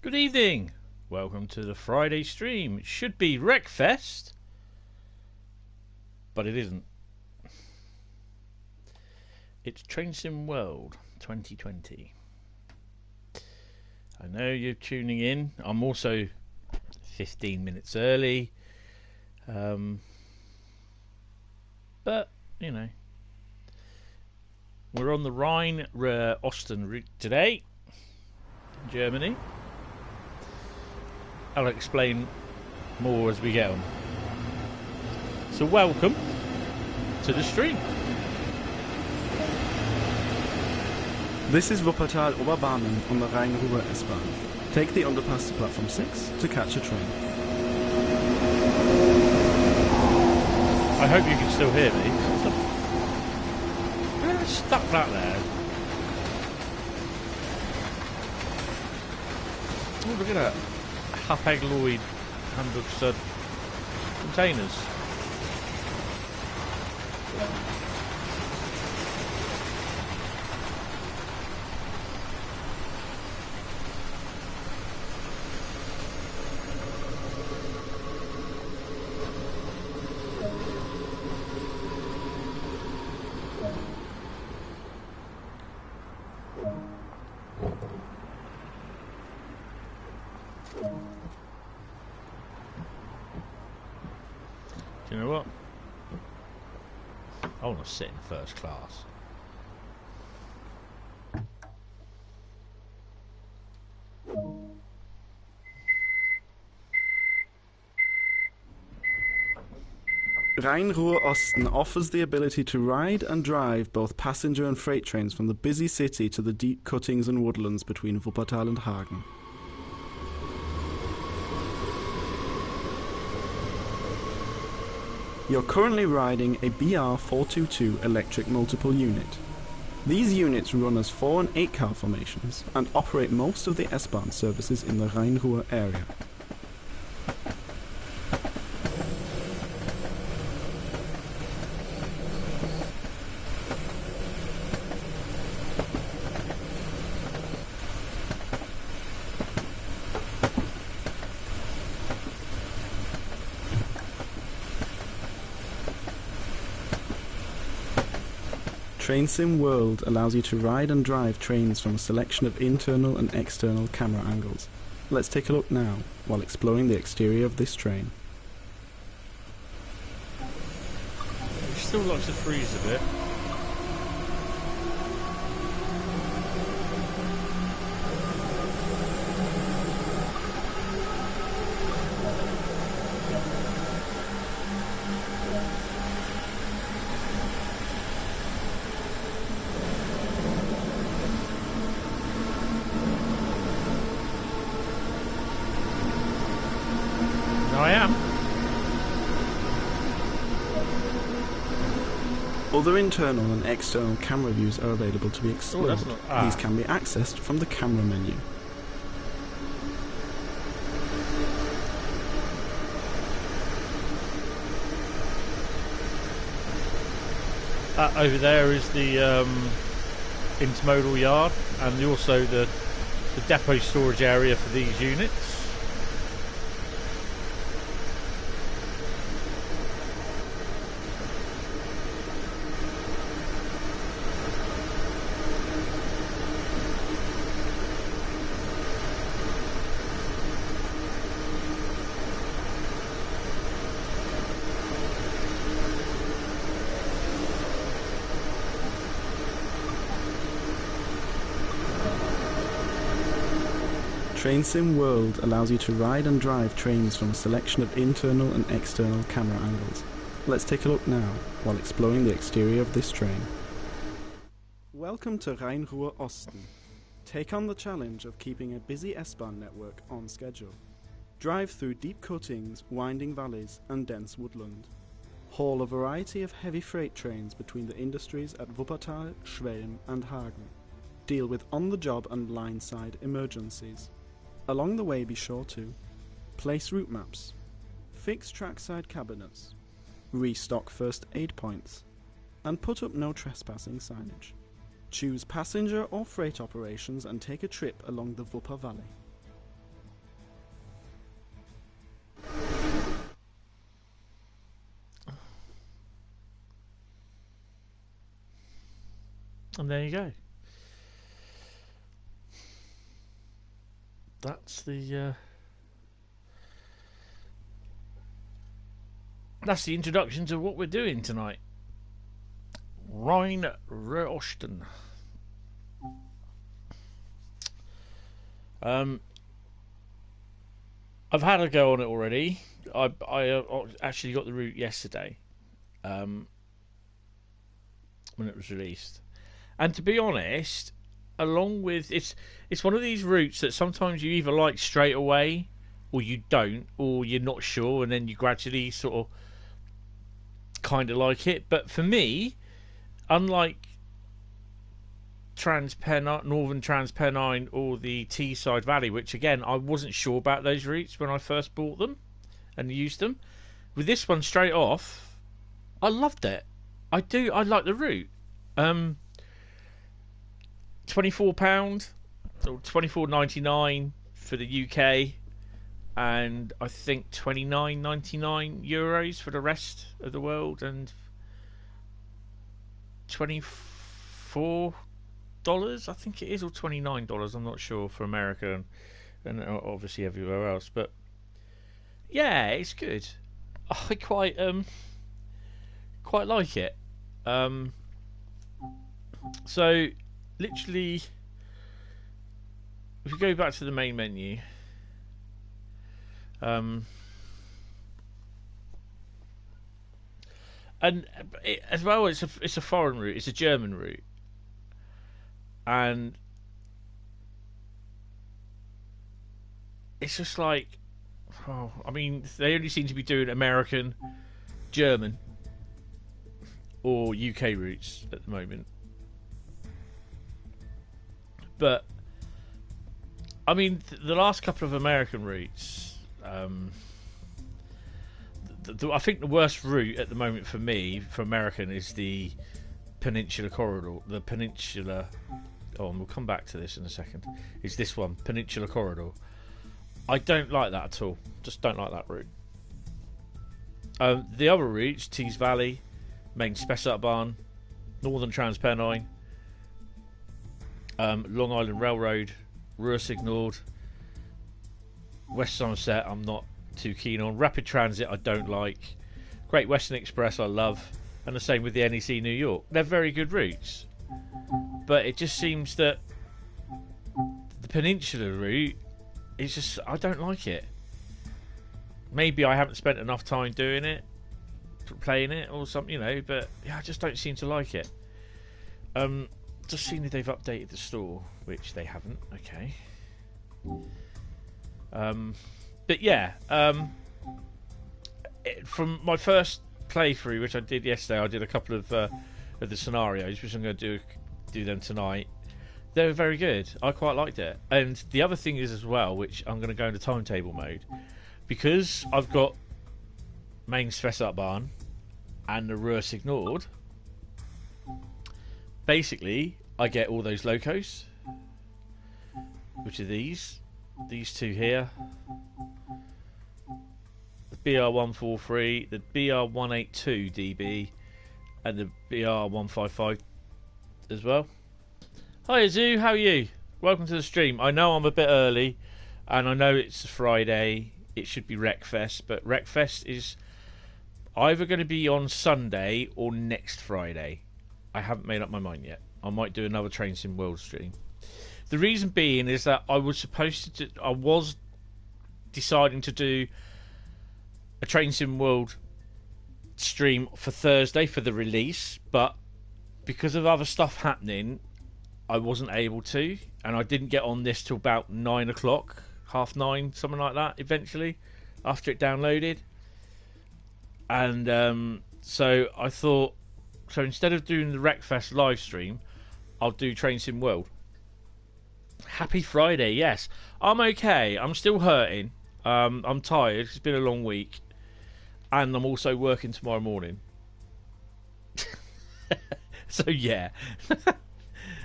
Good evening. Welcome to the Friday stream. It should be Wreckfest, but it isn't. It's Train Sim World 2020. I know you're tuning in. I'm also 15 minutes early. But, you know, we're on the Rhein-Ruhr Osten route today, in Germany. I'll explain more as we get on. So welcome to the stream. This is Wuppertal Oberbahnen on the Rhein-Ruhr S-Bahn. Take the underpass to platform 6 to catch a train. I hope you can still hear me. Stuck that there. Oh, look at that. Hapag Lloyd Hamburg Sud containers. Do you know what? I want to sit in first class. Rhein-Ruhr Osten offers the ability to ride and drive both passenger and freight trains from the busy city to the deep cuttings and woodlands between Wuppertal and Hagen. You're currently riding a BR422 electric multiple unit. These units run as 4 and 8 car formations and operate most of the S-Bahn services in the Rhein-Ruhr area. Train Sim World allows you to ride and drive trains from a selection of internal and external camera angles. Let's take a look now, while exploring the exterior of this train. It still likes to freeze a bit. I am. Other internal and external camera views are available to be explored. These can be accessed from the camera menu. Over there is the intermodal yard and also the depot storage area for these units. Train Sim World allows you to ride and drive trains from a selection of internal and external camera angles. Let's take a look now, while exploring the exterior of this train. Welcome to Rhein-Ruhr Osten. Take on the challenge of keeping a busy S-Bahn network on schedule. Drive through deep cuttings, winding valleys and dense woodland. Haul a variety of heavy freight trains between the industries at Wuppertal, Schwelm and Hagen. Deal with on-the-job and line-side emergencies. Along the way, be sure to place route maps, fix trackside cabinets, restock first aid points, and put up no trespassing signage. Choose passenger or freight operations and take a trip along the Wupper Valley. And there you go. That's the introduction to what we're doing tonight. Rhein-Ruhr Osten. I've had a go on it already. I actually got the route yesterday, when it was released. And to be honest, along with it's one of these routes that sometimes you either like straight away, or you don't, or you're not sure, and then you gradually sort of kind of like it. But for me, unlike Northern Transpennine or the Teesside Valley, which again I wasn't sure about those routes when I first bought them and used them, with this one straight off, I loved it. I like the route. £24 or €24.99 for the UK, and I think €29.99 for the rest of the world, and $24 I think it is, or $29, I'm not sure, for America and obviously everywhere else. But yeah, it's good. I quite like it. So literally, if we go back to the main menu, and as well, it's a foreign route. It's a German route, and it's just like, I mean, they only seem to be doing American, German, or UK routes at the moment. But I mean, the last couple of American routes, I think the worst route at the moment for me, for American, is the Peninsula Corridor. The Peninsula... Oh, and we'll come back to this in a second. Is this one, Peninsula Corridor. I don't like that at all. Just don't like that route. The other routes, Tees Valley, main Spessart Bahn, Northern Transpennine, Long Island Railroad, Ruhr-Signord, West Somerset I'm not too keen on, Rapid Transit I don't like, Great Western Express I love, and the same with the NEC New York. They're very good routes, but it just seems that the Peninsula route is just, I don't like it. Maybe I haven't spent enough time doing it, playing it or something, you know, but yeah, I just don't seem to like it. Just seeing if they've updated the store, which they haven't. Okay. But yeah, from my first playthrough, which I did yesterday, I did a couple of the scenarios, which I'm going to do them tonight. They were very good. I quite liked it. And the other thing is as well, which I'm going to go into timetable mode, because I've got main Spessart Bahn and the Ruhr-Signord. Basically, I get all those locos, which are these two here, the BR143, the BR182 DB, and the BR155 as well. Hi Azu, how are you? Welcome to the stream. I know I'm a bit early, and I know it's Friday. It should be Wreckfest, but Wreckfest is either going to be on Sunday or next Friday. I haven't made up my mind yet. I might do another Train Sim World stream. The reason being is that I was deciding to do a Train Sim World stream for Thursday for the release, but because of other stuff happening, I wasn't able to, and I didn't get on this till about 9 o'clock, 9:30, something like that, eventually, after it downloaded. And so I thought, so instead of doing the Wreckfest live stream, I'll do Train Sim World. Happy Friday, yes. I'm okay. I'm still hurting. I'm tired. It's been a long week. And I'm also working tomorrow morning. So, yeah.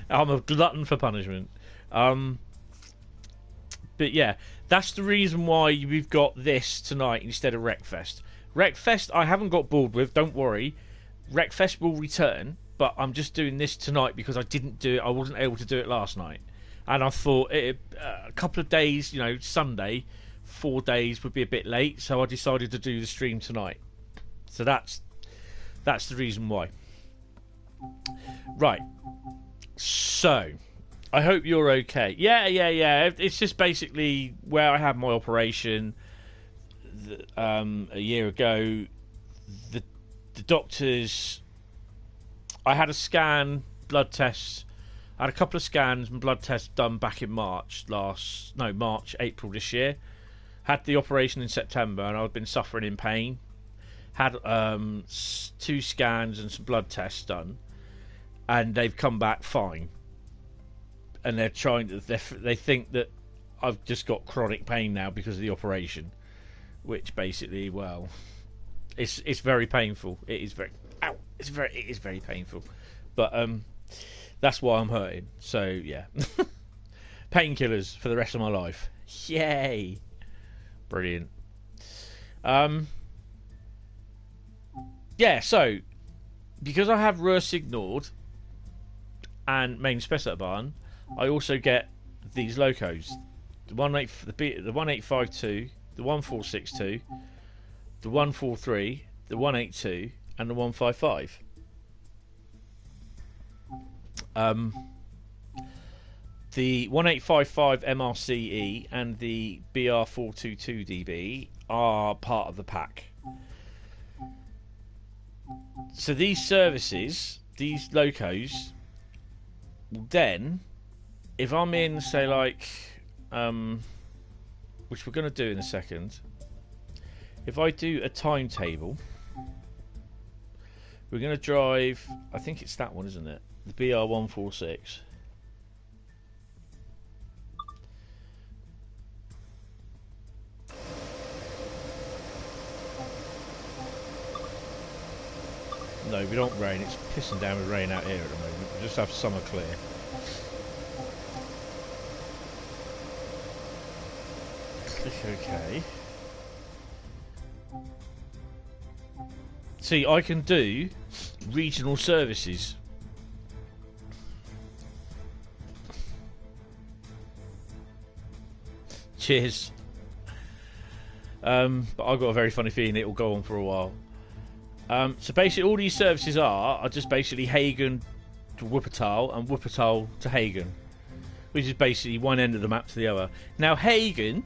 I'm a glutton for punishment. But, yeah. That's the reason why we've got this tonight instead of Wreckfest. Wreckfest I haven't got bored with. Don't worry. Wreckfest will return. but I'm just doing this tonight because I didn't do it. I wasn't able to do it last night, and I thought a couple of days, you know, Sunday, 4 days would be a bit late, so I decided to do the stream tonight. So that's the reason why. Right. So, I hope you're okay. Yeah. It's just basically where I had my operation a year ago. The doctors... I had a scan, blood tests. I had a couple of scans and blood tests done back in April this year. Had the operation in September, and I've been suffering in pain. Had 2 scans and some blood tests done, and they've come back fine. And they're trying to... They think that I've just got chronic pain now because of the operation, which basically, well, it's very painful. It is very... Ow! It is very painful, but that's why I'm hurting. So yeah, painkillers for the rest of my life. Yay! Brilliant. Yeah. So because I have Rhein-Ruhr Signord and main Spessart Bahn, I also get these locos: the 1852, the 1462, the 143, the 182. And the 155. The 1855 MRCE and the BR422DB are part of the pack. So these services, these locos, then, if I'm in, say, like, which we're going to do in a second, if I do a timetable... We're going to drive, I think it's that one, isn't it? The BR146. No, we don't rain. It's pissing down with rain out here at the moment. We just have summer clear. Click OK. See, I can do regional services. Cheers. But I've got a very funny feeling it will go on for a while. So basically all these services are just basically Hagen to Wuppertal and Wuppertal to Hagen, which is basically one end of the map to the other. Now Hagen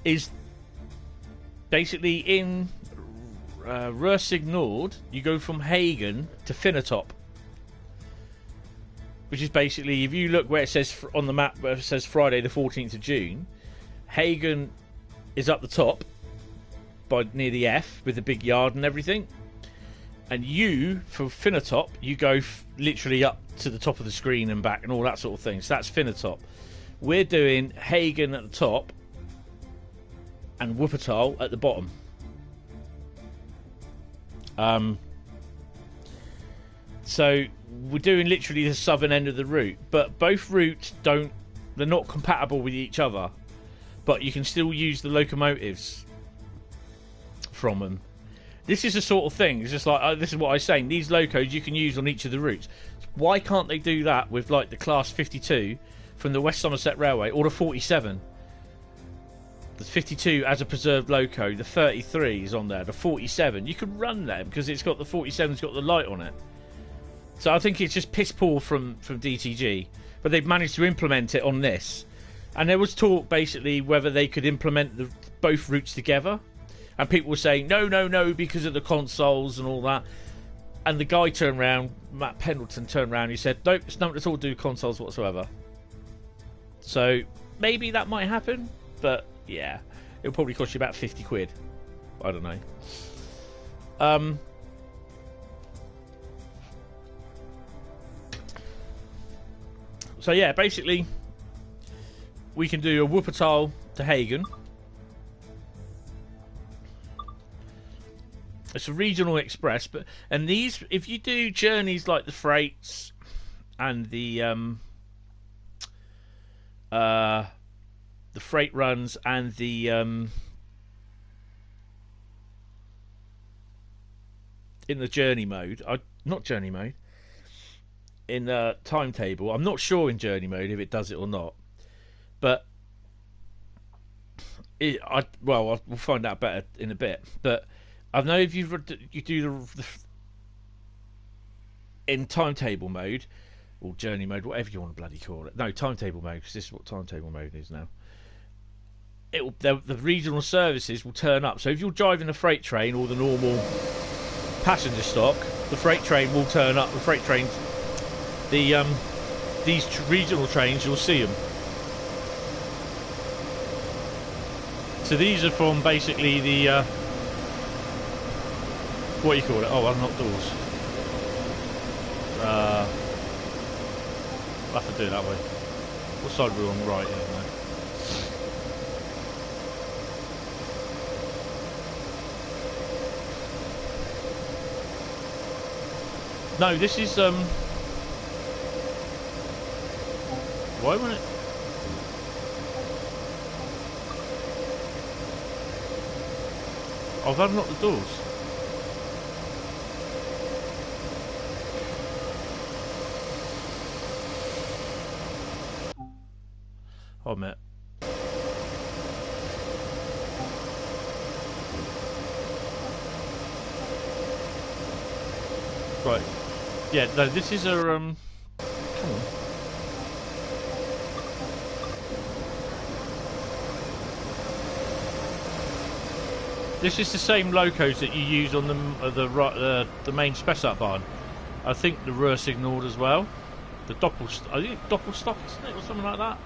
is basically in Rhein-Ruhr Signord. You go from Hagen to Finnetop, which is basically, if you look where it says on the map where it says Friday the 14th of June, Hagen is up the top by near the F with the big yard and everything, and you for Finnetop you go literally up to the top of the screen and back and all that sort of thing. So that's Finnetop. We're doing Hagen at the top and Wuppertal at the bottom. So we're doing literally the southern end of the route, but both routes they're not compatible with each other, but you can still use the locomotives from them. This is the sort of thing, it's just like, this is what I was saying, these locos you can use on each of the routes. Why can't they do that with like the Class 52 from the West Somerset Railway, or the 47? The 52 as a preserved loco, the 33 is on there, the 47. You can run them because it's got the 47's got the light on it. So I think it's just piss poor from DTG, but they've managed to implement it on this. And there was talk basically whether they could implement both routes together, and people were saying no because of the consoles and all that. And the guy turned around, Matt Pendleton turned around, he said nope, it's nothing at all to do with consoles whatsoever. So maybe that might happen, but yeah, it'll probably cost you about 50 quid. I don't know. So yeah, basically we can do a Wuppertal to Hagen. It's a regional express, and these, if you do journeys like the freights and the freight runs and the in the journey mode, not journey mode, Timetable. I'm not sure in journey mode if it does it or not, but we'll find out better in a bit. But I know if you do the in timetable mode or journey mode, whatever you want to bloody call it. No, timetable mode, because this is what timetable mode is now. The regional services will turn up. So if you're driving a freight train or the normal passenger stock, the freight train will turn up. The freight trains, these regional trains, you'll see them. So these are from basically the what do you call it? Oh, unlock doors. I'll have to do it that way. What side are we on? Right, yeah, no. No, this is why won't it? I've unlocked the doors. Oh, mate. Right. Yeah, no, this is a come on. This is the same locos that you use on the main Spessart barn. I think the Ruhr signalled as well. The I think Doppelstock, isn't it, or something like that?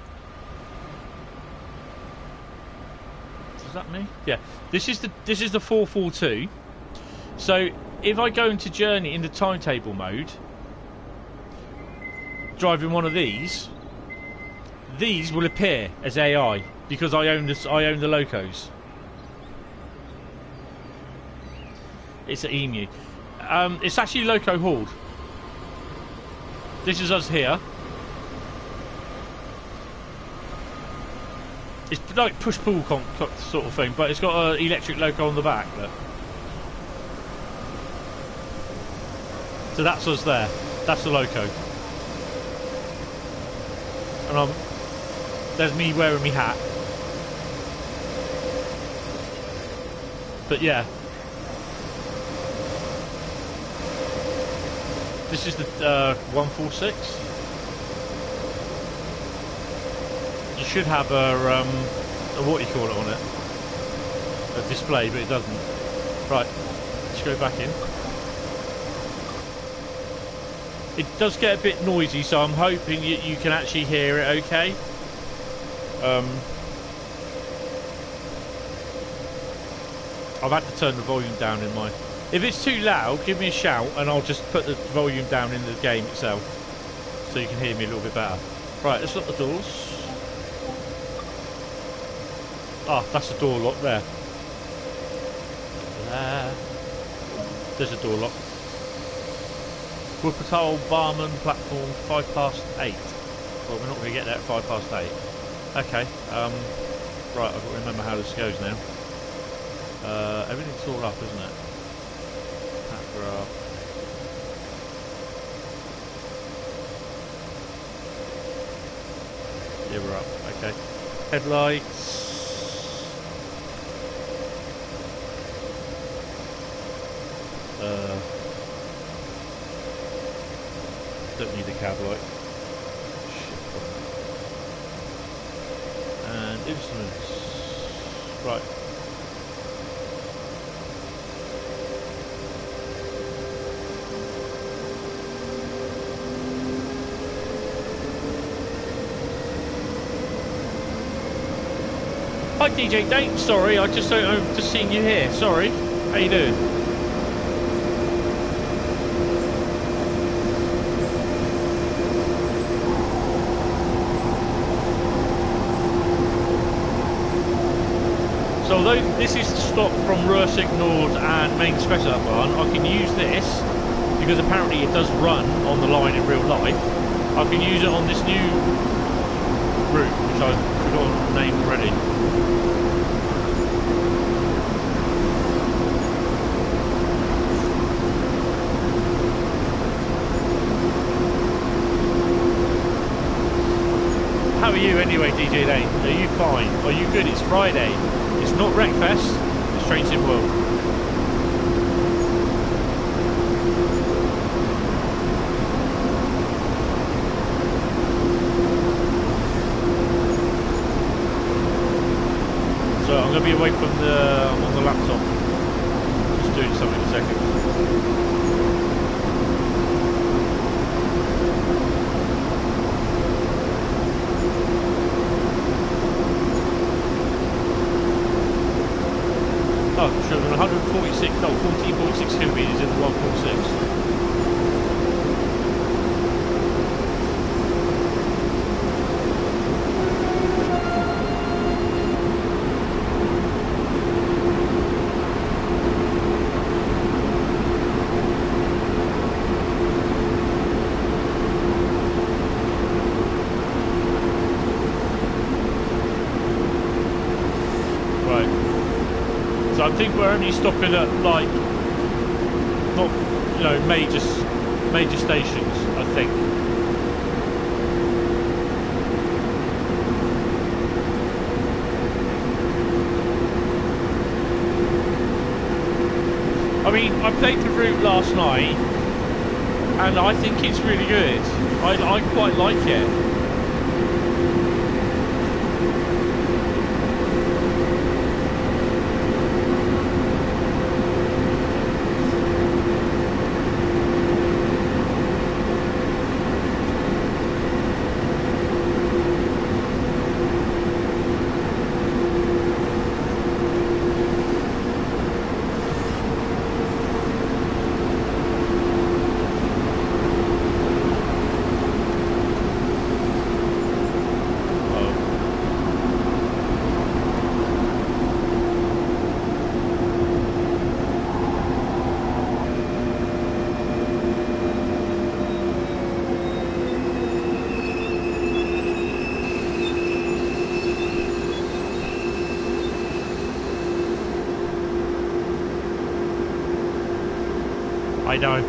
Is that me? Yeah. This is the 442. So if I go into journey in the timetable mode, driving one of these will appear as AI because I own this. I own the locos. It's an emu. It's actually loco hauled. This is us here. It's like push-pull sort of thing, but it's got an electric loco on the back. Look. So that's us there. That's the loco. And there's me wearing me hat. But yeah. This is the 146. You should have a what do you call it on it? A display, but it doesn't. Right, let's go back in. It does get a bit noisy, so I'm hoping you can actually hear it okay. I've had to turn the volume down in my... If it's too loud, give me a shout and I'll just put the volume down in the game itself so you can hear me a little bit better. Right, let's lock the doors. Ah, that's the door lock there. There's a door lock. Wuppertal Barman platform 8:05. Well, we're not going to get there at 8:05. Okay, right, I've got to remember how this goes now. Everything's all up, isn't it? Yeah, we're up. Okay. Headlights. Don't need a cab light. Shit. And instruments. Right. Hi DJ Date, sorry, I just don't know, just seeing you here, sorry. How you doing? So although this is stock from Ruhr Signalled and main Spessart barn, I can use this because apparently it does run on the line in real life. I can use it on this new route, which I've forgotten the name already. How are you anyway, DJ Lane? Are you fine? Are you good? It's Friday. It's not Wreckfest. It's Train Sim World. So I'm going to be away from I'm on the laptop. Just doing something in a second. Oh, sure, 14.6 kilometres in the 146. I think we're only stopping at like not, you know, major stations, I think. I mean, I played the route last night and I think it's really good. I quite like it. I know.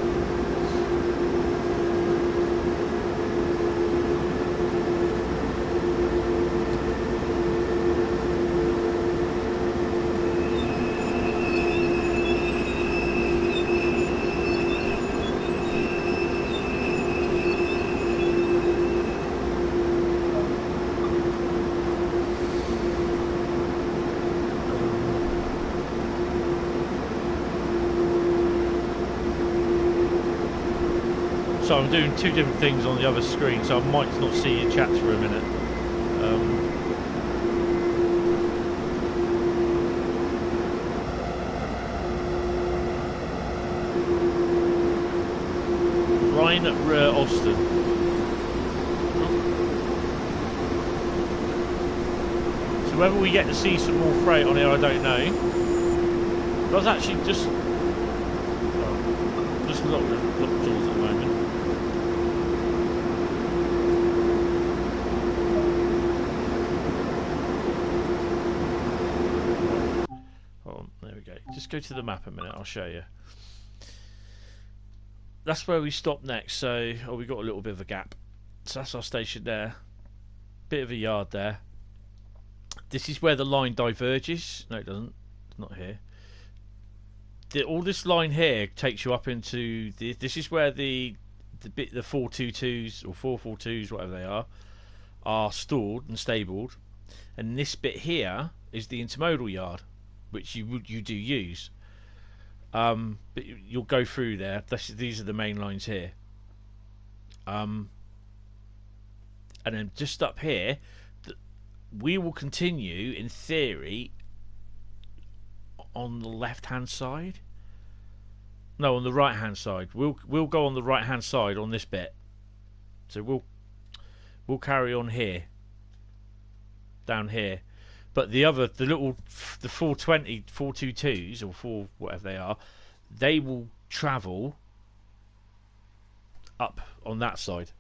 So I'm doing two different things on the other screen, so I might not see your chats for a minute. Rhein-Ruhr Osten. So whether we get to see some more freight on here, I don't know. But I was actually just locked doors at the moment. There we go. Just go to the map a minute, I'll show you. That's where we stop next, so we got a little bit of a gap. So that's our station there. Bit of a yard there. This is where the line diverges. No, it doesn't. It's not here. All this line here takes you up into this is where the 422s or 442s, whatever they are stored and stabled. And this bit here is the intermodal yard, which you do use. But you'll go through there. These are the main lines here. And then just up here, we will continue in theory on the left hand side. No, on the right hand side. We'll go on the right hand side on this bit. So we'll carry on here, down here. But the 420, 422s or 4 whatever they are, they will travel up on that side.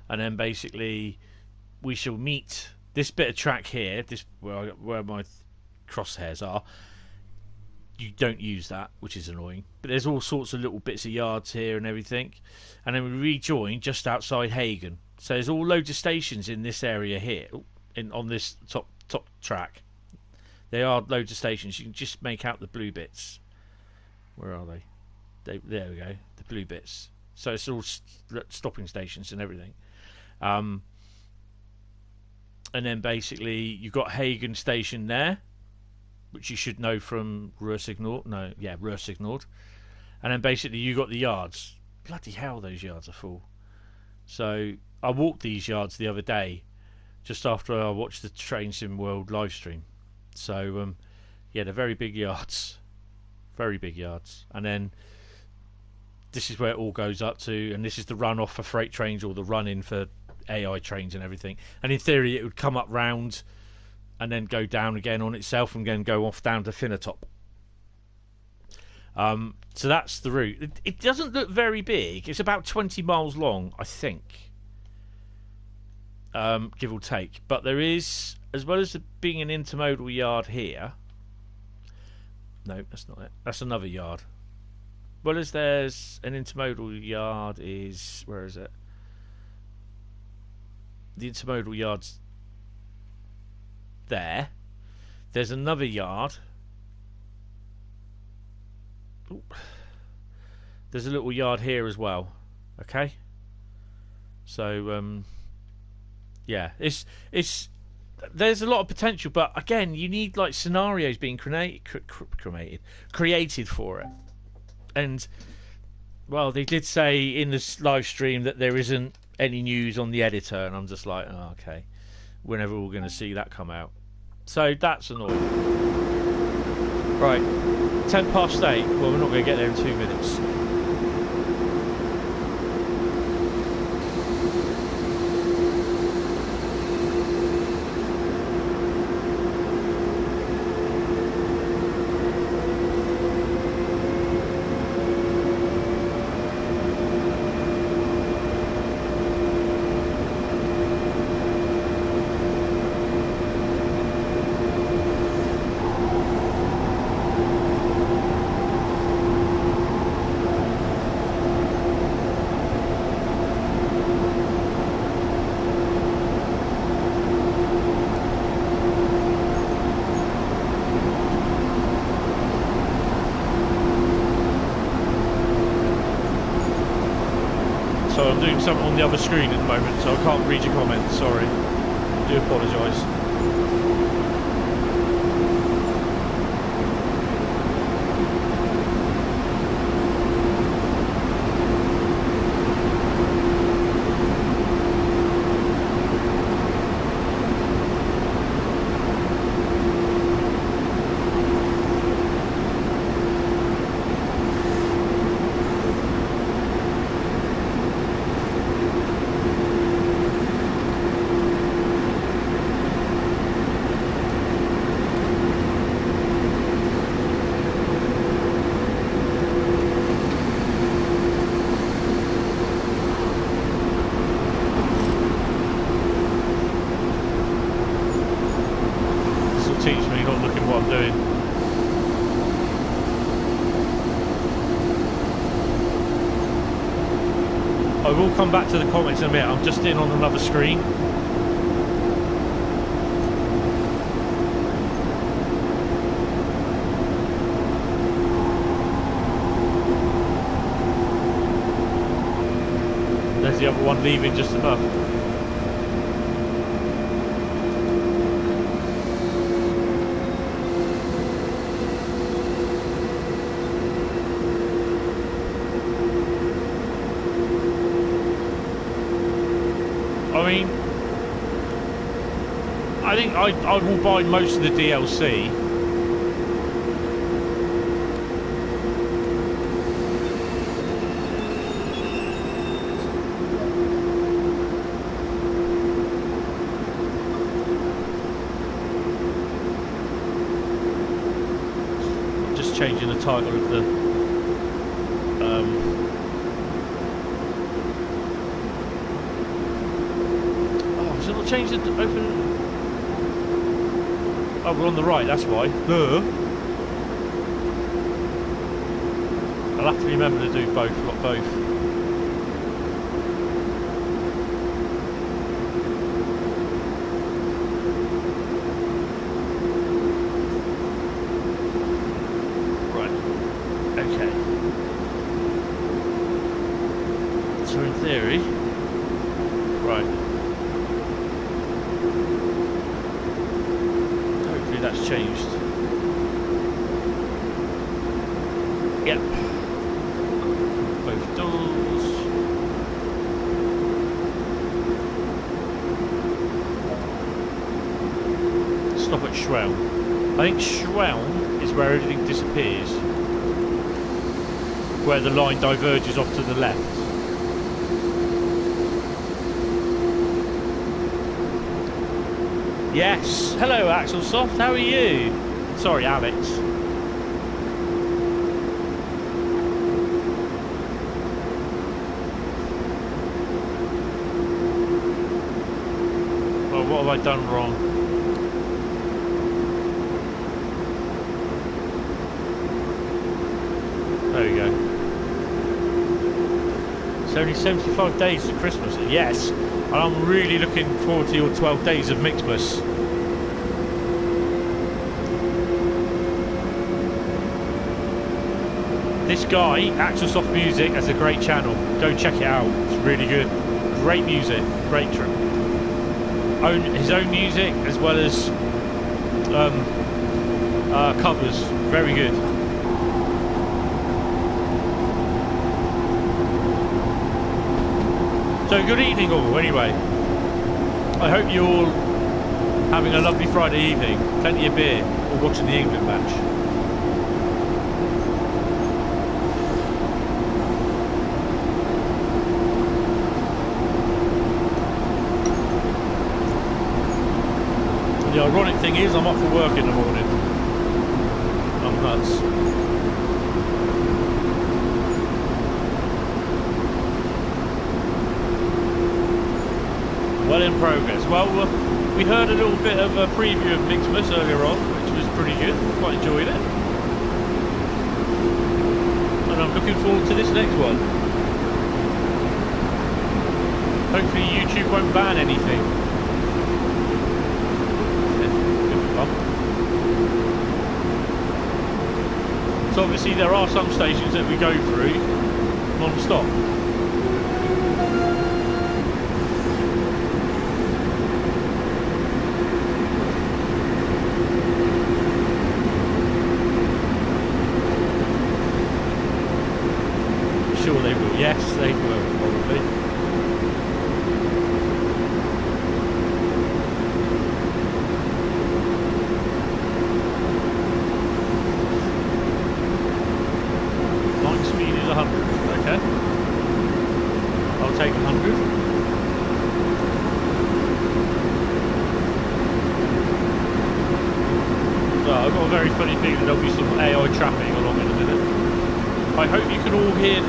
And then basically we shall meet this bit of track here, this where my crosshairs are. You don't use that, which is annoying. But there's all sorts of little bits of yards here and everything. And then we rejoin just outside Hagen. So there's all loads of stations in this area here, on this top track. There are loads of stations. You can just make out the blue bits. Where are they? There we go. The blue bits. So it's all stopping stations and everything. And then basically you've got Hagen Station there, which you should know from Ruhr-Signal. Ruhr-Signal. And then basically you got the yards. Bloody hell, those yards are full. So I walked these yards the other day, just after I watched the Train Sim World live stream. So yeah, they're very big yards. Very big yards. And then this is where it all goes up to, and this is the run-off for freight trains or the run-in for AI trains and everything. And in theory it would come up round and then go down again on itself and then go off down to Finnatop. So that's the route. It doesn't look very big. It's about 20 miles long, I think, give or take. But there is, as well as being an intermodal yard here. No, that's not it. That's another yard. Well, as there's an intermodal yard is... Where is it? The intermodal yard's there. There's another yard. Ooh. There's a little yard here as well. Okay? So, yeah. There's a lot of potential, but again, you need like scenarios being created for it. And well, they did say in this live stream that there isn't any news on the editor, and I'm just like, oh, okay, whenever we're going to see that come out. So that's annoying. Right, 8:10. Well, we're not going to get there in 2 minutes. I'm doing something on the other screen at the moment, so I can't read your comments, sorry. I do apologise. I will come back to the comments in a minute. I'm just in on another screen. There's the other one leaving just above. I mean, I think I will buy most of the DLC. I'm just changing the title of the change it to open. Oh, we're on the right, that's why. I'll have to remember to do both, not both. theory. Right. Hopefully that's changed. Yep. Both doors. Stop at Schwelm. I think Schwelm is where everything disappears. Where the line diverges off to the left. Yes. Hello, Axel Soft. How are you? Sorry, Alex. Well, what have I done wrong? There we go. It's only 75 days to Christmas. Yes. And I'm really looking forward to your 12 days of Mixmas. This guy, Axel Soft Music, has a great channel. Go check it out. It's really good. Great music. Great trip. His own music as well as covers. Very good. So good evening all, anyway. I hope you're all having a lovely Friday evening, plenty of beer, or watching the England match. And the ironic thing is, I'm off for work in the morning. I'm nuts. Well in progress. Well, we heard a little bit of a preview of Mixmas earlier on, which was pretty good. Quite enjoyed it. And I'm looking forward to this next one. Hopefully YouTube won't ban anything. So obviously there are some stations that we go through non-stop. Sure they will. Yes, they will, probably. Line speed is 100. Okay. I'll take 100. So I've got a very funny feeling there'll be some AI trapping along in a minute. I hope you can all hear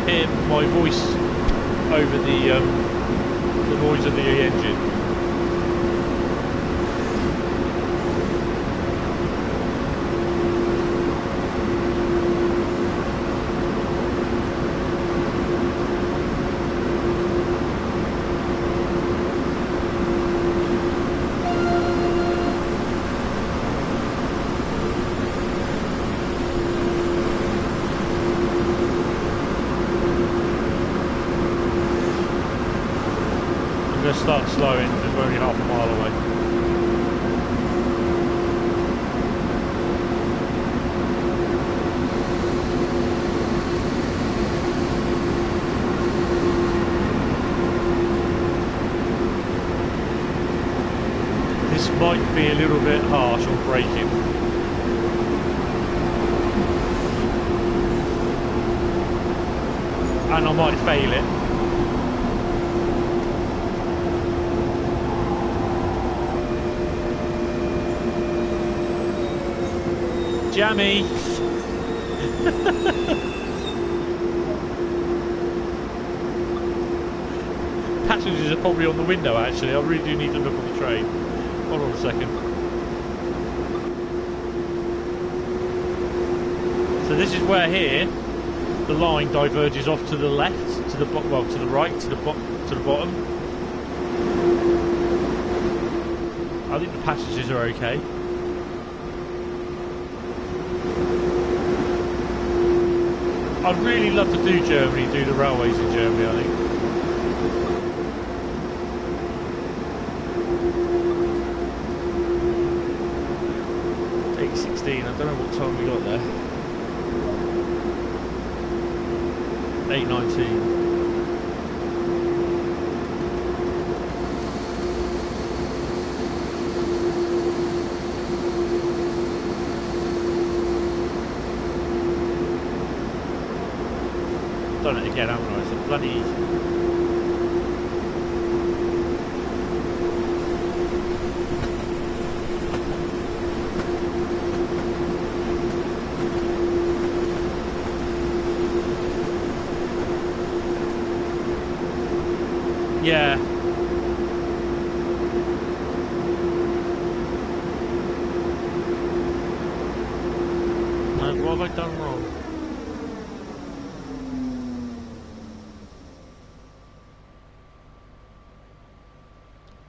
hear my voice over the noise of the engine. Start slowing because we're only half a mile away. This might be a little bit harsh on braking. And I might fail it. Jammy! Passengers are probably on the window actually, I really do need to look on the train. Hold on a second. So this is where here the line diverges off to the left, to the well, to the right, to the bottom. I think the passengers are okay. I'd really love to do Germany, do the railways in Germany, I think. I don't know what time we got there. 8:19. Done it again, haven't I? It's a bloody... Yeah. No, what have I done wrong?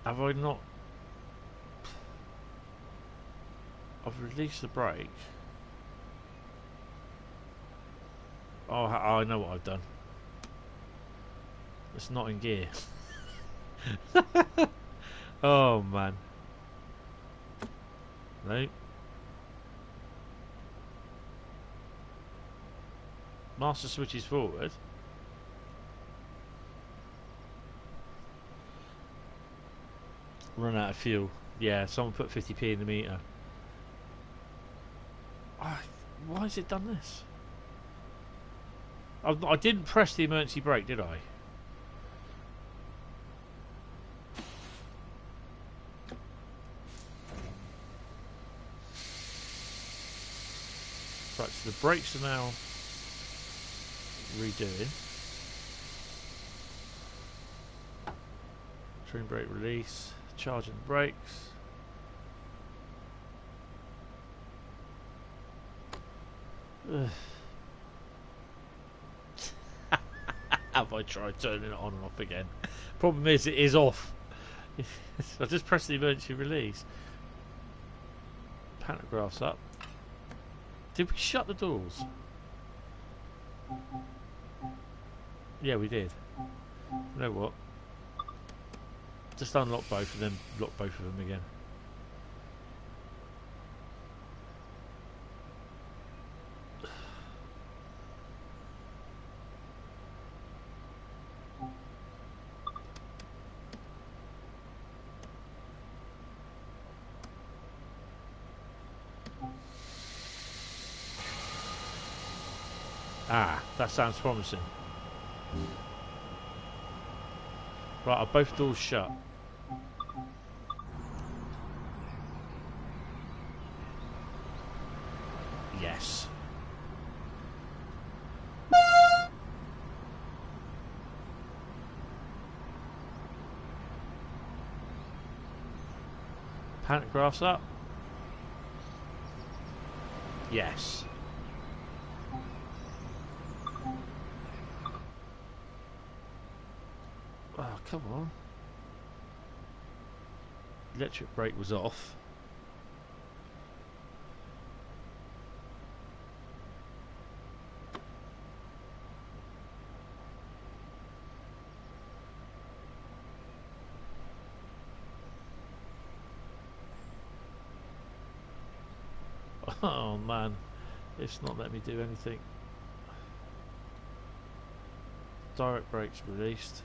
Have I not? I've released the brake. Oh, I know what I've done. It's not in gear. Oh man. No. Master switches forward. Run out of fuel. Yeah, someone put 50p in the meter. Why has it done this? I didn't press the emergency brake, did I? Right, so the brakes are now redoing. Train brake release, charging the brakes. Have I tried turning it on and off again? Problem is, it is off. I just pressed the emergency release. Pantographs up. Did we shut the doors? Yeah, we did. You know what? Just unlock both of them, lock both of them again. Ah, that sounds promising. Right, are both doors shut? Yes. Pantographs up? Yes. Oh, come on. Electric brake was off. Oh man, it's not letting me do anything. Direct brakes released.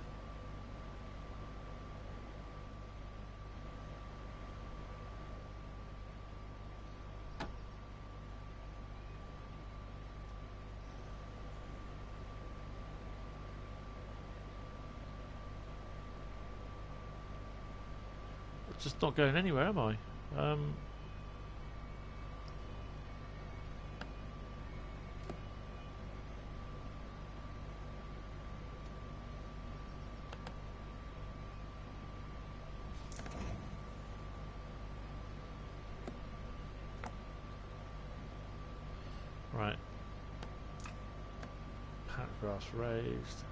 Just not going anywhere, am I? Right. Pantographs raised.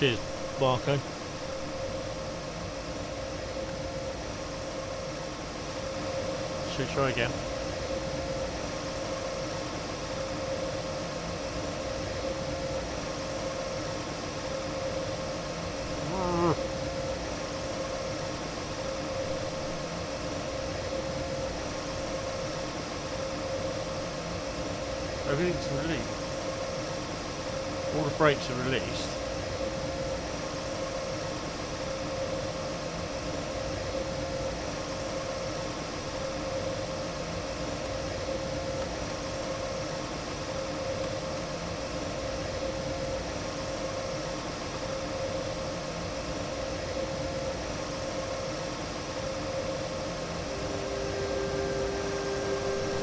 Cheers, Marco. Should we try again? Everything's released. All the brakes are released.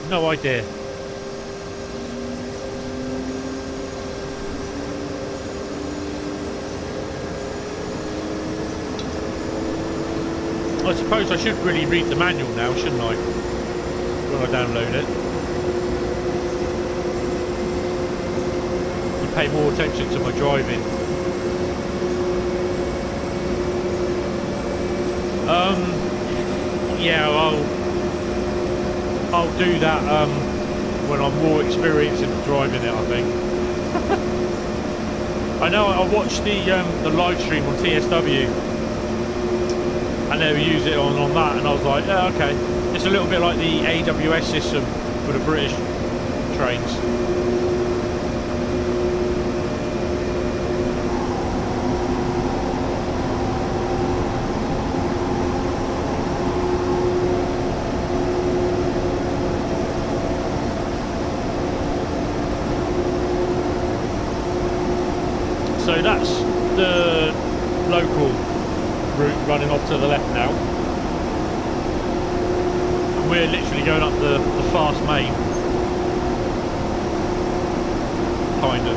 No idea. I suppose I should really read the manual now, shouldn't I? When I download it. And pay more attention to my driving. Yeah, I'll do that when I'm more experienced in driving it, I think. I know I watched the live stream on TSW. I never use it on that, and I was like, yeah, okay. It's a little bit like the AWS system for the British trains. So that's the local route running off to the left now. And we're literally going up the fast main. Kind of.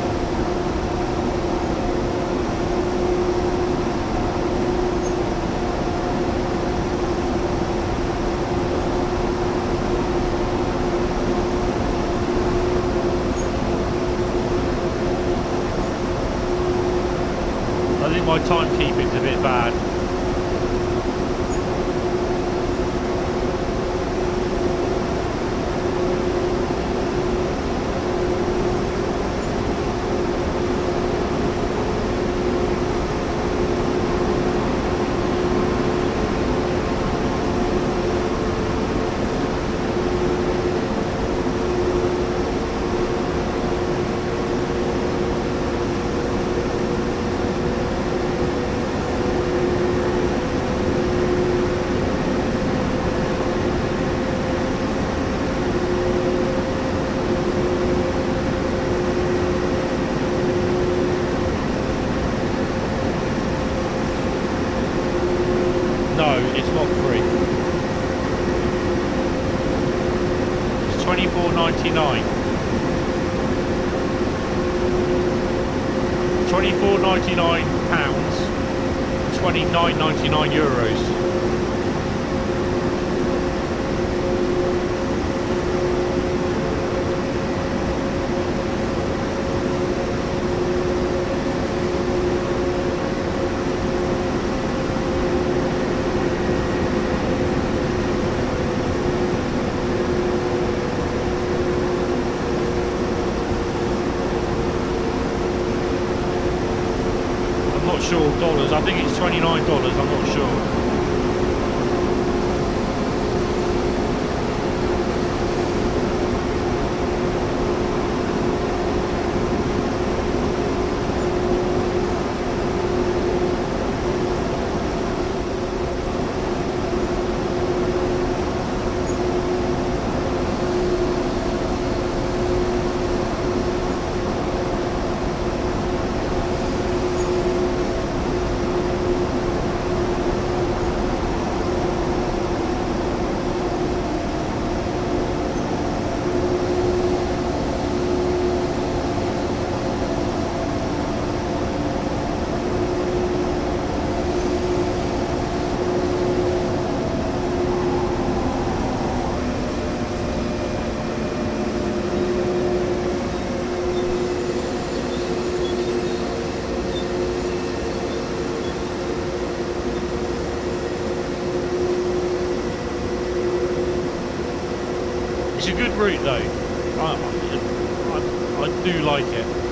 I think my timekeeping's a bit bad. £24.99, €29.99. Dollars. I think it's $29, I'm not sure. It's a good route though. I do like it.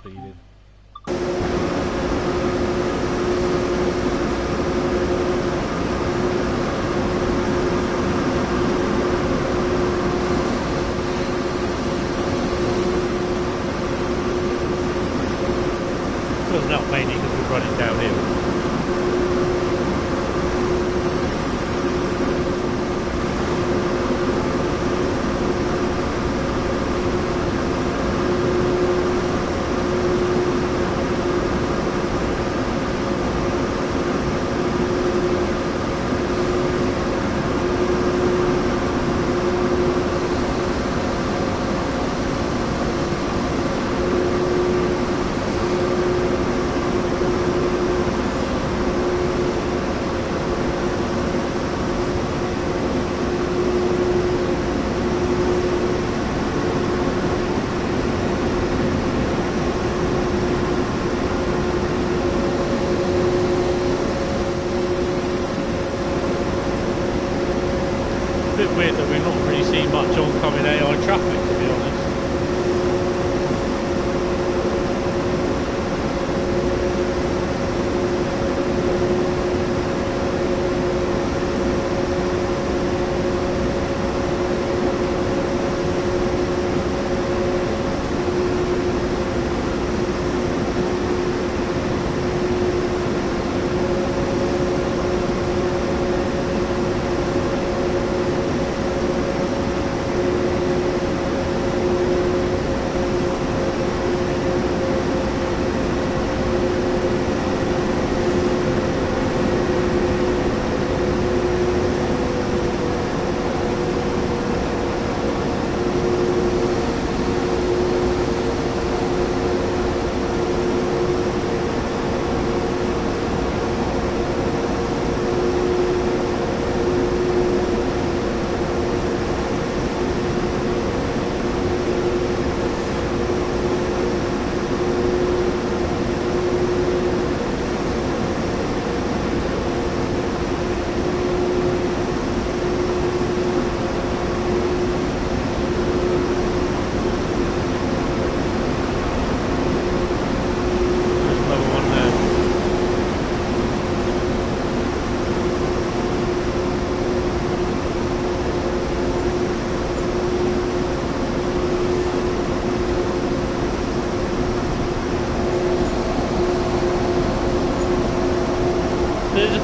speeding. Well, not mainly because we're running downhill. seen much oncoming AI traffic, to be honest.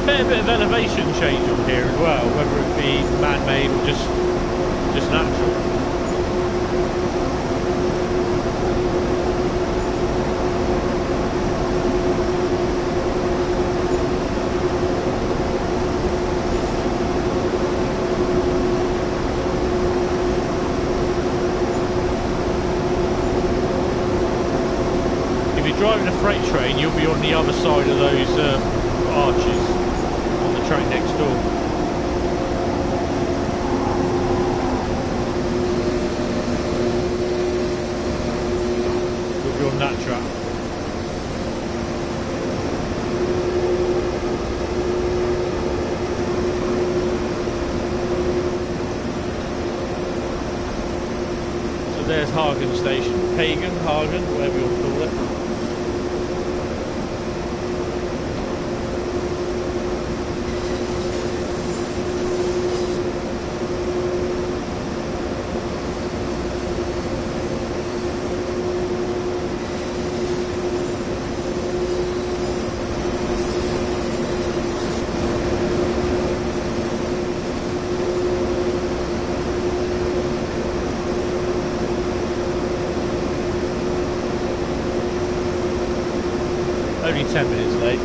Fair bit of elevation change on here as well, whether it be man-made or just natural. If you're driving a freight train, you'll be on the other side of those arches. Train next door. We'll be on that track. So there's Hagen Station. Hagen, whatever you want to call it. Only 10 minutes late.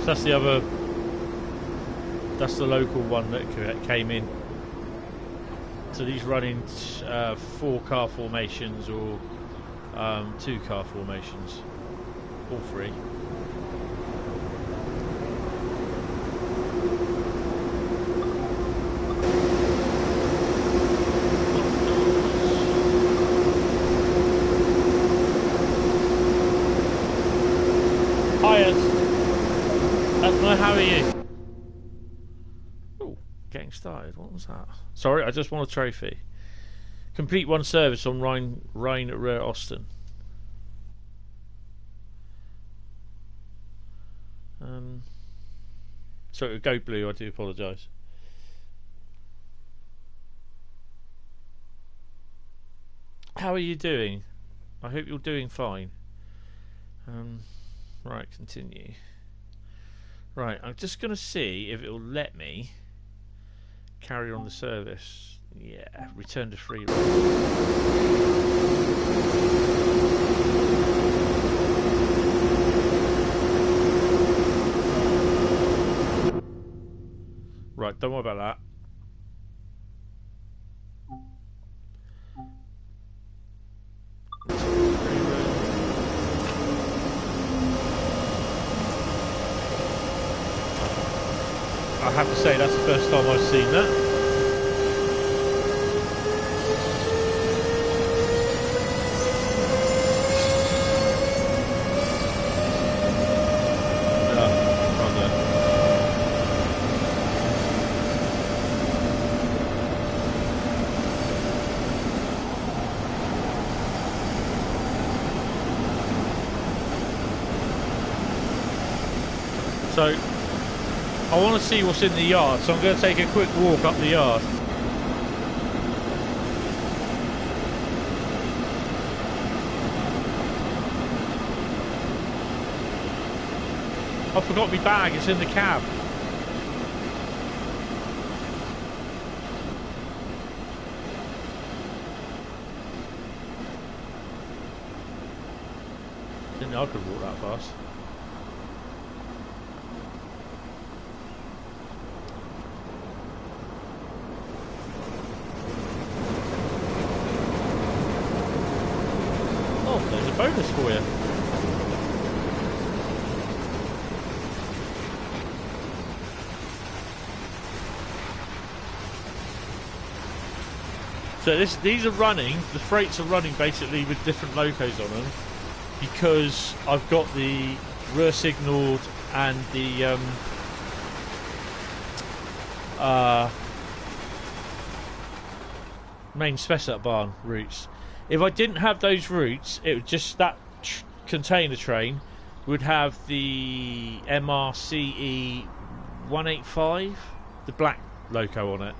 That's the other, that's the local one that came in. So these run in 4-car formations or 2-car formations, all three. How are you? Oh, getting started. What was that? Sorry, I just want a trophy. Complete one service on Rhein-Ruhr Osten. Sorry, go blue. I do apologise. How are you doing? I hope you're doing fine. Right, continue. Right, I'm just going to see if it will let me carry on the service. Yeah, return to free roam. Right, don't worry about that. I have to say that's the first time I've seen that. So I want to see what's in the yard, so I'm going to take a quick walk up the yard. I forgot my bag, it's in the cab. Didn't know I could walk that fast. Bonus for you. So these are running, the freights are running basically with different locos on them because I've got the Ruhr signalled and the main Spessart barn routes. If I didn't have those routes, it would just that container train would have the MRCE 185, the black loco on it.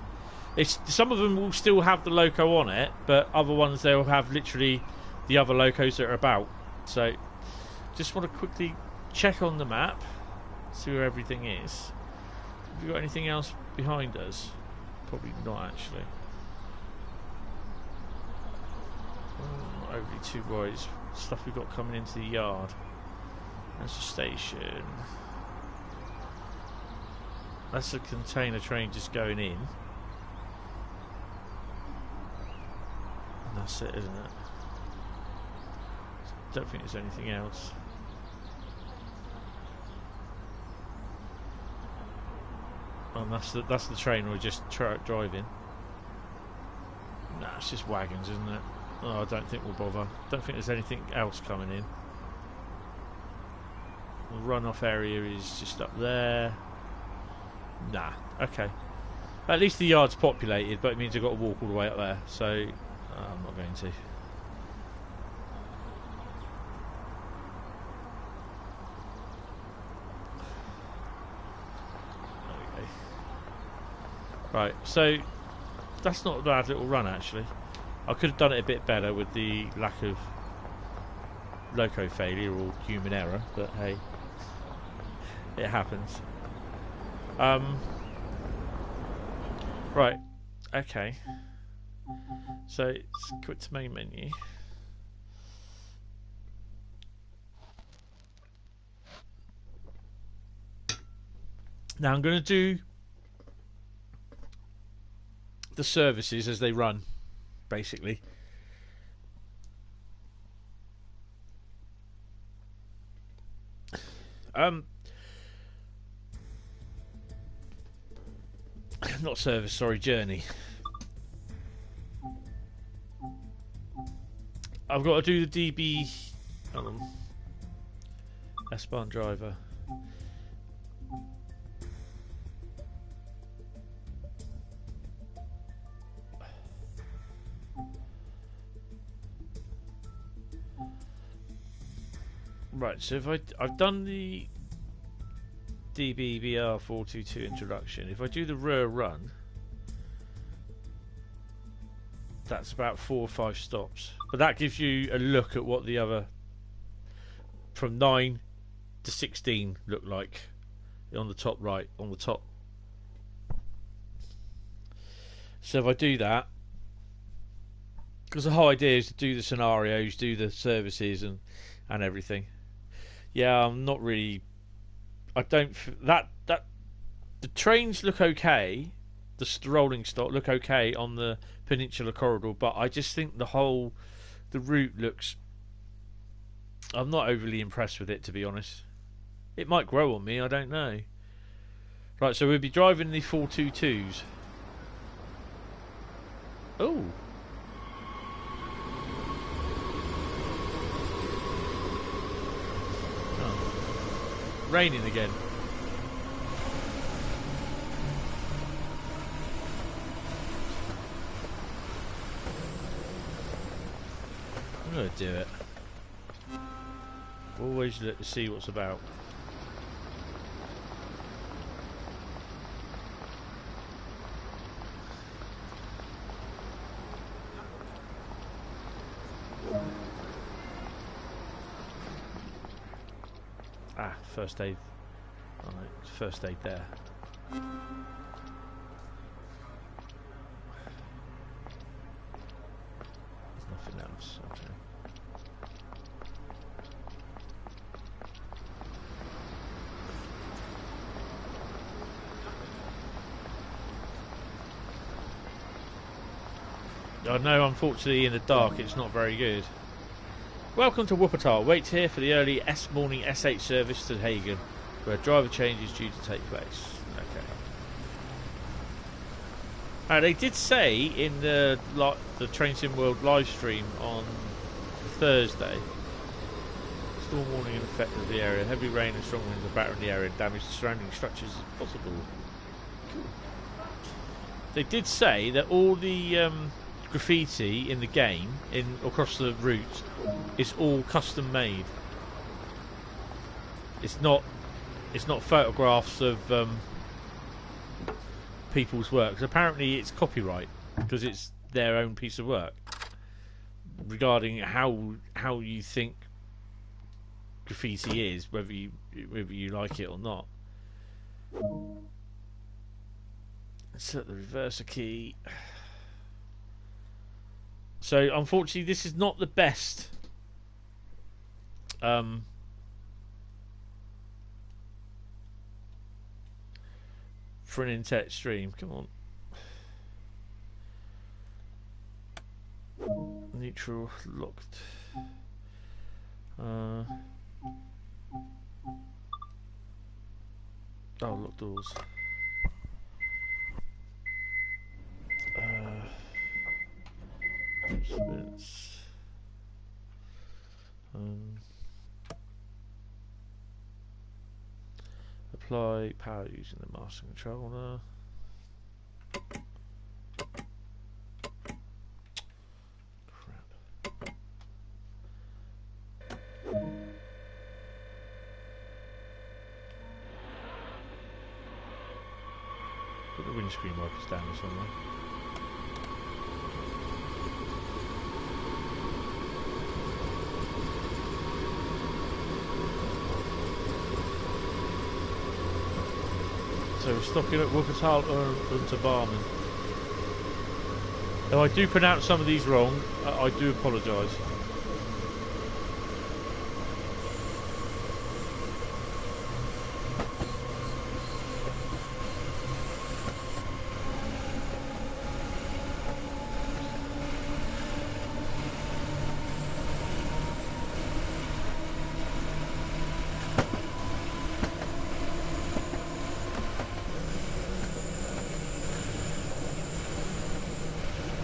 Some of them will still have the loco on it, but other ones they'll have literally the other locos that are about. So, just want to quickly check on the map, see where everything is. Have you got anything else behind us? Probably not actually. Not overly too worried. Stuff we've got coming into the yard. That's the station. That's a container train just going in. And that's it, isn't it? Don't think there's anything else. And that's the train we're just driving. Nah, it's just wagons, isn't it? Oh, I don't think we'll bother. Don't think there's anything else coming in. The runoff area is just up there. Nah, okay. At least the yard's populated, but it means I've got to walk all the way up there, so I'm not going to. Okay. Right, so that's not a bad little run actually. I could have done it a bit better with the lack of loco failure or human error, but hey, it happens. Right, okay. So let's quit to main menu. Now I'm going to do the services as they run, basically. Not service, sorry, journey. I've got to do the DB S-Bahn driver. Right, so if I've done the DB BR185.5 introduction. If I do the Ruhr run, that's about 4 or 5 stops. But that gives you a look at what the other from 9 to 16 look like on the top right, on the top. So if I do that, because the whole idea is to do the scenarios, do the services and everything. Yeah, I'm not really. I don't that the trains look okay, the rolling stock look okay on the Peninsula Corridor, but I just think the route looks. I'm not overly impressed with it, to be honest. It might grow on me, I don't know. Right, so we'll be driving the 422s. Oh. Raining again. I'm going to do it. Always look to see what's about. Ah, first aid. Alright, first aid there. There's nothing else. Okay. I know, unfortunately, in the dark it's not very good. Welcome to Wuppertal. Wait here for the early morning S8 service to Hagen, where driver change is due to take place. Okay. They did say in the Train Sim World live stream on Thursday, storm warning in effect of the area. Heavy rain and strong winds are battering the area and damage to surrounding structures as possible. Cool. They did say that all the graffiti in the game across the route is all custom made. It's not photographs of people's work. 'Cause apparently it's copyright because it's their own piece of work. Regarding how you think graffiti is, whether you like it or not. Insert the reverser key. So unfortunately this is not the best for an Intet stream. Come on. Neutral locked. Oh, locked doors. Spins. Apply power using the master controller. Crap. Put the windscreen wipers down somewhere. So we're stopping at Wuppertal und Barmen. Now I do pronounce some of these wrong. I do apologise.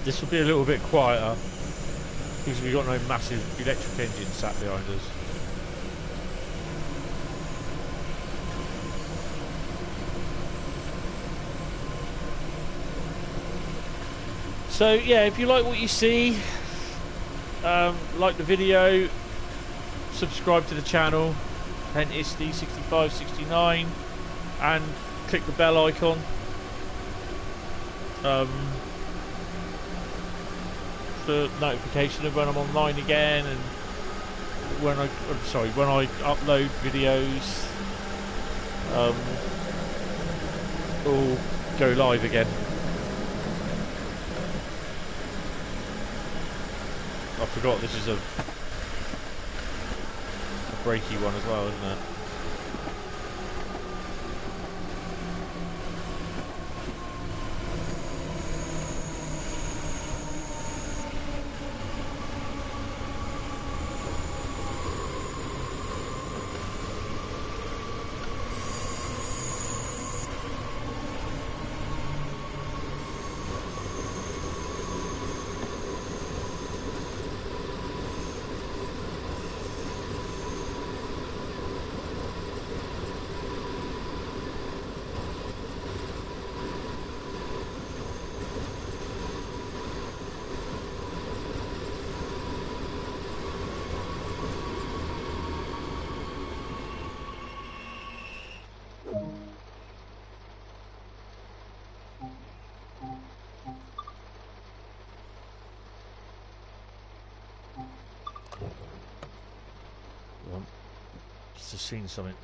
This will be a little bit quieter because we've got no massive electric engine sat behind us. So yeah, if you like what you see, like the video, subscribe to the channel, Hentis D6569, and click the bell icon. For notification of when I'm online again, and when I upload videos, all go live again. I forgot this is a breaky one as well, isn't it? Just have seen something.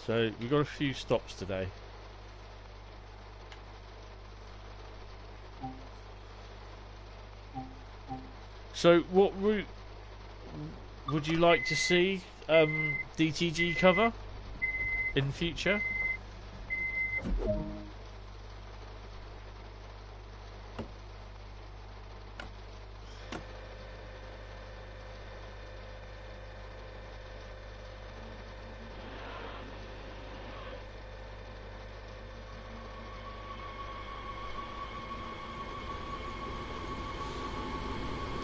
So we've got a few stops today. So what route would you like to see DTG cover in future?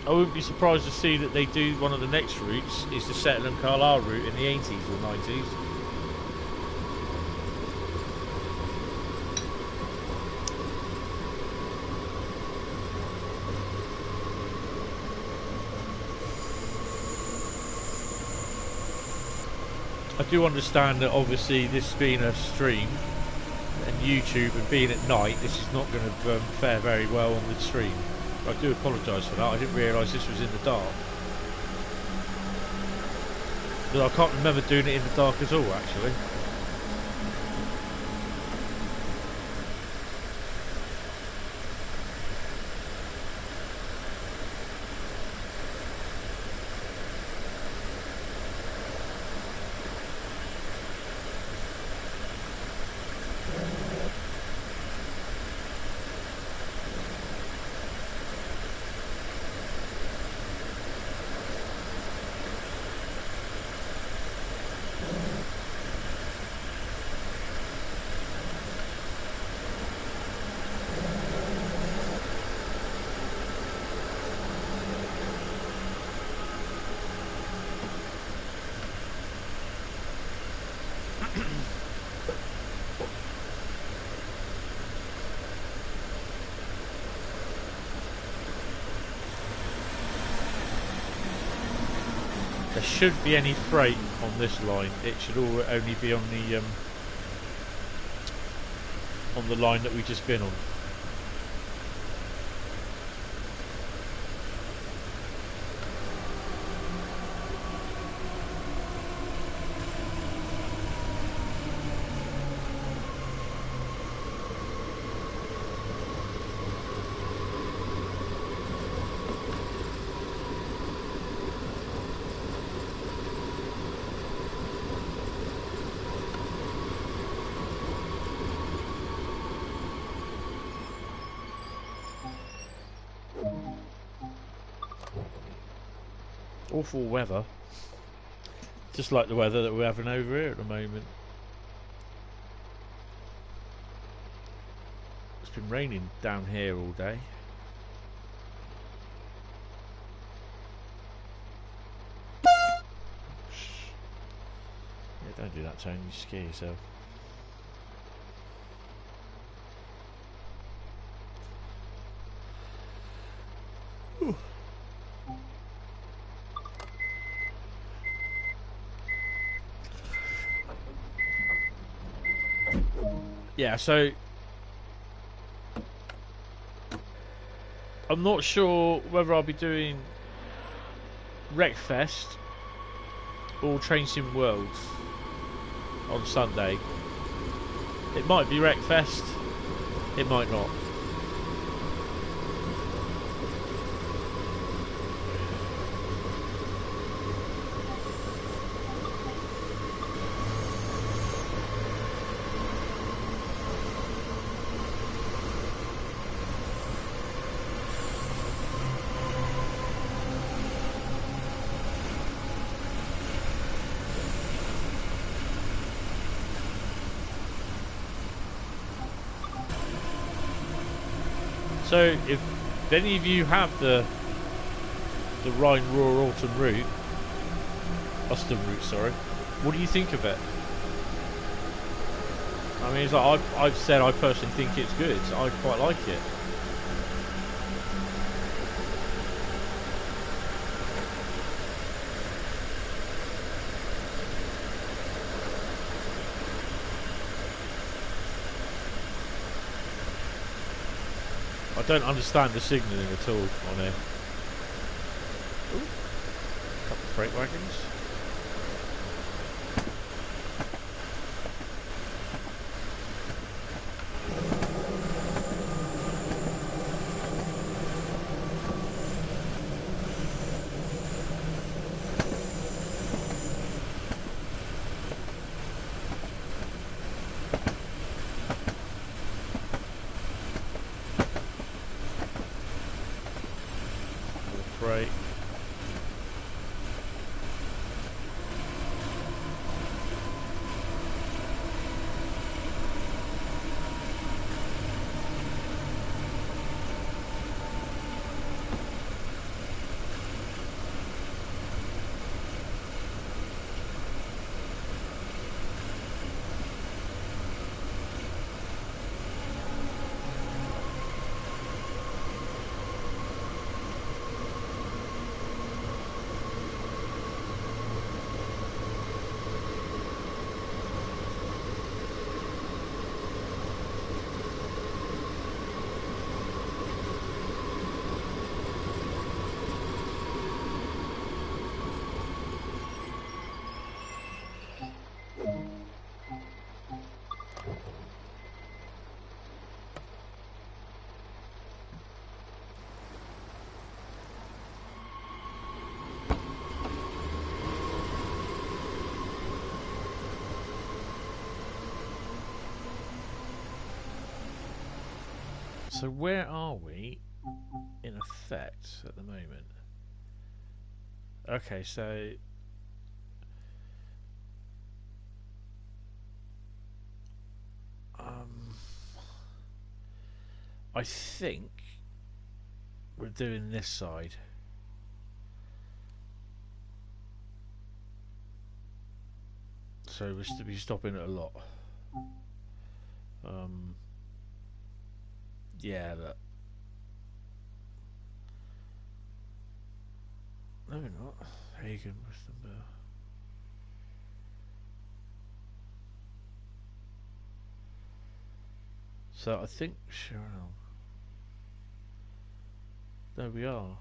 I wouldn't be surprised to see that they do one of the next routes is the Settle and Carlisle route in the 80s or 90s. I do understand that obviously this being a stream and YouTube and being at night, this is not going to fare very well on the stream. I do apologise for that. I didn't realise this was in the dark. But I can't remember doing it in the dark at all, actually. There shouldn't be any freight on this line. It should all only be on the line that we've just been on. Awful weather, just like the weather that we're having over here at the moment. It's been raining down here all day. Yeah, don't do that, Tony, you scare yourself. yeah, so I'm not sure whether I'll be doing Wreckfest or Train Sim World on Sunday. It might be Wreckfest, it might not. So, if any of you have the Rhein-Ruhr Osten route, sorry, what do you think of it? I mean, it's like I've said I personally think it's good. I quite like it. I don't understand the signalling at all on here. Ooh, a couple of freight wagons. Right. So where are we in effect at the moment? Okay, so I think we're doing this side. So we'll be stopping at a lot. Yeah, that. No, we're not. Hagen, Westenberg. So I think Cheryl. There we are.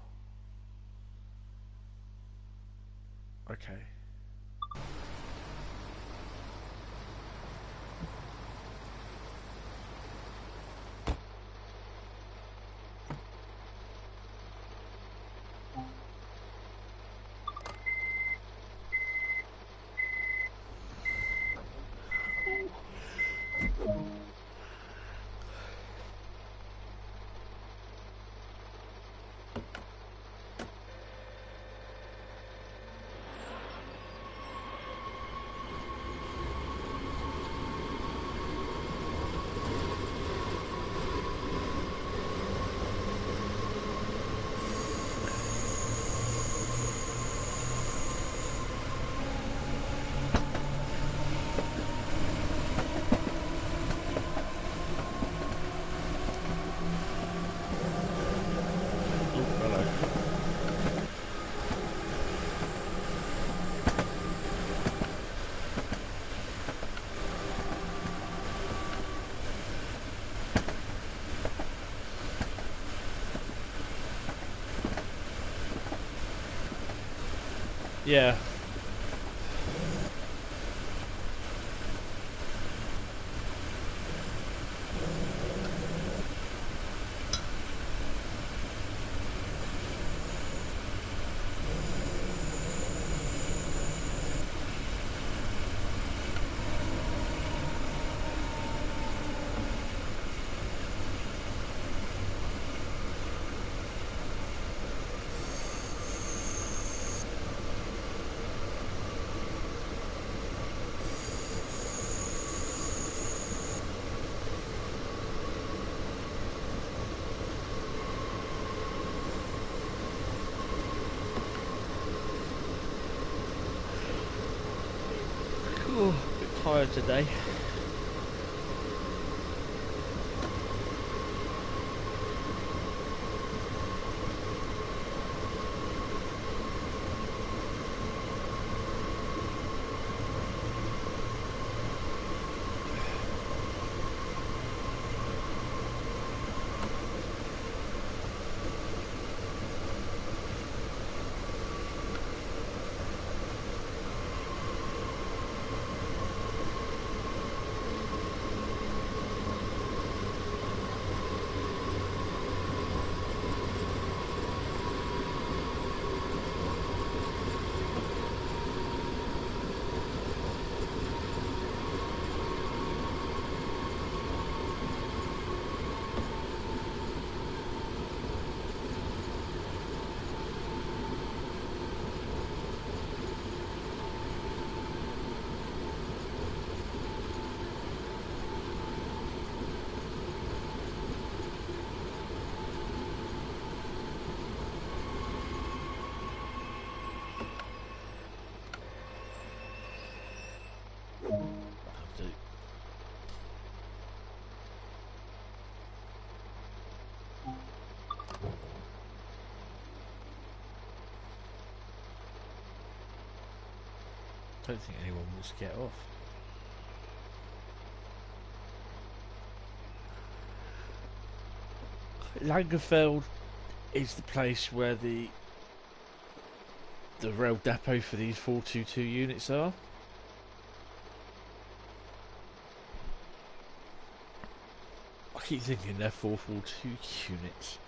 Okay. Yeah. Oh, a bit tired today. I don't think anyone wants to get off. Langenfeld is the place where the rail depot for these 422 units are. I keep thinking they're 442 units.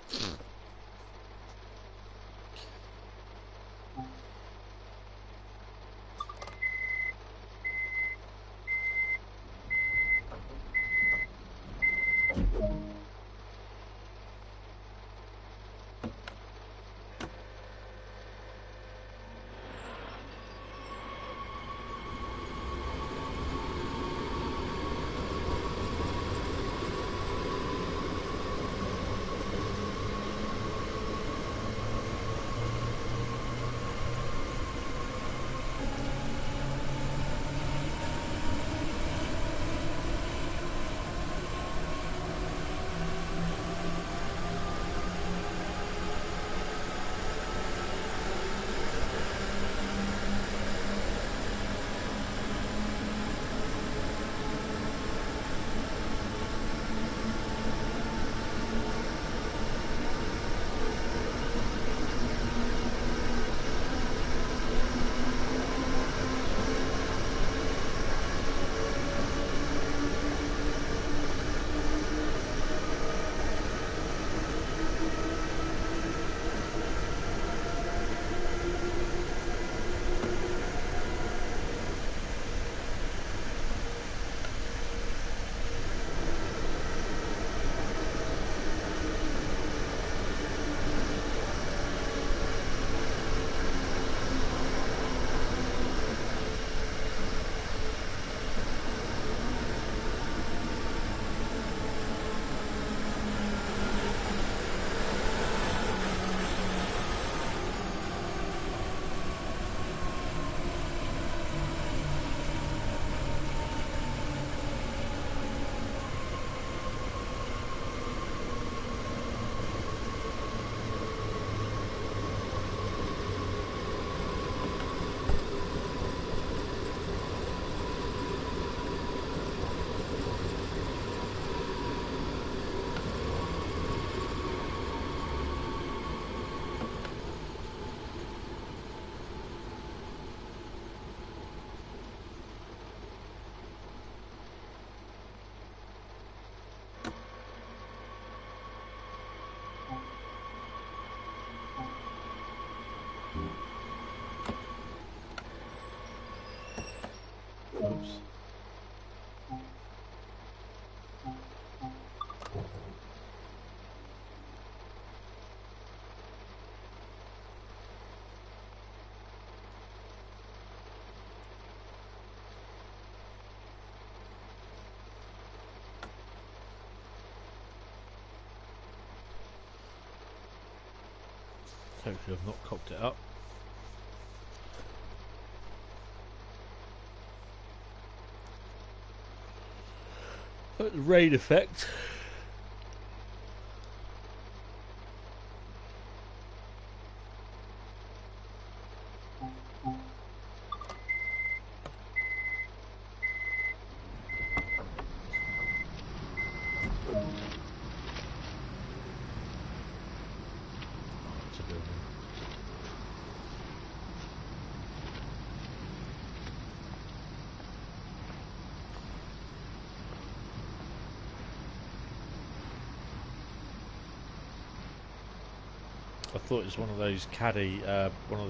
Hopefully I've not cocked it up. The rain effect. I thought it was one of those caddy, one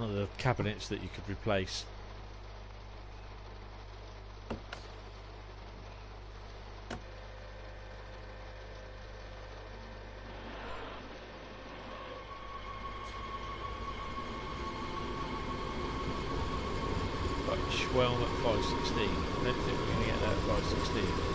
of the cabinets that you could replace. Right, Schwelm at 516. I don't think we're going to get that at 516.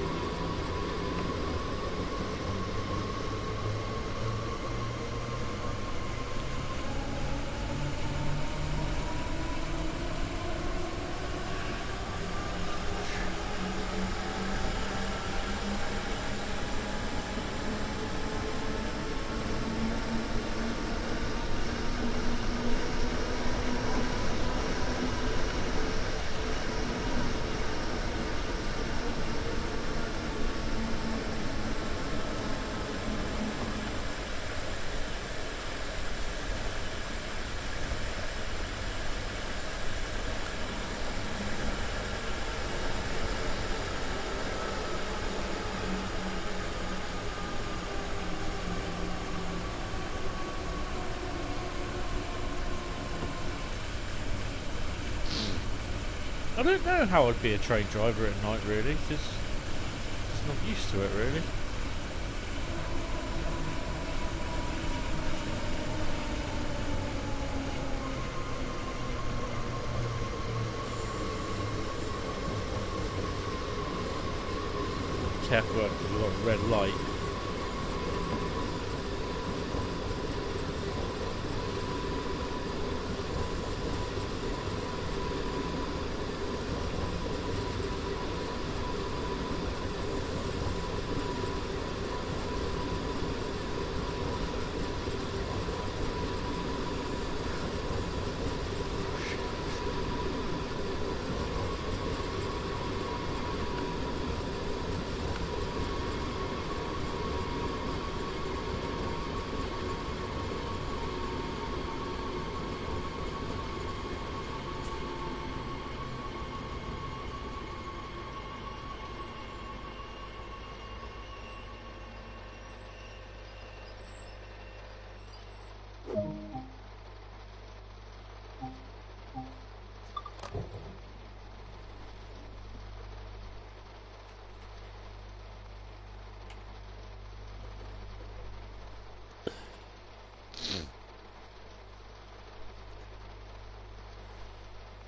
I don't know how I'd be a train driver at night, really. Just not used to it, really. Careful, there's a lot of red light.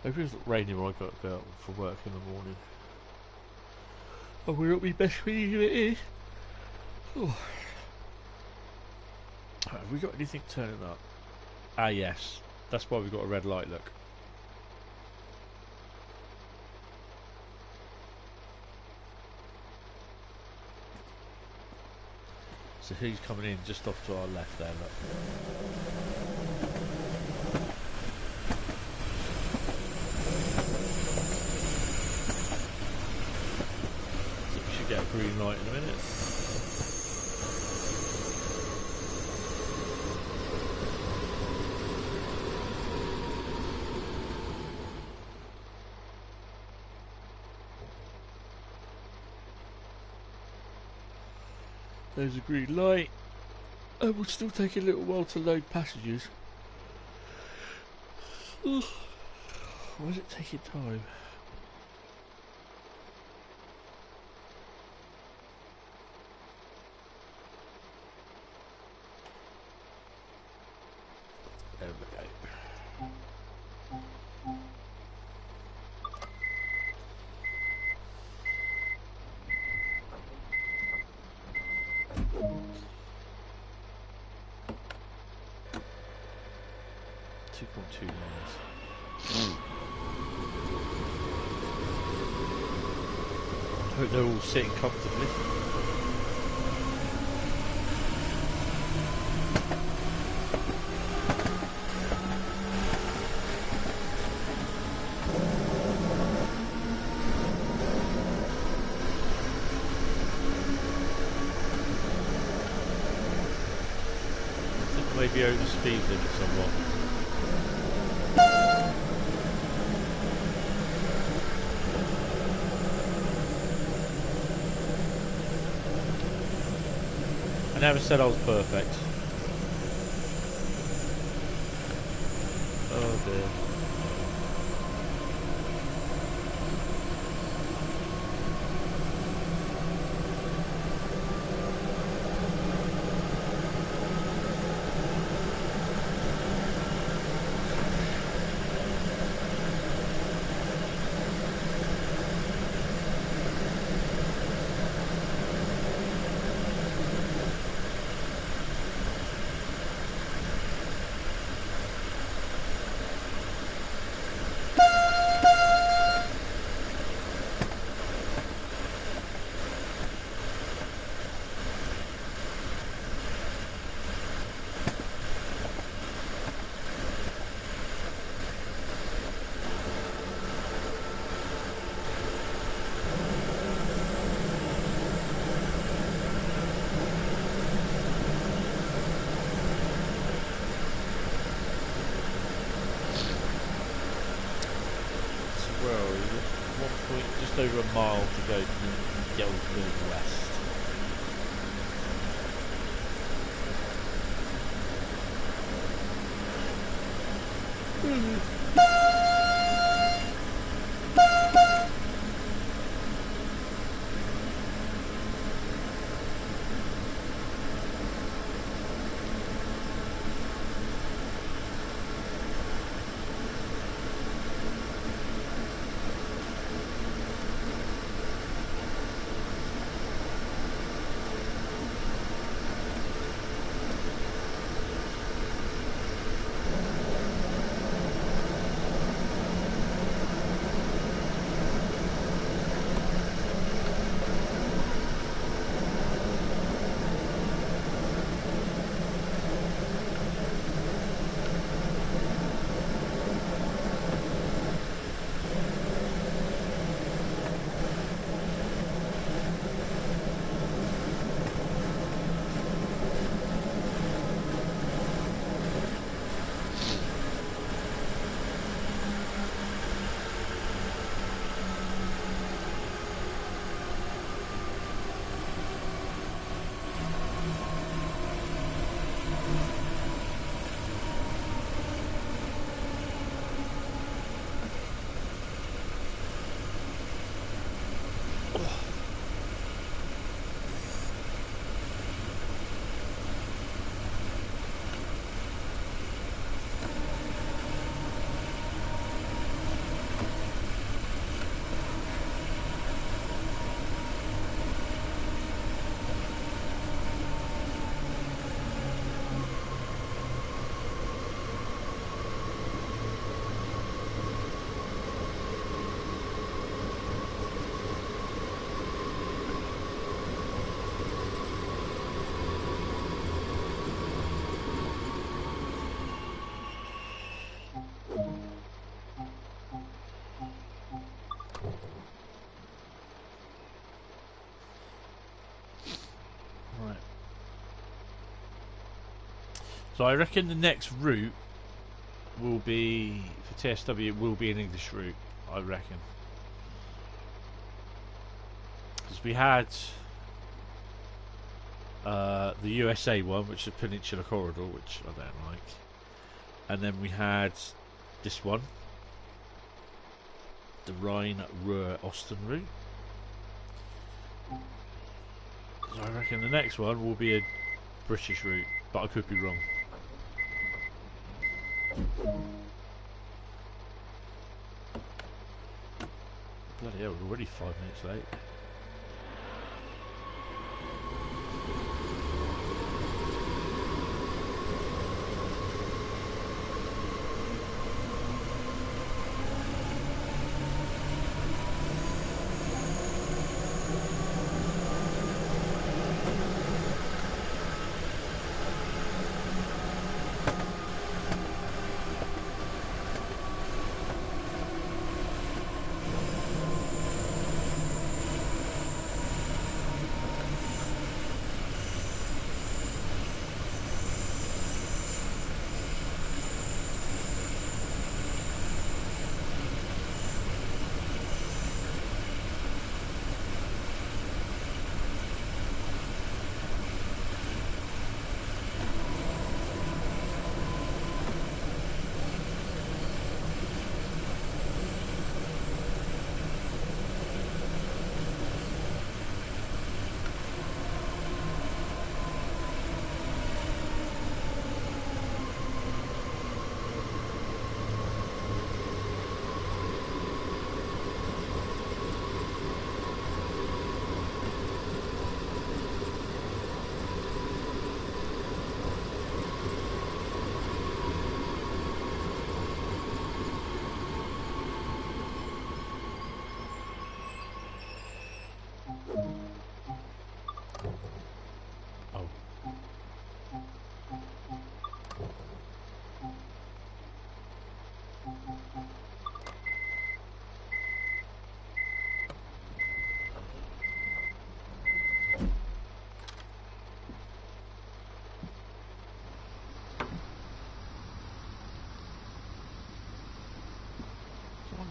If it was raining when I got to go out for work in the morning. Oh, we're at my best speed it is. Oh. Have we got anything turning up? Ah, yes. That's why we've got a red light, look. So who's coming in just off to our left there, look. Get a green light in a minute. There's a green light. It will still take a little while to load passengers. Ugh. Why is it taking time? There we go. 2.2 miles. I hope they're all sitting comfortably. Maybe over the speed limit somewhat. I never said I was perfect. Oh dear. Just over a mile to go to get all to the west. So I reckon the next route will be, for TSW, it will be an English route, I reckon. Because we had the USA one, which is the Peninsula Corridor, which I don't like. And then we had this one, the Rhein-Ruhr Osten route. So I reckon the next one will be a British route, but I could be wrong. Bloody hell, we're already 5 minutes late.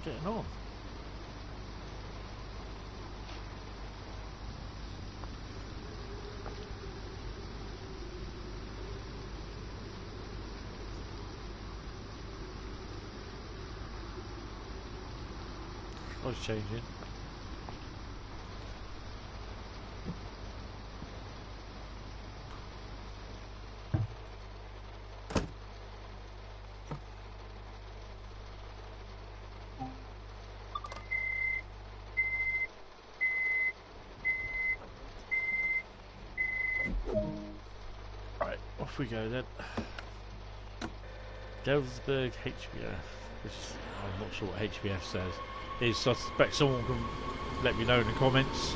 getting on? I was changing. Right, off we go then. Gelsberg HBF, which is, I'm not sure what HBF says. I suspect someone can let me know in the comments.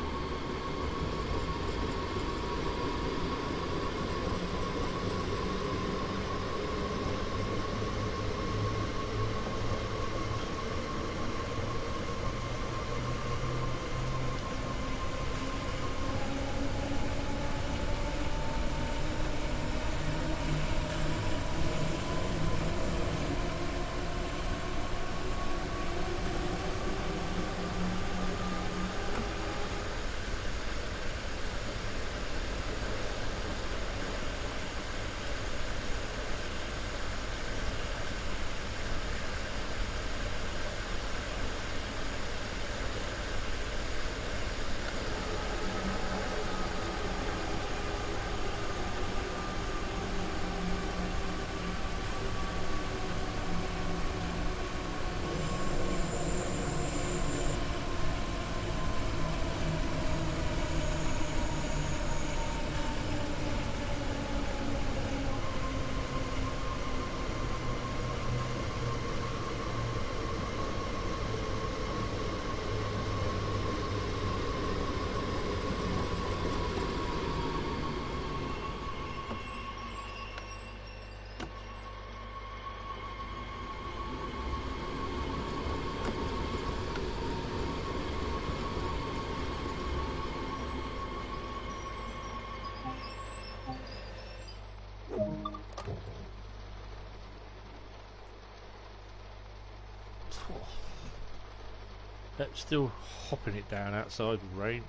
That's still hopping it down outside with rain.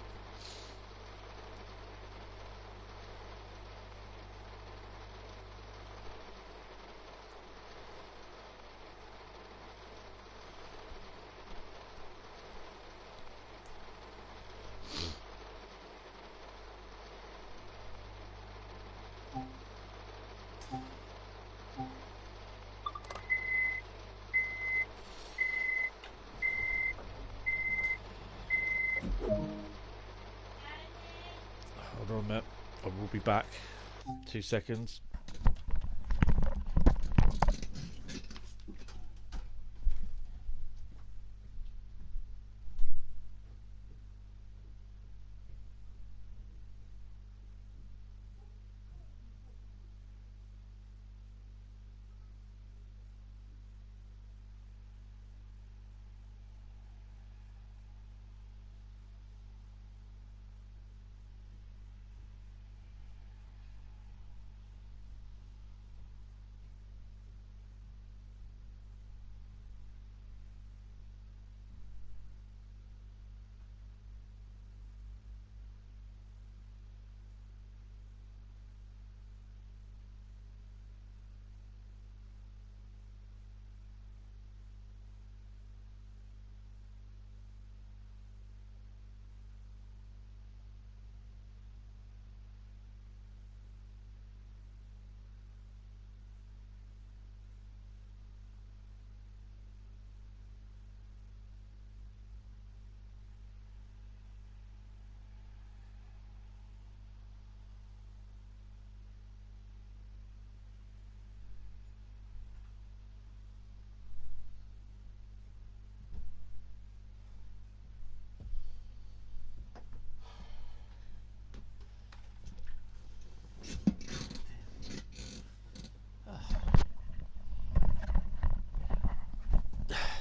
Hold on a minute, I will be back. 2 seconds.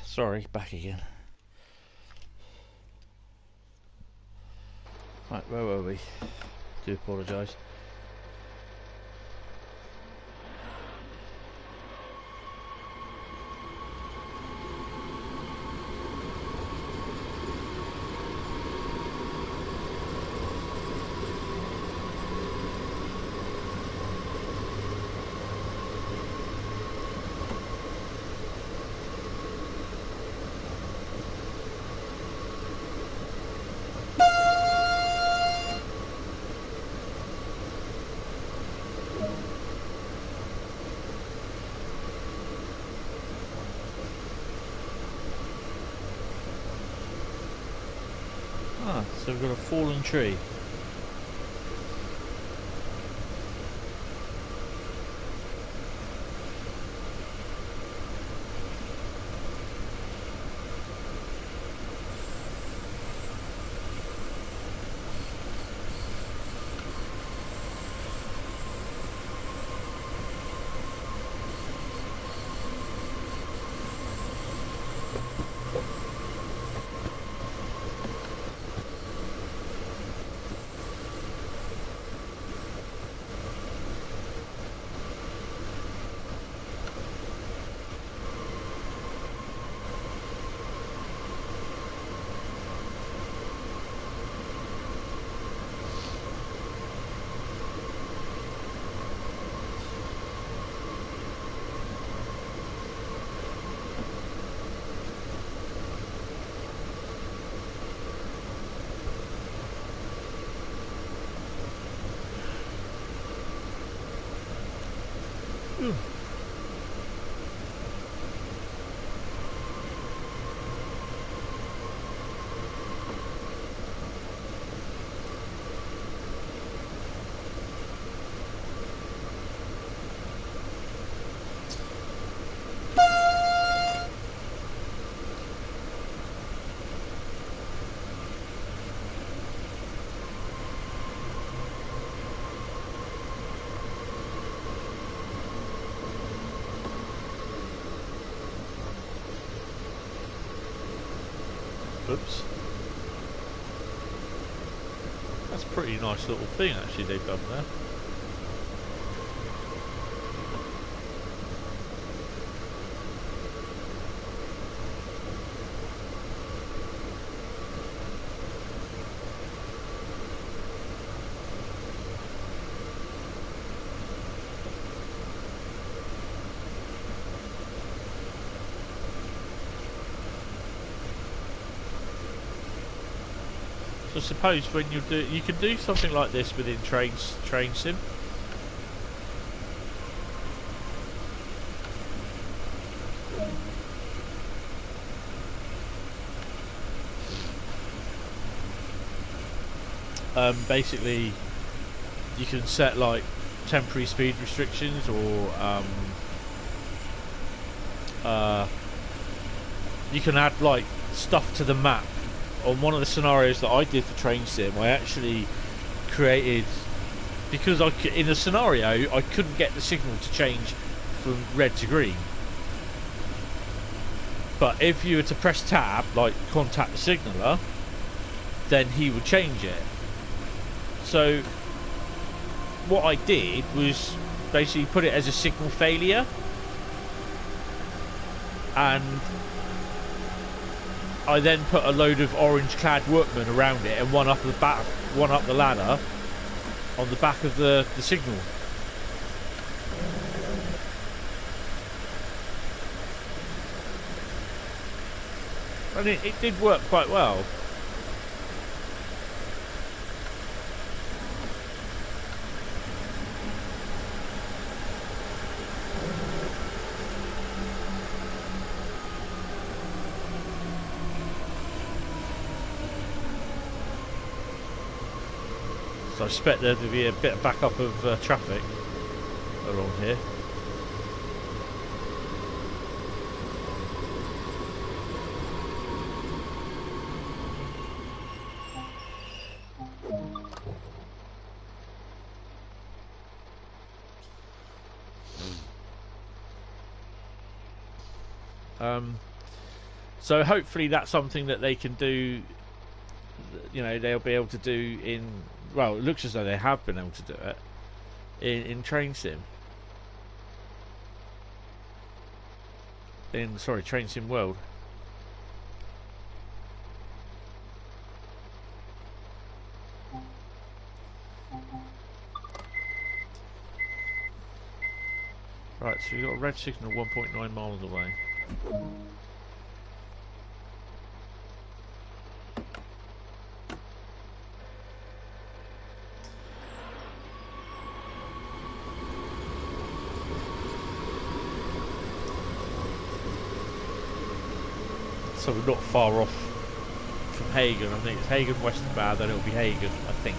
Sorry, back again. Right, where were we? Do apologise. So we've got a fallen tree. Oops. That's a pretty nice little thing actually they've done there. So I suppose when you can do something like this within train sim. Basically, you can set like temporary speed restrictions, or you can add like stuff to the map. On one of the scenarios that I did for train sim, I actually created, because in the scenario I couldn't get the signal to change from red to green, but if you were to press tab, like contact the signaller, then he would change it. So what I did was basically put it as a signal failure, and I then put a load of orange-clad workmen around it, and one up the ladder on the back of the signal. And it did work quite well. So I expect there to be a bit of backup of traffic along here. So hopefully that's something that they can do. You know, they'll be able to do in. Well, it looks as though they have been able to do it in train sim. Train sim world. Right, so we've got a red signal 1.9 miles away. So we're not far off from Hagen. I think it's Hagen westbound, then it'll be Hagen, I think.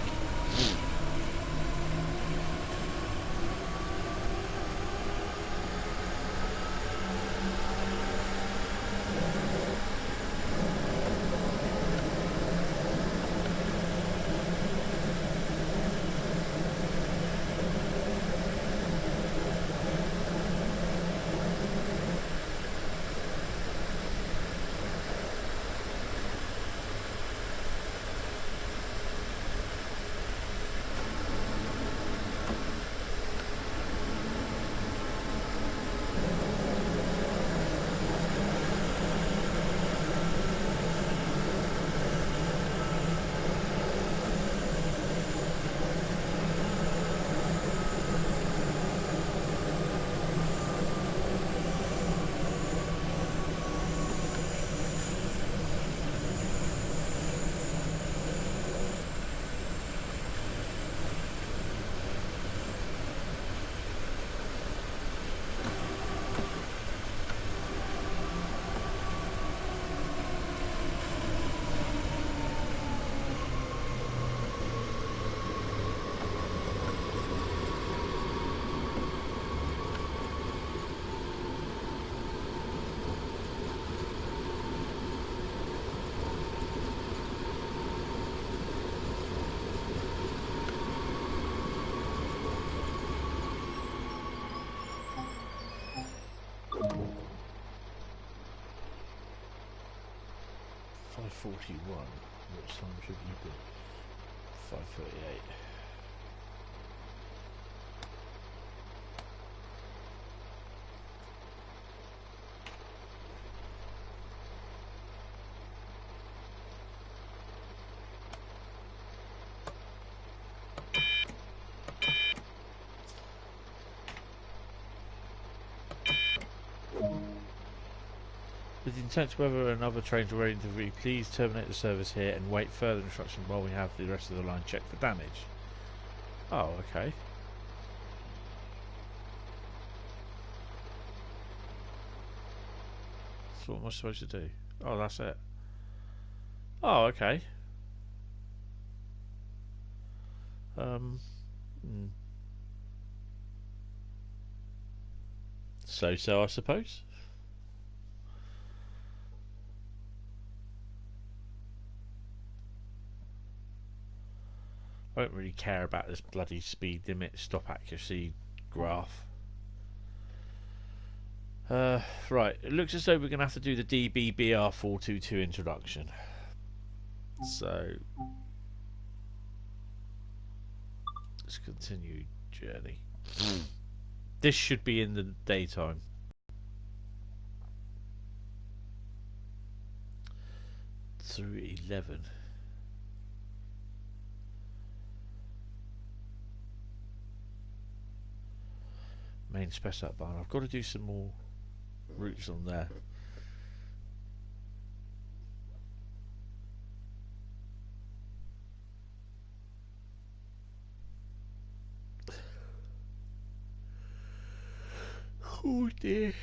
.41. Which time should you be? 5:38. With the intent to whether another trains are ready to read, please terminate the service here and wait further instruction while we have the rest of the line checked for damage. Oh, okay. So what am I supposed to do? Oh, that's it. Oh, okay. So I suppose. I don't really care about this bloody speed limit stop accuracy graph. Right, it looks as though we're going to have to do the DB BR422 introduction. So, let's continue journey. This should be in the daytime. Through 11. Main Spessart barn. I've got to do some more routes on there. Oh dear.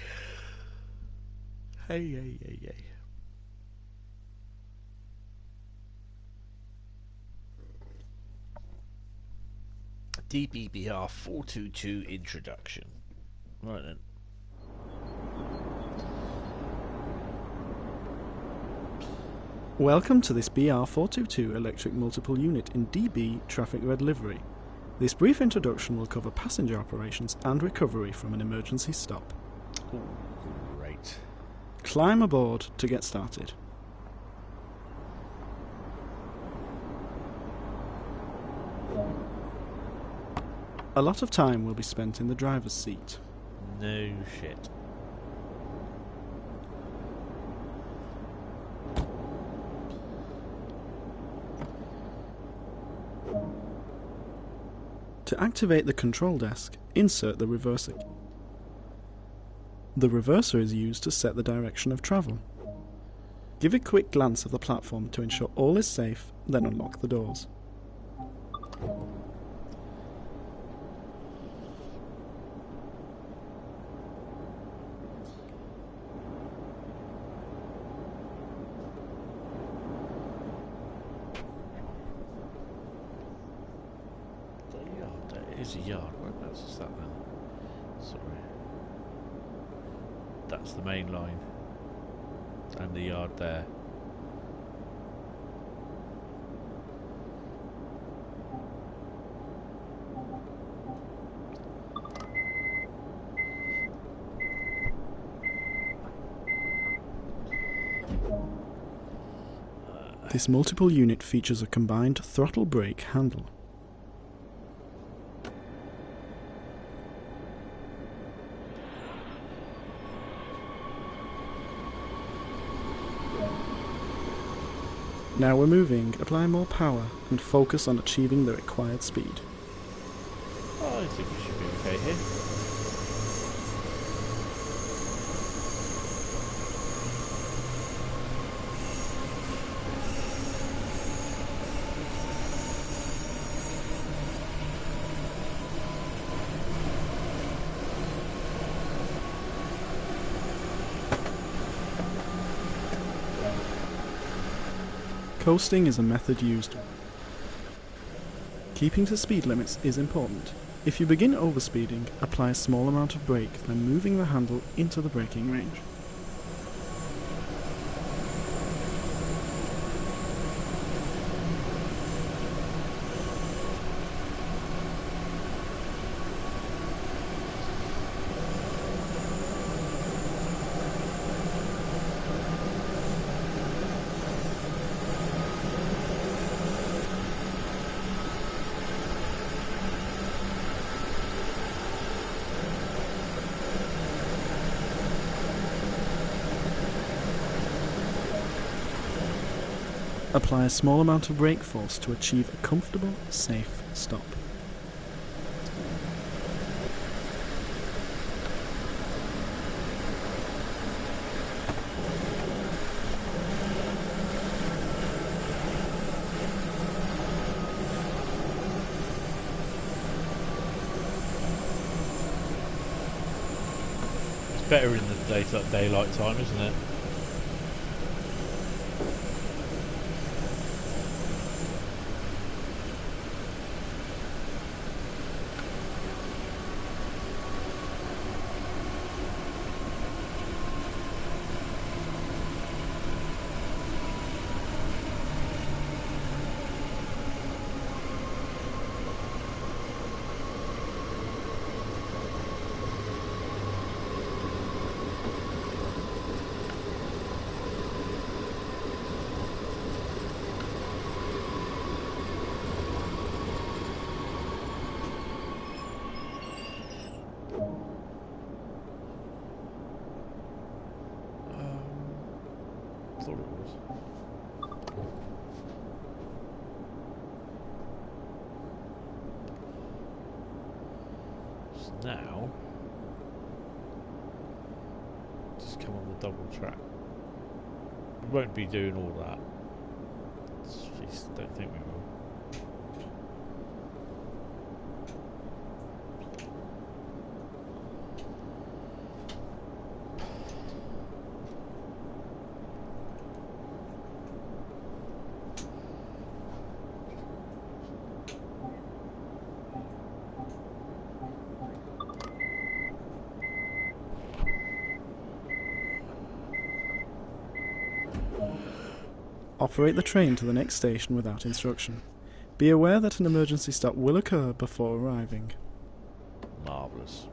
Hey. DBBR 422 introduction. Right then. Welcome to this BR422 electric multiple unit in DB traffic red livery. This brief introduction will cover passenger operations and recovery from an emergency stop. Ooh, great. Climb aboard to get started. A lot of time will be spent in the driver's seat. No shit. To activate the control desk, insert the reverser. The reverser is used to set the direction of travel. Give a quick glance of the platform to ensure all is safe, then unlock the doors. Here's a yard. Whereabouts is that then? Sorry. That's the main line. And the yard there. This multiple unit features a combined throttle brake handle. Now we're moving, apply more power and focus on achieving the required speed. Oh, I think we should be okay here. Coasting is a method used. Keeping to speed limits is important. If you begin overspeeding, apply a small amount of brake, then moving the handle into the braking range. Apply a small amount of brake force to achieve a comfortable, safe stop. It's better in the daylight time, isn't it? Thought it was. So now, just come on the double track. We won't be doing all that. Jeez, don't think we will. Operate the train to the next station without instruction. Be aware that an emergency stop will occur before arriving. Marvellous.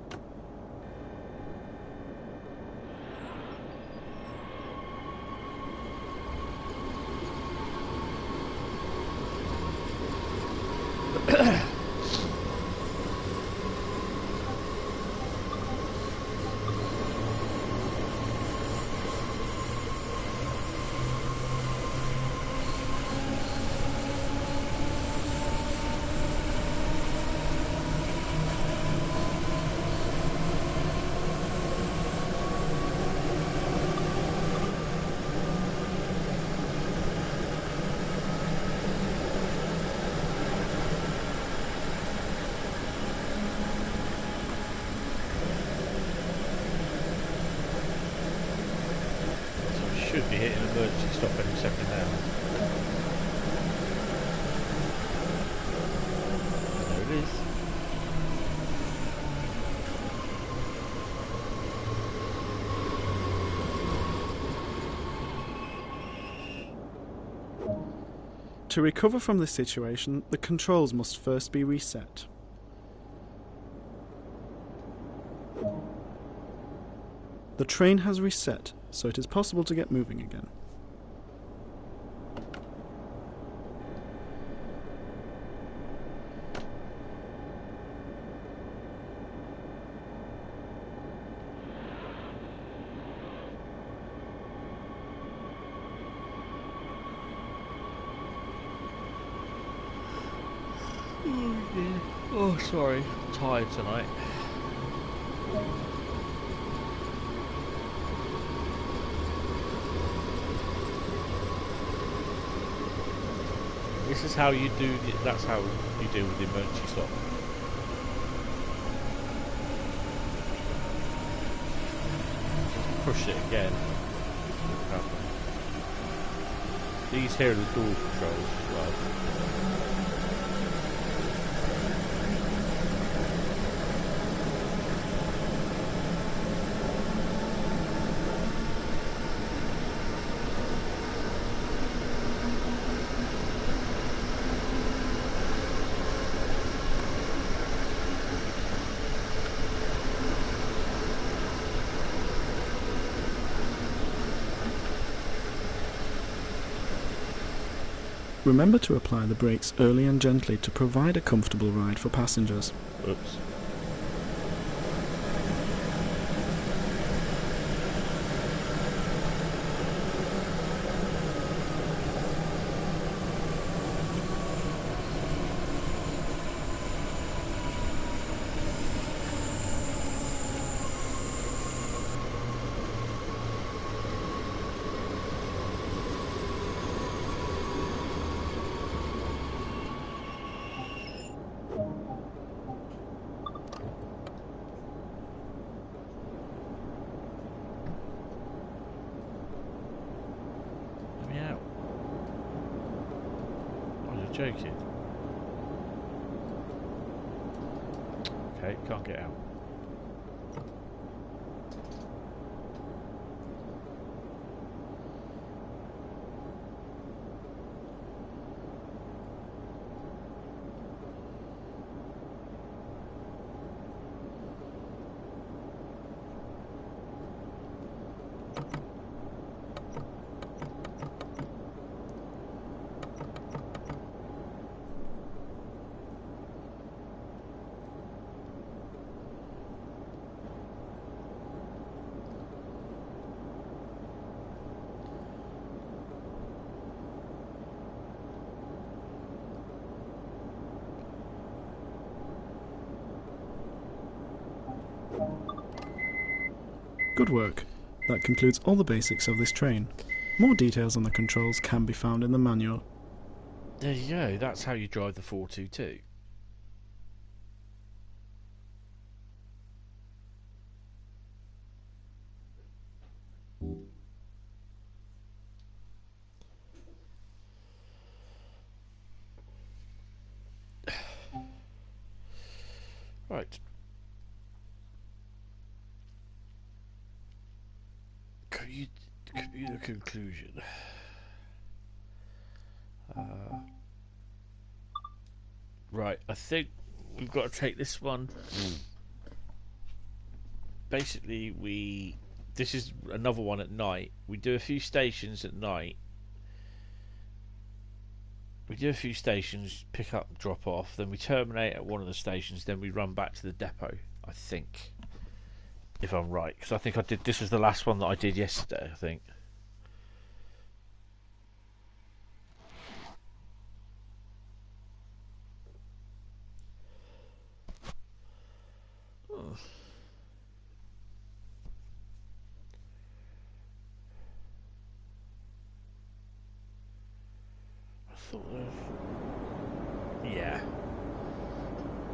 Should be hitting an emergency stop any second now. There it is. To recover from this situation, the controls must first be reset. The train has reset, so it is possible to get moving again. Oh, sorry. I'm tired tonight. This is how you do. That's how you deal with the emergency stop. Push it again. These here are the door controls as well. Remember to apply the brakes early and gently to provide a comfortable ride for passengers. Oops. Joking. Okay, can't get out. Good work. That concludes all the basics of this train. More details on the controls can be found in the manual. There you go, that's how you drive the 422. Right. Computer conclusion. Right, I think we've got to take this one. Basically, this is another one at night. We do a few stations at night. We do a few stations, pick up, drop off, then we terminate at one of the stations, then we run back to the depot, I think. If I'm right, because I think I did. This was the last one that I did yesterday, I think. Oh. I thought yeah.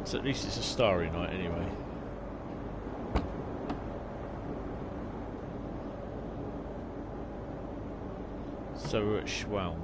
So at least it's a starry night anyway. So we're at Schwalm.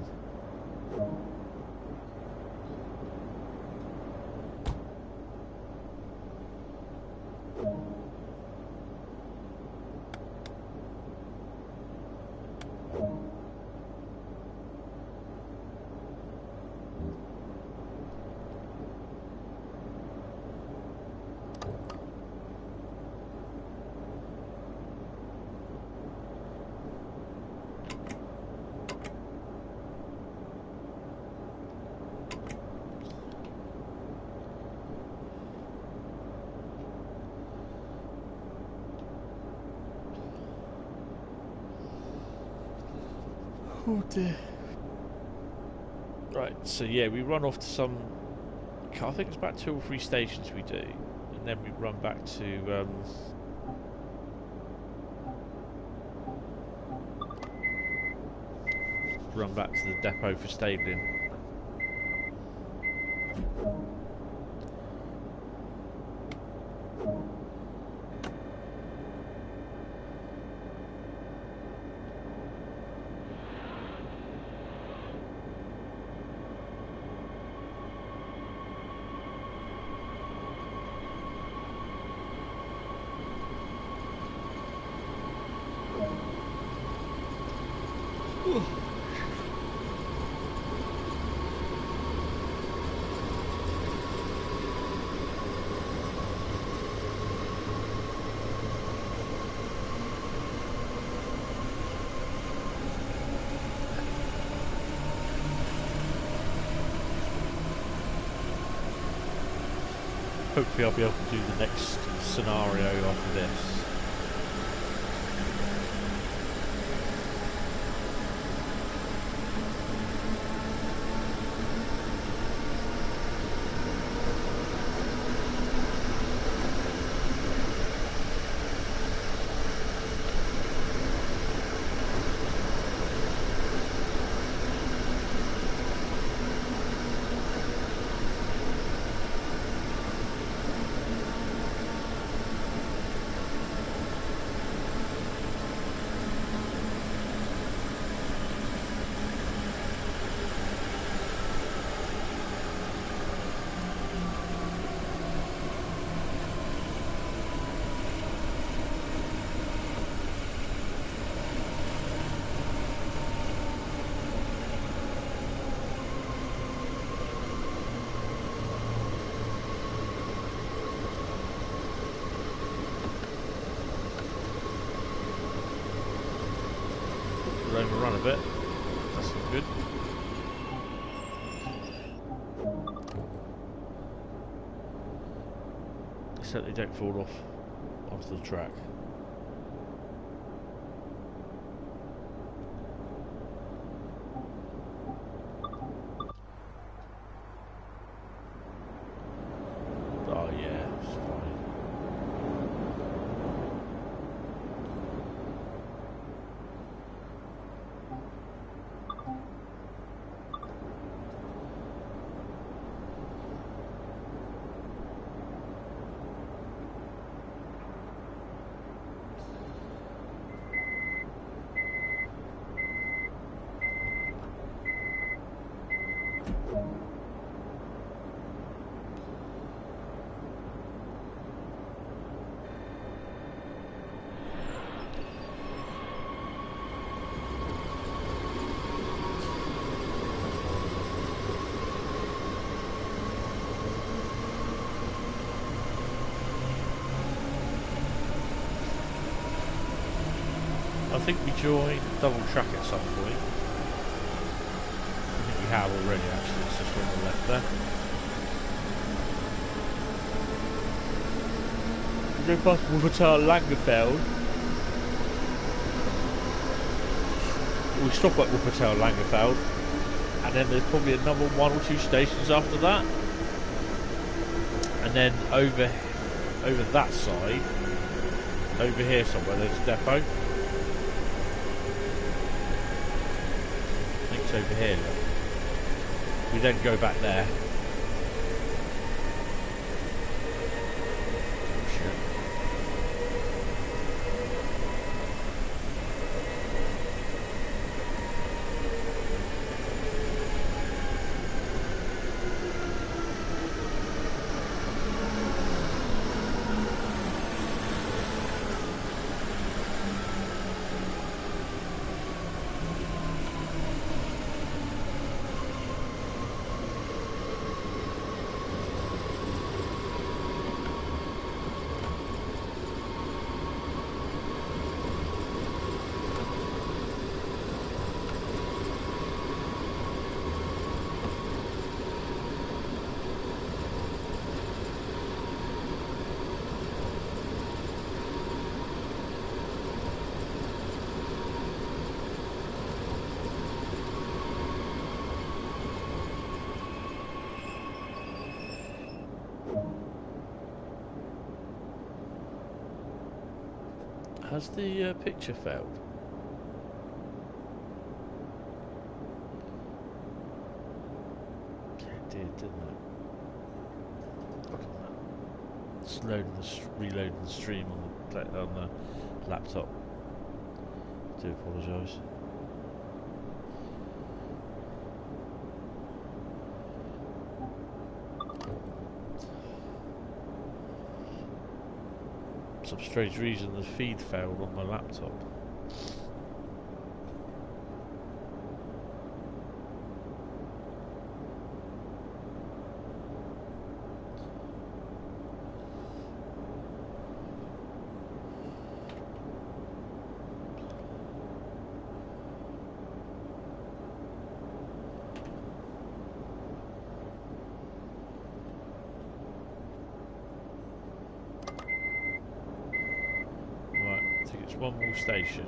Oh dear. Right, so yeah, we run off to some... I think it's about 2 or 3 stations we do. And then we run back to... run back to the depot for stabling. Hopefully I'll be able to do the next scenario after this. Overrun a bit. That's good. Except they don't fall off onto the track. Oh yeah, it's fine. I think we joined double track at some point. I think we have already actually, it's just on the left there. We go past Wuppertal Langenfeld. We stop at Wuppertal Langenfeld, and then there's probably another 1 or 2 stations after that. And then over that side, over here somewhere, there's a depot. Over here, look. We then go back there. Oh shit. Has the picture failed? Yeah, it did, didn't it? Look at that. It's reloading the stream on the laptop. I do apologise. For some strange reason the feed failed on my laptop. One more station.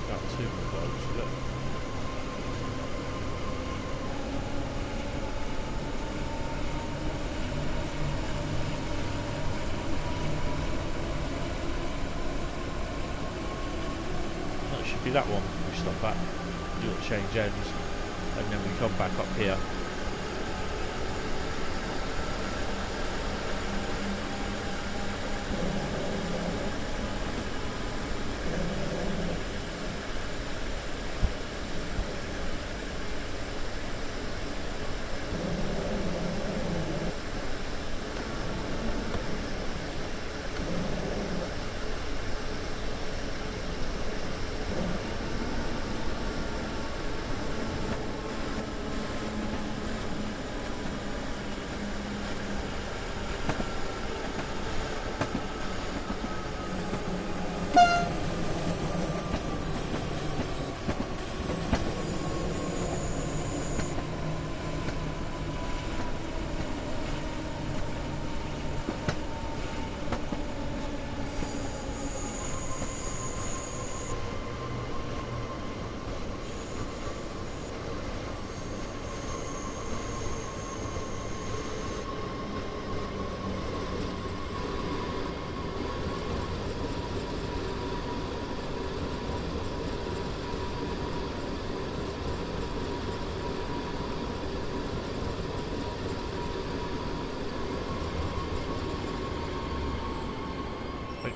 About 2 more boats, look. Be that one we stop at, do it change ends, and then we come back up here.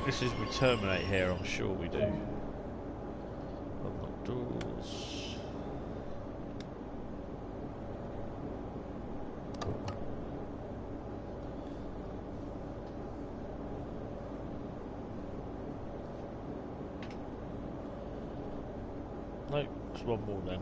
This is we terminate here, I'm sure we do. Unlock doors. Nope, there's one more then.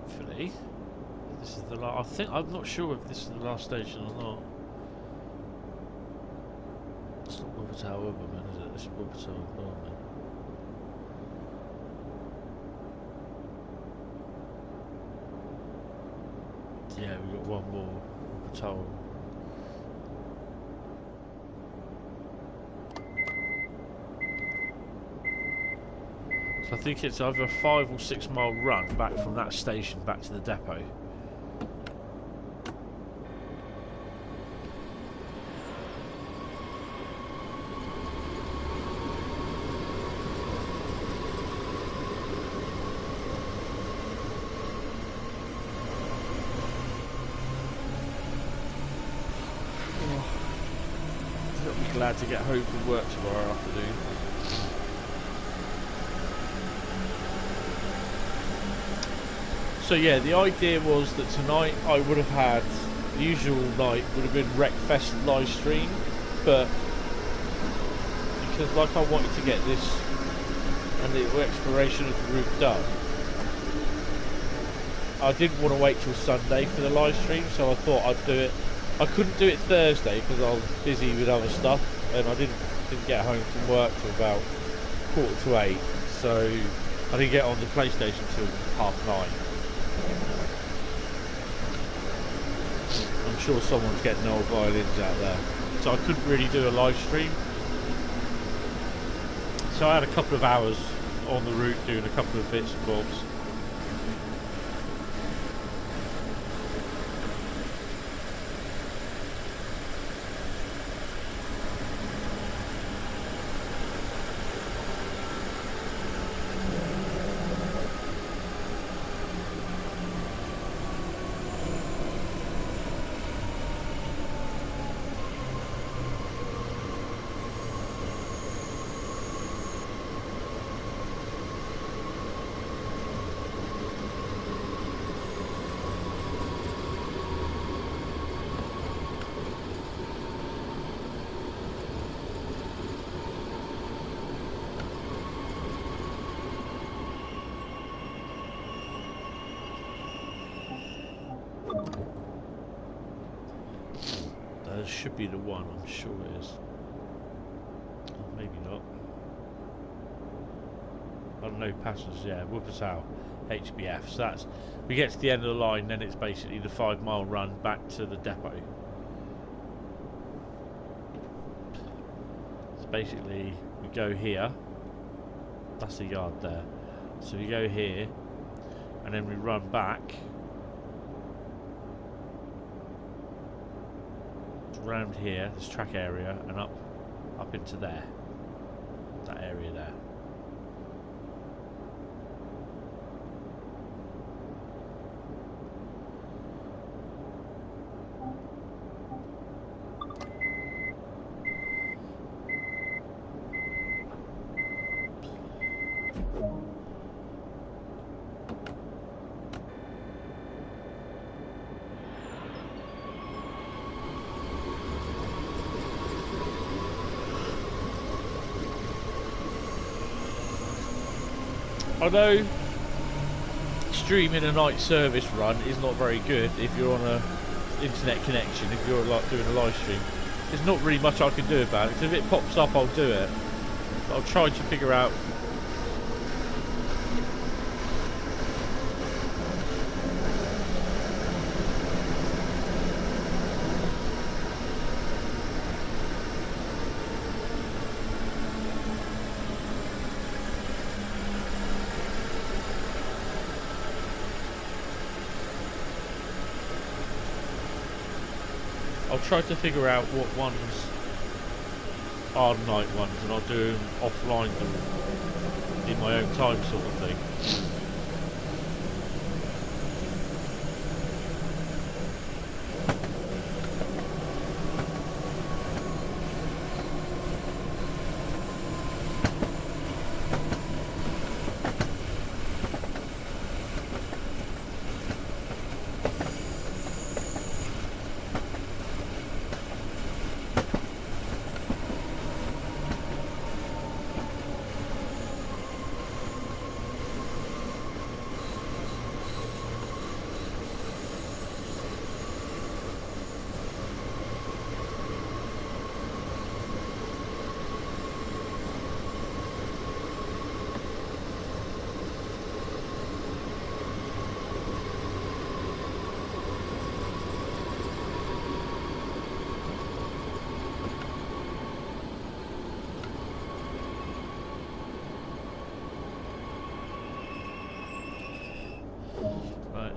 hopefully this is the last. I'm not sure if this is the last station or not. It's not Wuppertal Obermann, is it? It's Wuppertal Obermann. Yeah, we've got one more Wuppertal. So I think it's either a 5 or 6 mile run back from that station back to the depot. I'll be glad to get home from work tomorrow afternoon. So yeah, the idea was that tonight I would have had, the usual night would have been Wreckfest live stream, but because like I wanted to get this and the exploration of the route done, I didn't want to wait till Sunday for the live stream, so I thought I'd do it. I couldn't do it Thursday because I was busy with other stuff, and I didn't get home from work till about 7:45, so I didn't get on the PlayStation till 9:30. I'm sure someone's getting old violins out there, so I couldn't really do a live stream. So I had a couple of hours on the route doing a couple of bits and bobs. That should be the one, I'm sure it is. Oh, maybe not. I don't know, passengers, yeah, Wuppertal HBF. So that's, we get to the end of the line, then it's basically the 5 mile run back to the depot. So basically, we go here, that's the yard there. So we go here, and then we run back around here, this track area, and up into there, that area there. I know streaming a night service run is not very good if you're on a internet connection, if you're like doing a live stream. There's not really much I can do about it, so if it pops up I'll do it. But I'll try to figure out. I'll try to figure out what ones are night ones, and I'll do them offline them in my own time, sort of thing.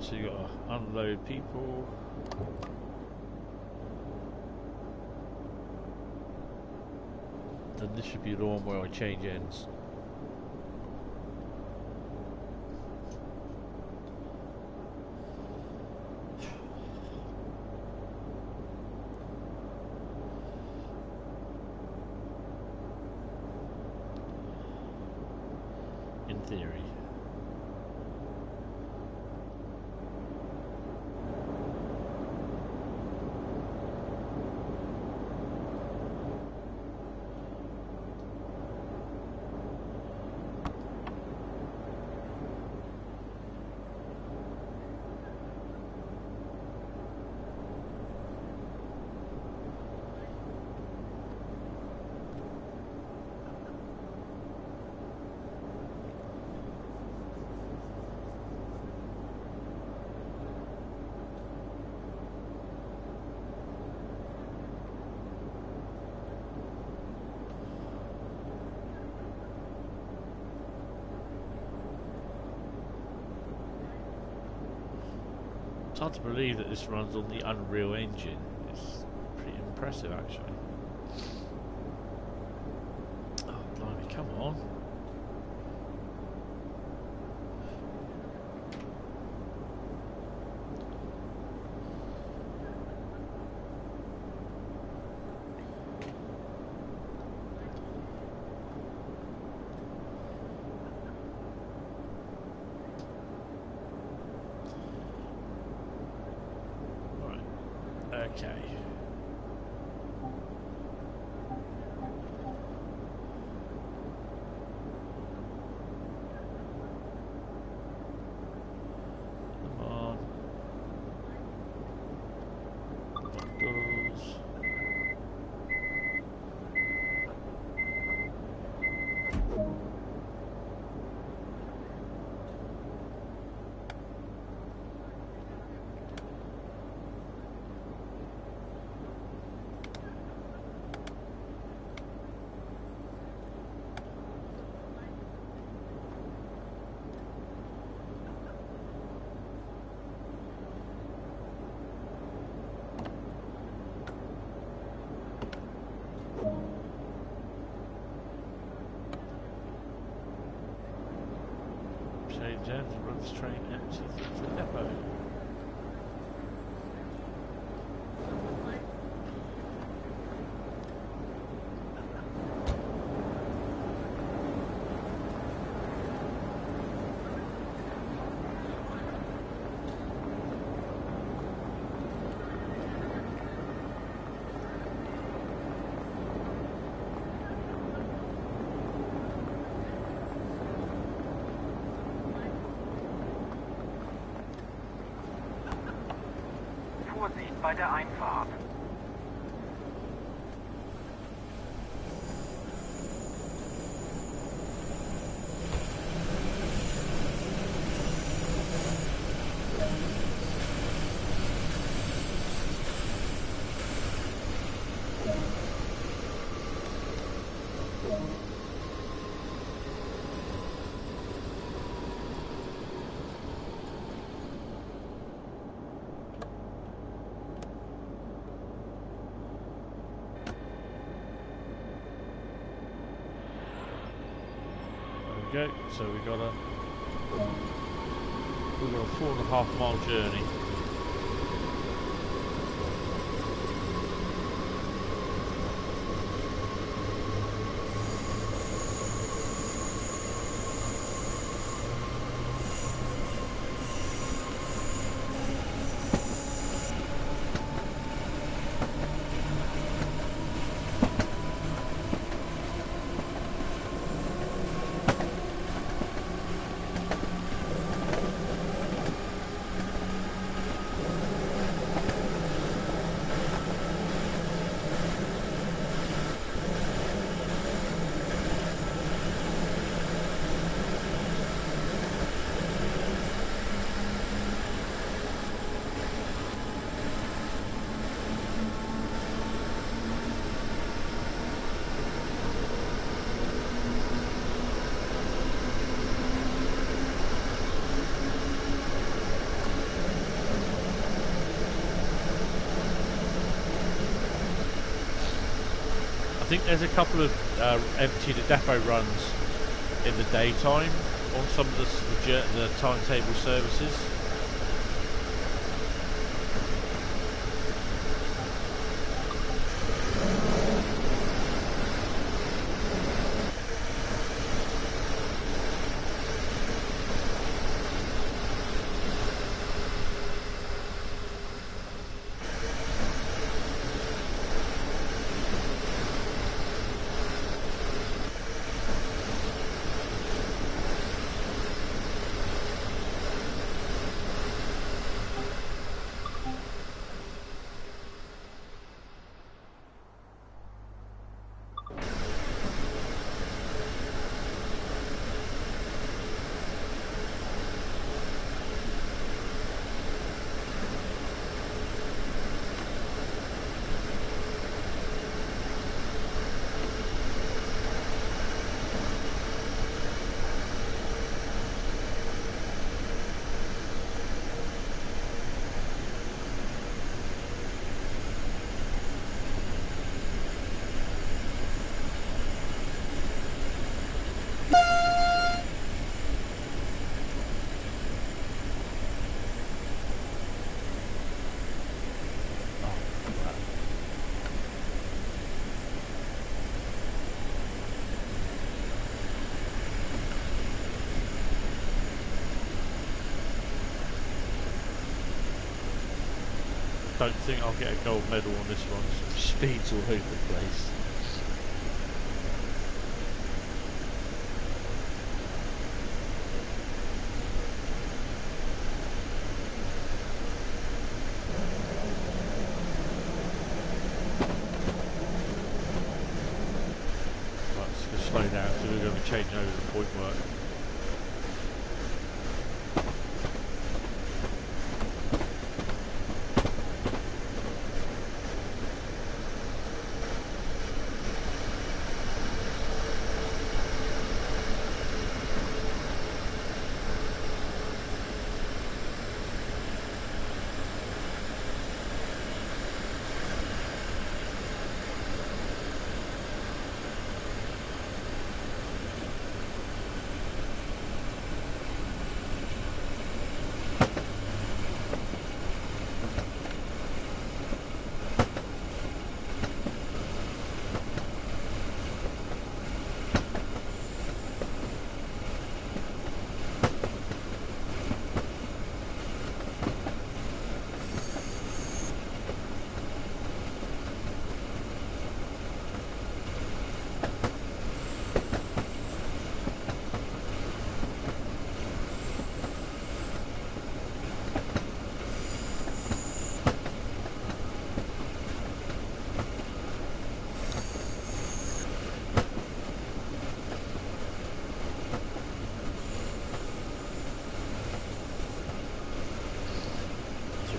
So you got to unload people. Then this should be the one where I change ends. In theory. It's hard to believe that this runs on the Unreal Engine. It's pretty impressive, actually. Oh, blimey, come on. Okay. Come on. Doors. Change ends and run this train empty to the depot. Vorsicht bei der Einfahrt. Go. So we've got a 4.5 mile journey. think there's a couple of empty the depot runs in the daytime on some of the timetable services. Don't think I'll get a gold medal on this one. Speed's all over the place. Right, it's going to slow down, so we're going to be changing over the point work.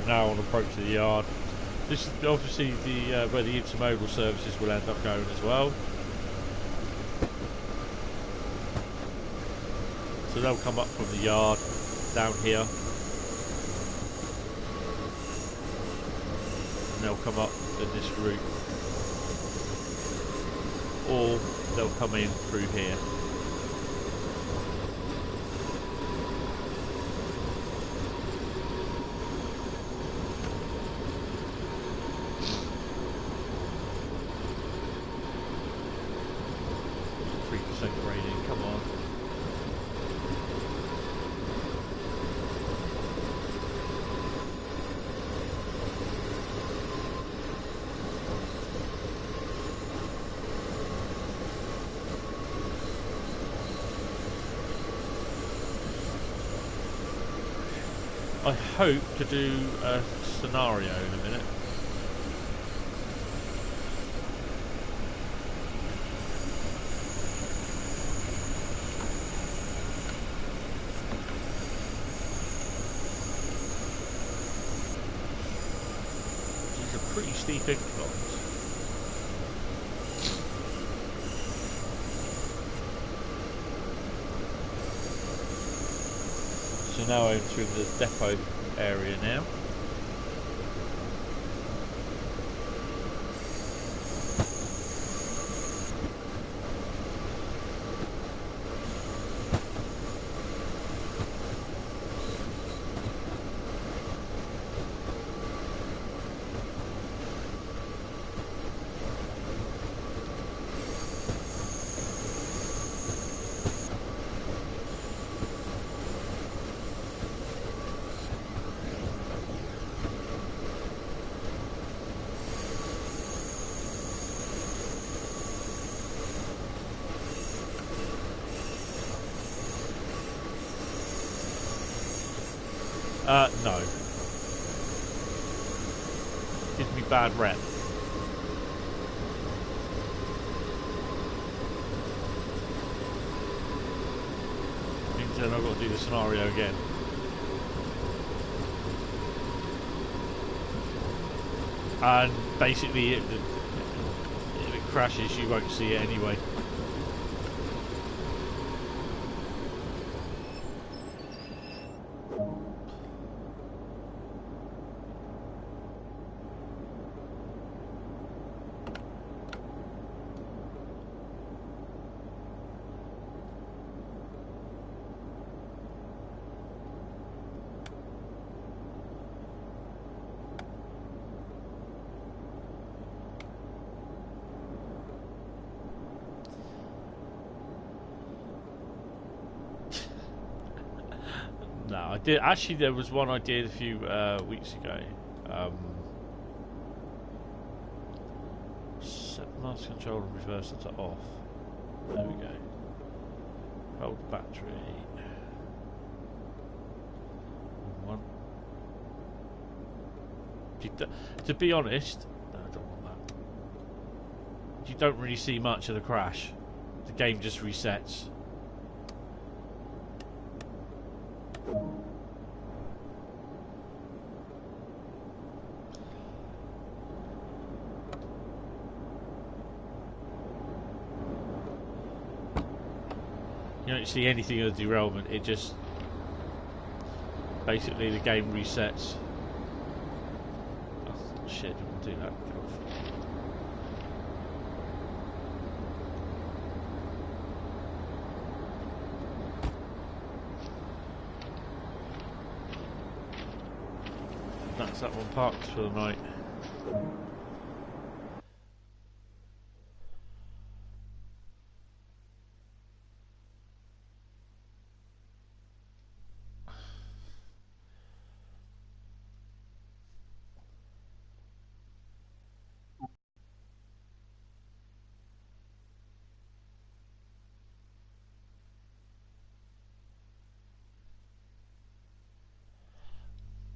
Now on approach to the yard. This is obviously the where the intermodal services will end up going as well. So they'll come up from the yard down here, and they'll come up in this route, or they'll come in through here. I hope to do a scenario in a minute. These are pretty steep inclines. So now entering the depot area now. No. Gives me bad rep. Means then I've got to do the scenario again. And basically, if it crashes, you won't see it anyway. No, I did. Actually, there was one I did a few weeks ago. Set master control and reversal to off. There we go. Hold battery. One. To be honest, no, I don't want that. You don't really see much of the crash. The game just resets. You don't see anything of the derailment, it just basically the game resets. Oh shit, I didn't do that. That's that one parked for the night.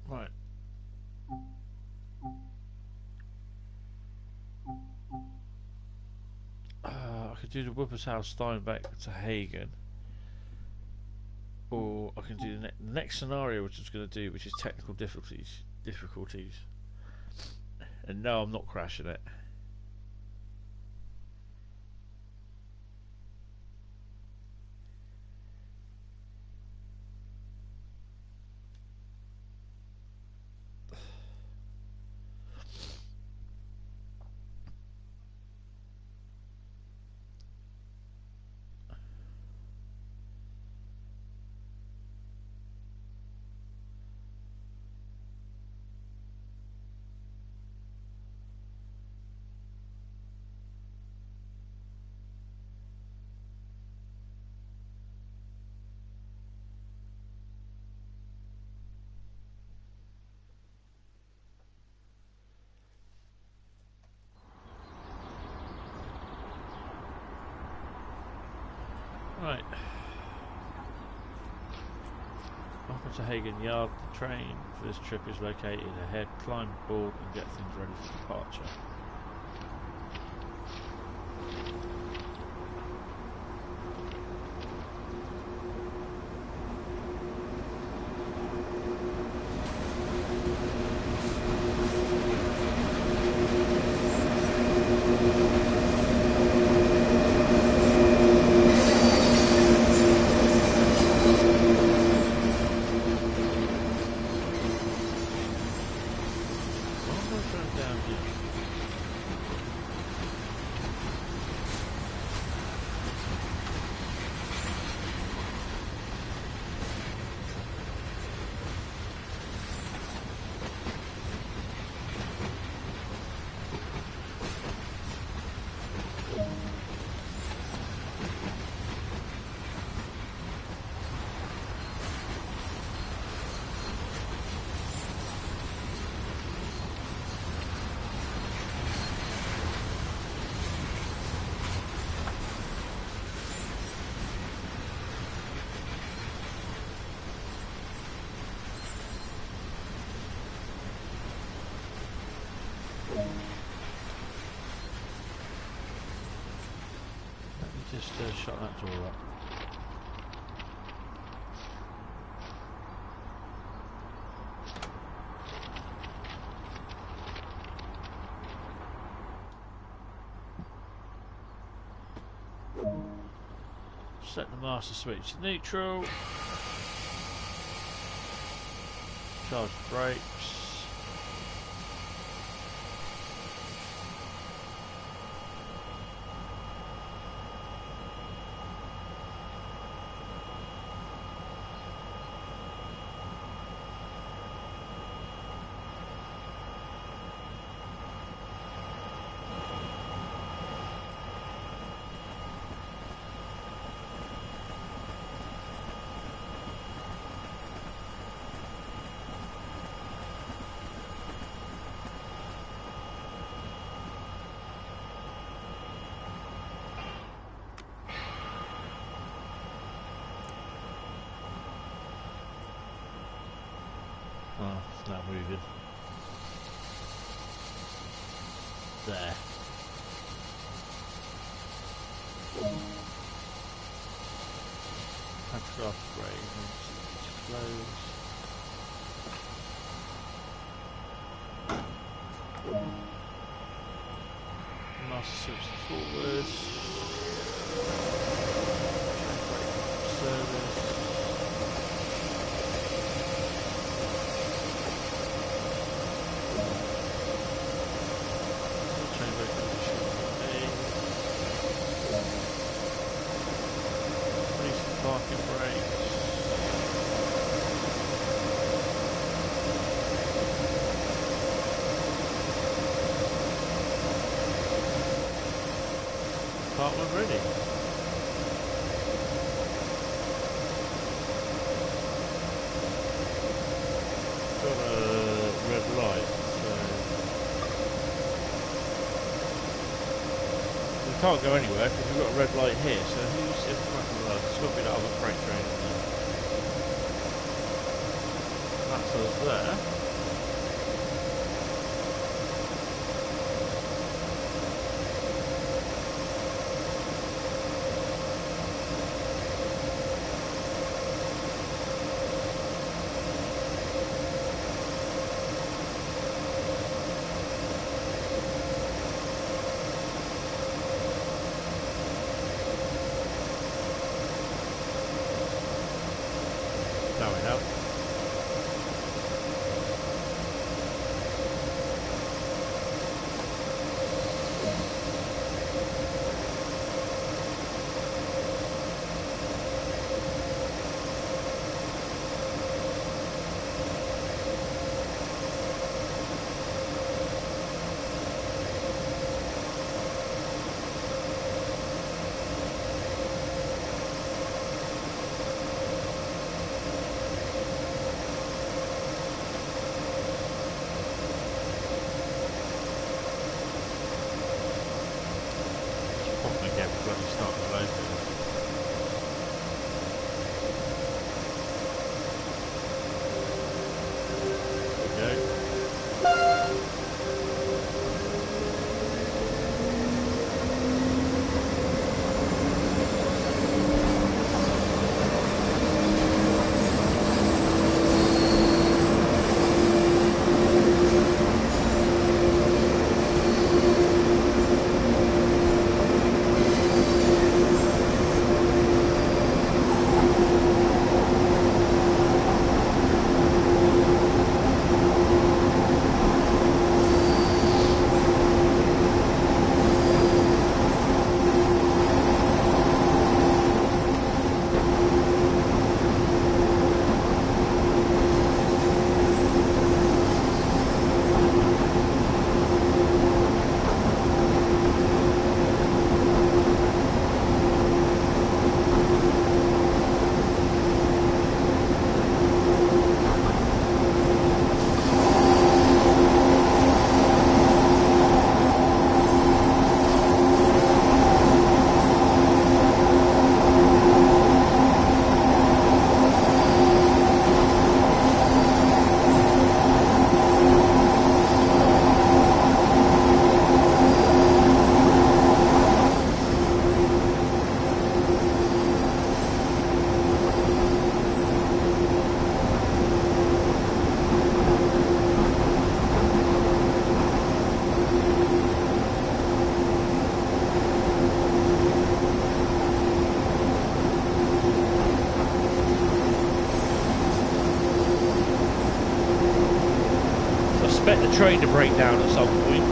Right. I could do the Wuppertal Steinbeck to Hagen, or I can do the next scenario, which I was going to do, which is technical difficulties. And no, I'm not crashing it. Right. Off to Hagen Yard. The train for this trip is located ahead. Climb aboard and get things ready for departure. Down here. Just shut that door up. Set the master switch to neutral. Charge brakes. Oh, it's not moving. There. Pantograph frame close. Master switch forward. Service. Parking brakes. Part one ready. Got a red light, so we can't go anywhere because we've got a red light here. So who's in front of us? It's got to be that other freight train, isn't it? That's us there. Going up. Bloody start the locos. There we go. a train to break down at some point.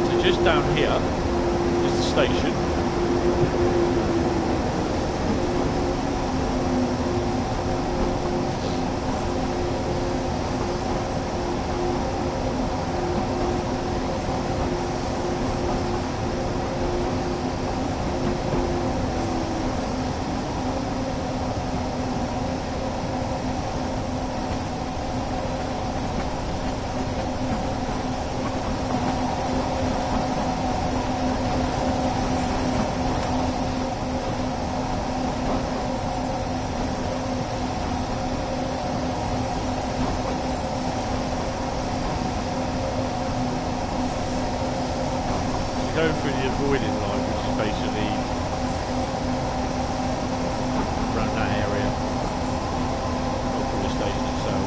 So just down here is the station. Going through the avoiding line, which is basically around that area, not through the station itself.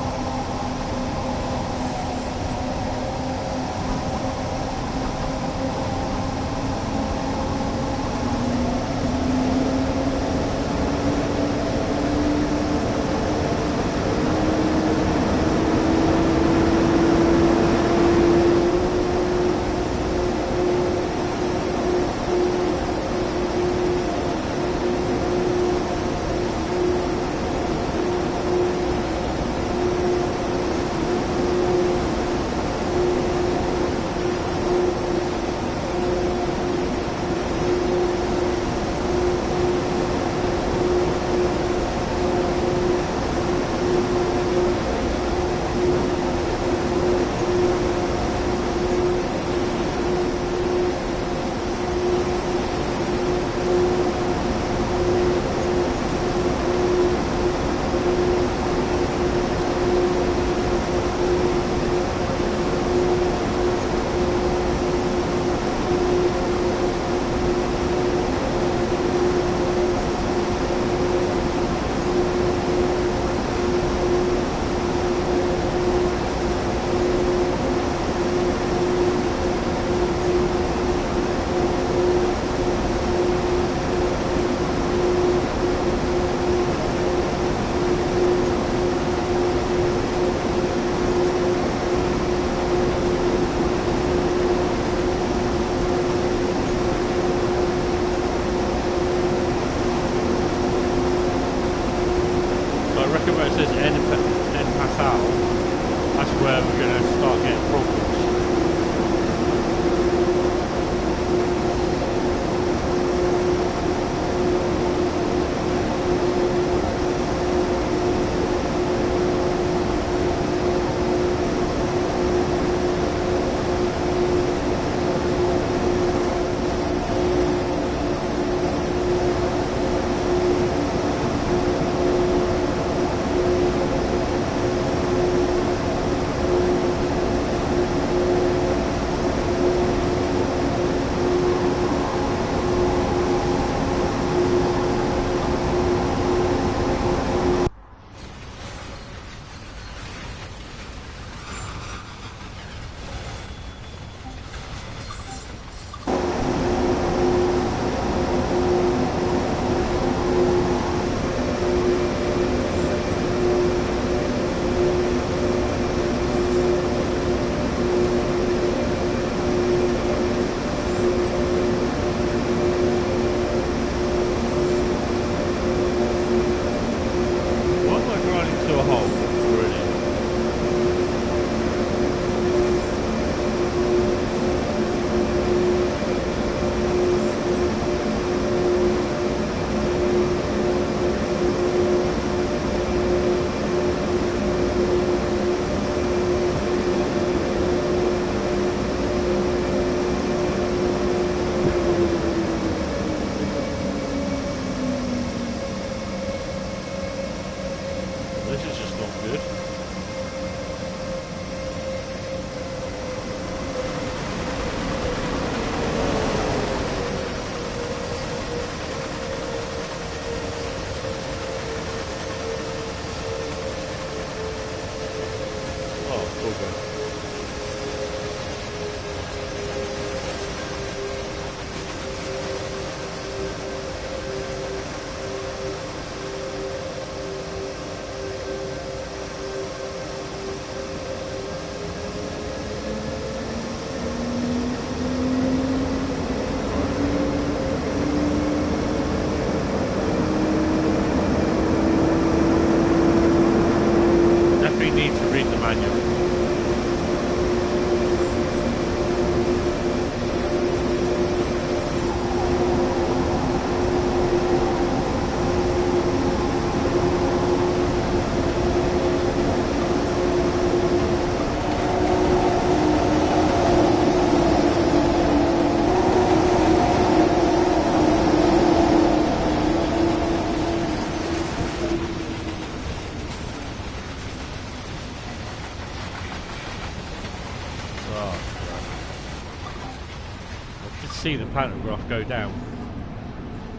see the pantograph go down.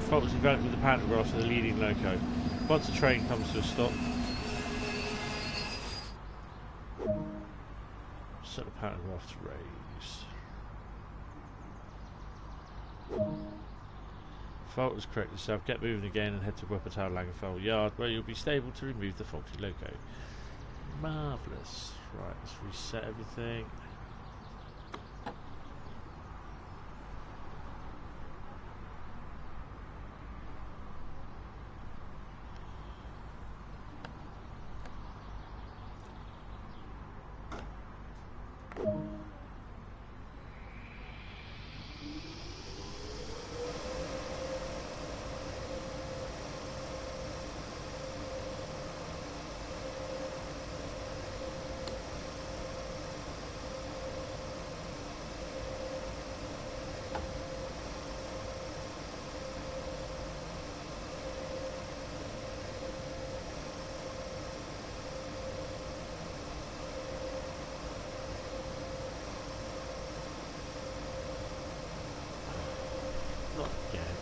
Faults developed with the pantograph of the leading loco. Once the train comes to a stop, set the pantograph to raise. Fault is correct yourself. Get moving again and head to Wuppertal Langenfeld Yard, where you'll be stable to remove the faulty loco. Marvellous. Right, let's reset everything.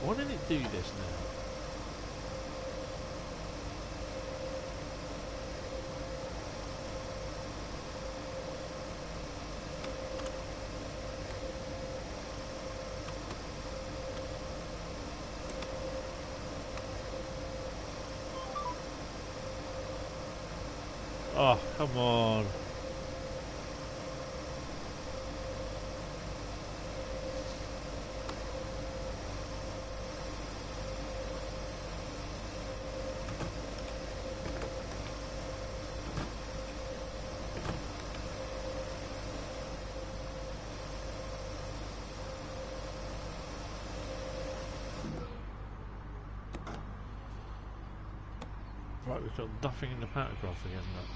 Why did it do this now? Oh, come on. Right, we've got nothing in the pantograph again, look.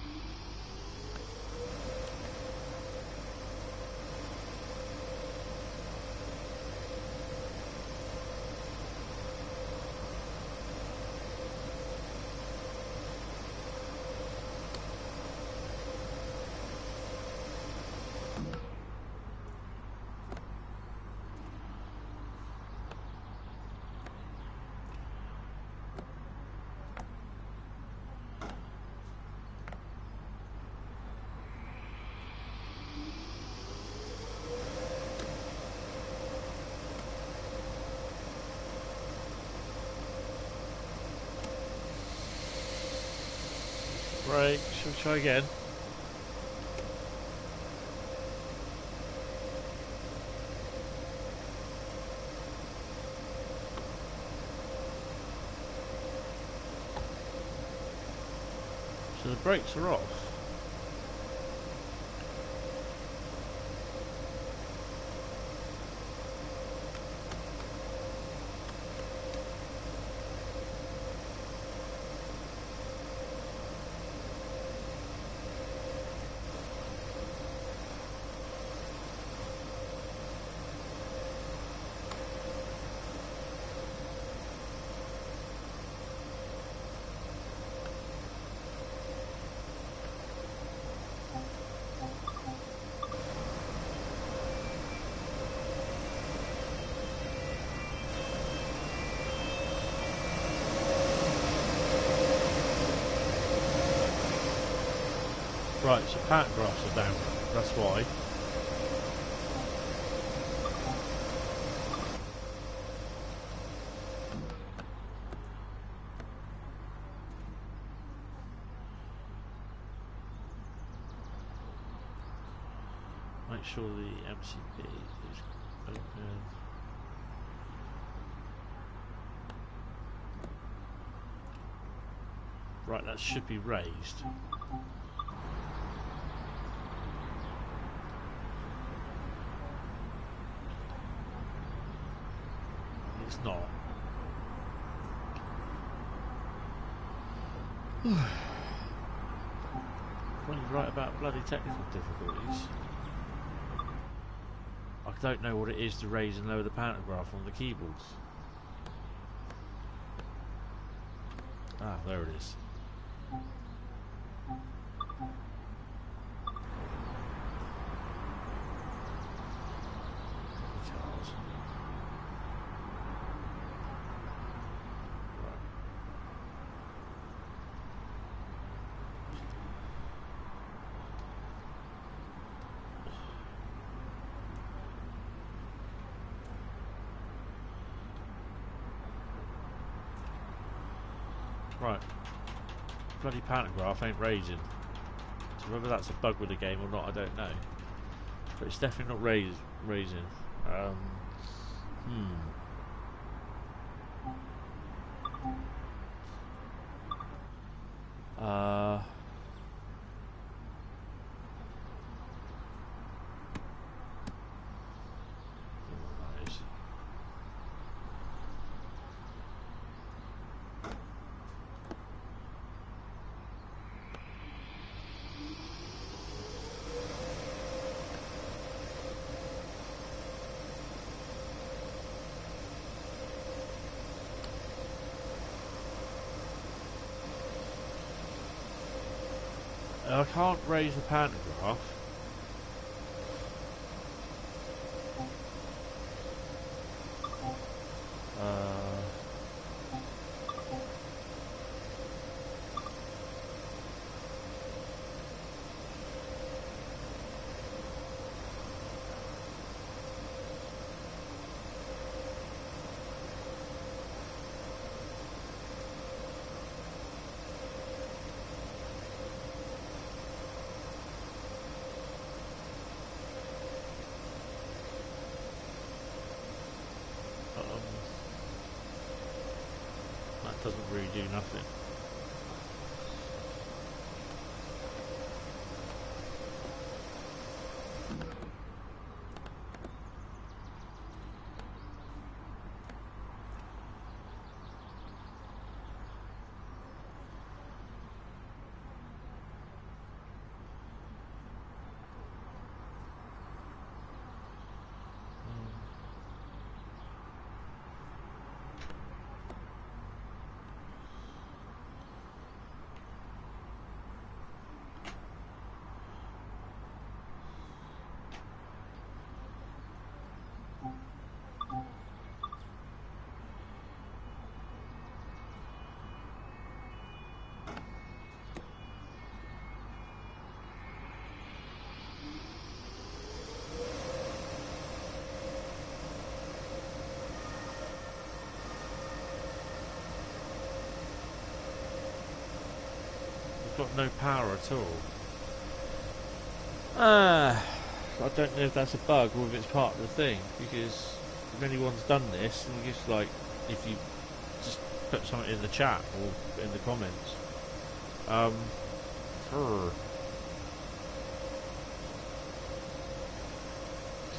Right, shall we try again? So the brakes are off. Right, so pantographs are down, that's why. Make sure the MCB is open. Right, that should be raised. It's not. When you write about bloody technical difficulties, I don't know what it is to raise and lower the pantograph on the keyboards. Ah, there it is. Right. Bloody pantograph ain't raising. So whether that's a bug with the game or not, I don't know. But it's definitely not raising. I can't raise the pantograph. That doesn't really do nothing. Got no power at all. I don't know if that's a bug or if it's part of the thing, because if anyone's done this, then just like, if you just put something in the chat or in the comments. Because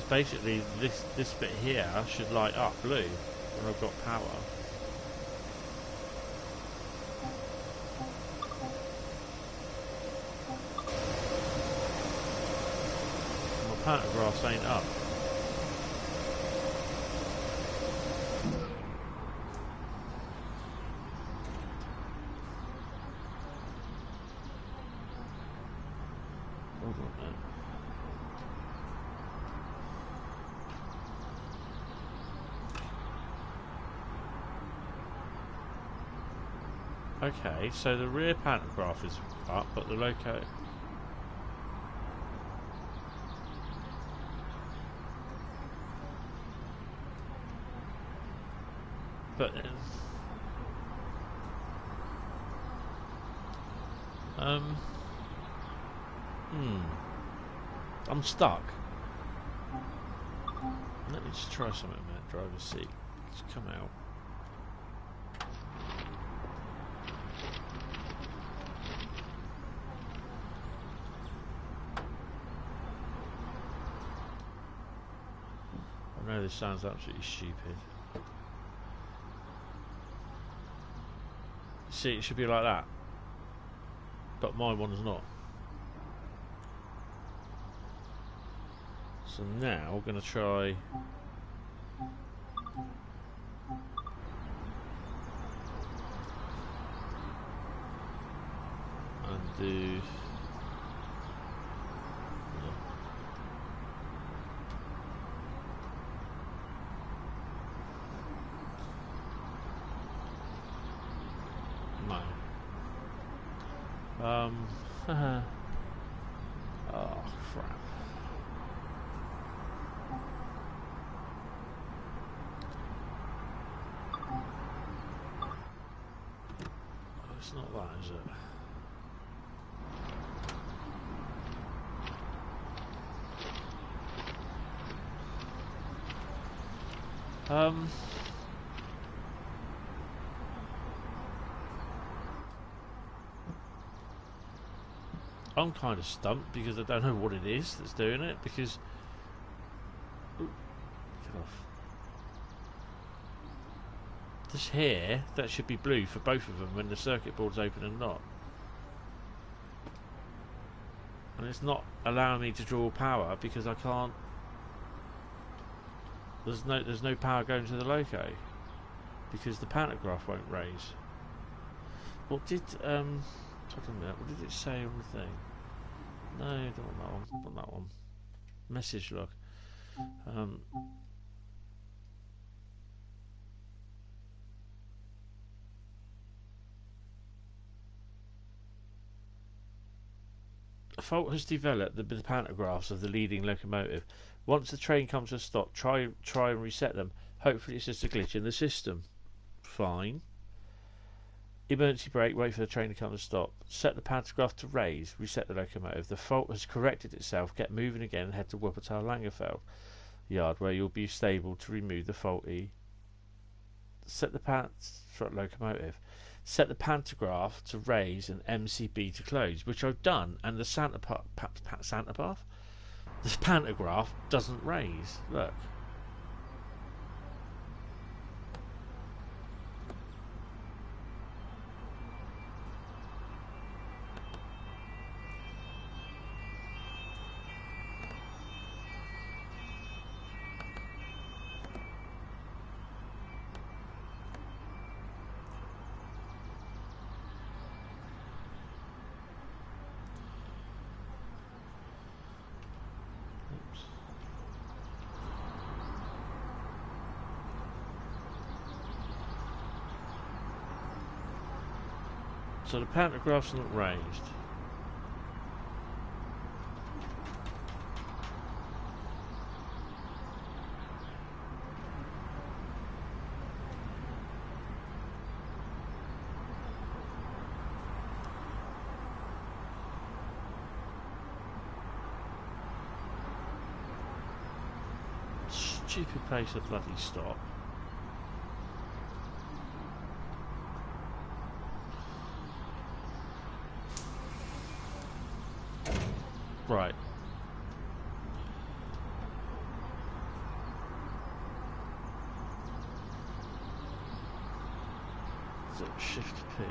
basically this bit here should light up blue when I've got power. Pantographs ain't up. Hold on a minute. Okay, so the rear pantograph is up, but the loco... But I'm stuck. Let me just try something, man. Driver's seat. Just come out. I know this sounds absolutely stupid. See, it should be like that, but my one's not. So now we're going to try and do oh crap. It's not that, is it? I'm kind of stumped because I don't know what it is that's doing it, because... Ooh, get off. This here, that should be blue for both of them when the circuit board's open and not. And it's not allowing me to draw power because I can't... There's no power going to the loco because the pantograph won't raise. What did... what did it say on the thing? No, I don't want that one. I want that one. Message log. A fault has developed the pantographs of the leading locomotive. Once the train comes to a stop, try and reset them. Hopefully it's just a glitch in the system. Fine. Emergency brake, wait for the train to come to a stop. Set the pantograph to raise, reset the locomotive. The fault has corrected itself. Get moving again and head to Wuppertal Langenfeld yard where you'll be stable to remove the faulty. Set the locomotive. Set the pantograph to raise and MCB to close, which I've done, and the the pantograph doesn't raise. Look. So the pantograph's not raised. Stupid place to bloody stop. Right. So shift P.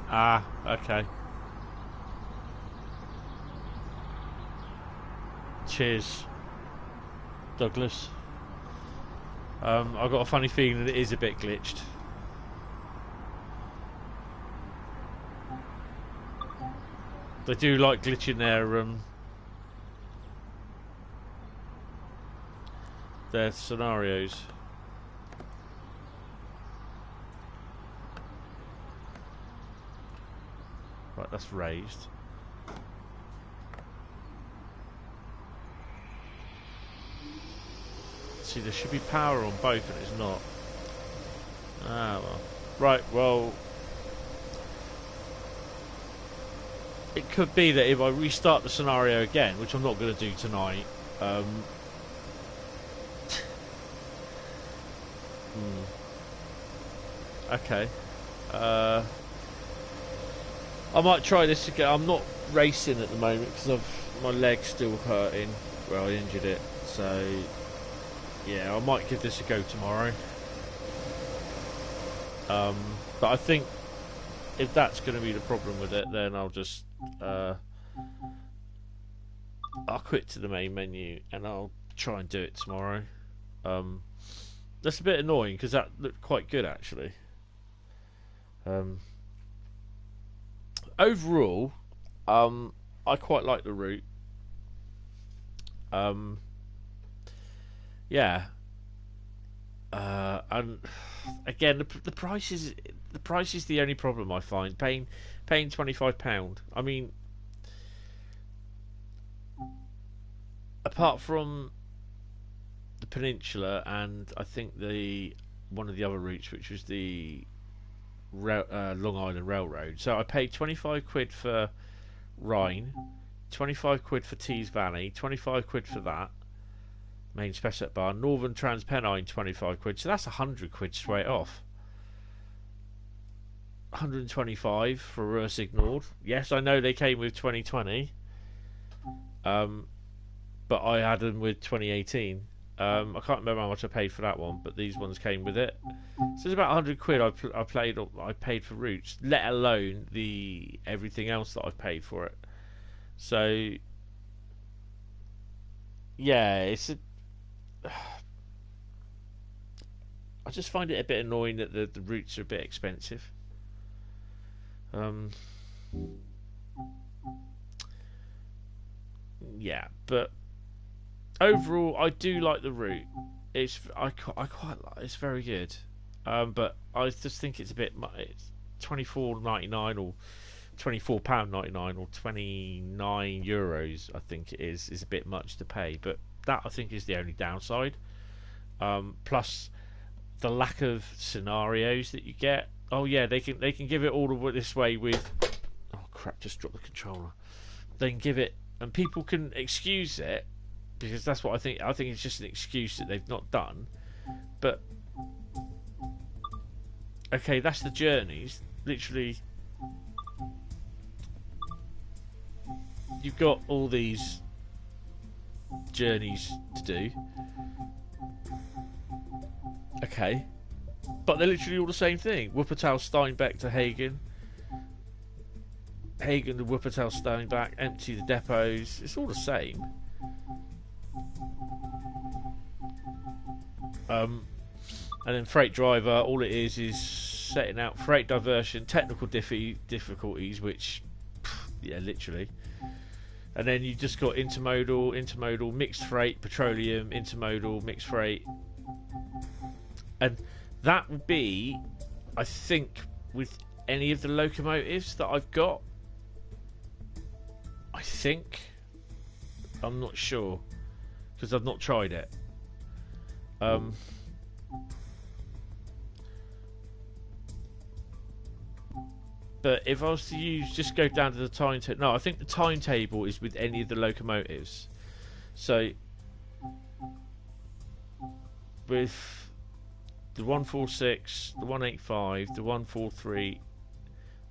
Ah, okay. Cheers, Douglas. I've got a funny feeling that it is a bit glitched. They do like glitching their scenarios. Right, that's raised. See, there should be power on both and it's not. Ah, well. Right, well. It could be that if I restart the scenario again, which I'm not going to do tonight, okay. I might try this again. I'm not racing at the moment because my leg's still hurting. Well, I injured it, so yeah, I might give this a go tomorrow. But I think if that's going to be the problem with it, then I'll just I'll quit to the main menu and I'll try and do it tomorrow. That's a bit annoying because that looked quite good actually. Overall, I quite like the route. Yeah. And again, the price is the price is the only problem I find. Paying £25. I mean, apart from the Peninsula and I think one of the other routes, which was the Long Island Railroad. So I paid 25 quid for Rhine, 25 quid for Tees Valley, 25 quid for that main Spessart bar, Northern Transpennine 25 quid, so that's 100 quid straight off. 125 for Rhein-Ruhr. Yes, I know they came with 2020, but I had them with 2018. I can't remember how much I paid for that one, but these ones came with it. So it's about 100 quid I paid for routes, let alone the everything else that I've paid for it. So yeah, I just find it a bit annoying that the routes are a bit expensive. Yeah, but overall, I do like the route. I quite like. It's very good. But I just think it's a bit. It's £24.99 or £24.99 or €29. I think it is a bit much to pay. But that I think is the only downside. Plus the lack of scenarios that you get. Oh yeah, they can give it all this way with. Oh crap! Just dropped the controller. They can give it, and people can excuse it because that's what I think. I think it's just an excuse that they've not done. But okay, that's the journeys. Literally, you've got all these journeys to do. Okay, but they're literally all the same thing. Wuppertal Steinbeck to Hagen. Hagen to Wuppertal Steinbeck. Empty the depots. It's all the same. And then freight driver, all it is setting out freight diversion, technical difficulties, which, yeah, literally. And then you just got intermodal, mixed freight, petroleum, intermodal, mixed freight. And that would be, I think, with any of the locomotives that I've got. I think. I'm not sure. Because I've not tried it. But if I was to just go down to the timetable. No, I think the timetable is with any of the locomotives. So, with the 146, the 185, the 143,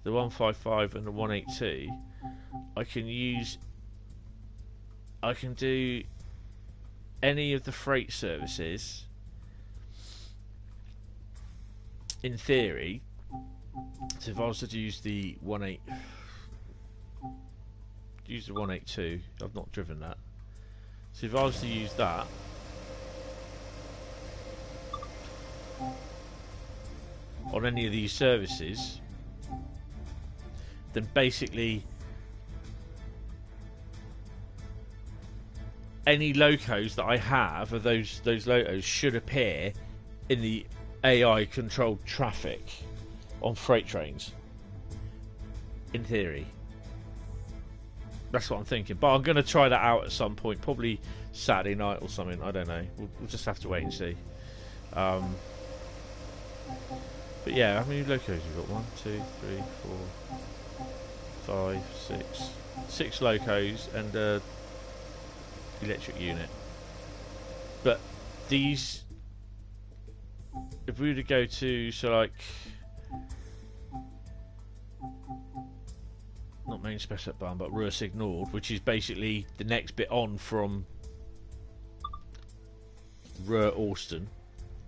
the 155 and the 182, I can do any of the freight services in theory. So if I was to use the 182, I've not driven that. So if I was to use that, on any of these services, then basically any locos that I have of those locos should appear in the AI controlled traffic on freight trains, in theory. That's what I'm thinking, but I'm going to try that out at some point, probably Saturday night or something. I don't know, we'll just have to wait and see. But yeah, how many locos have you got? 1, 2, 3, 4, 5, 6. 6 locos and electric unit. But these, if we were to go to, so like, not main Spessart Bahn, but Rhein-Ruhr, which is basically the next bit on from Rhein-Ruhr Osten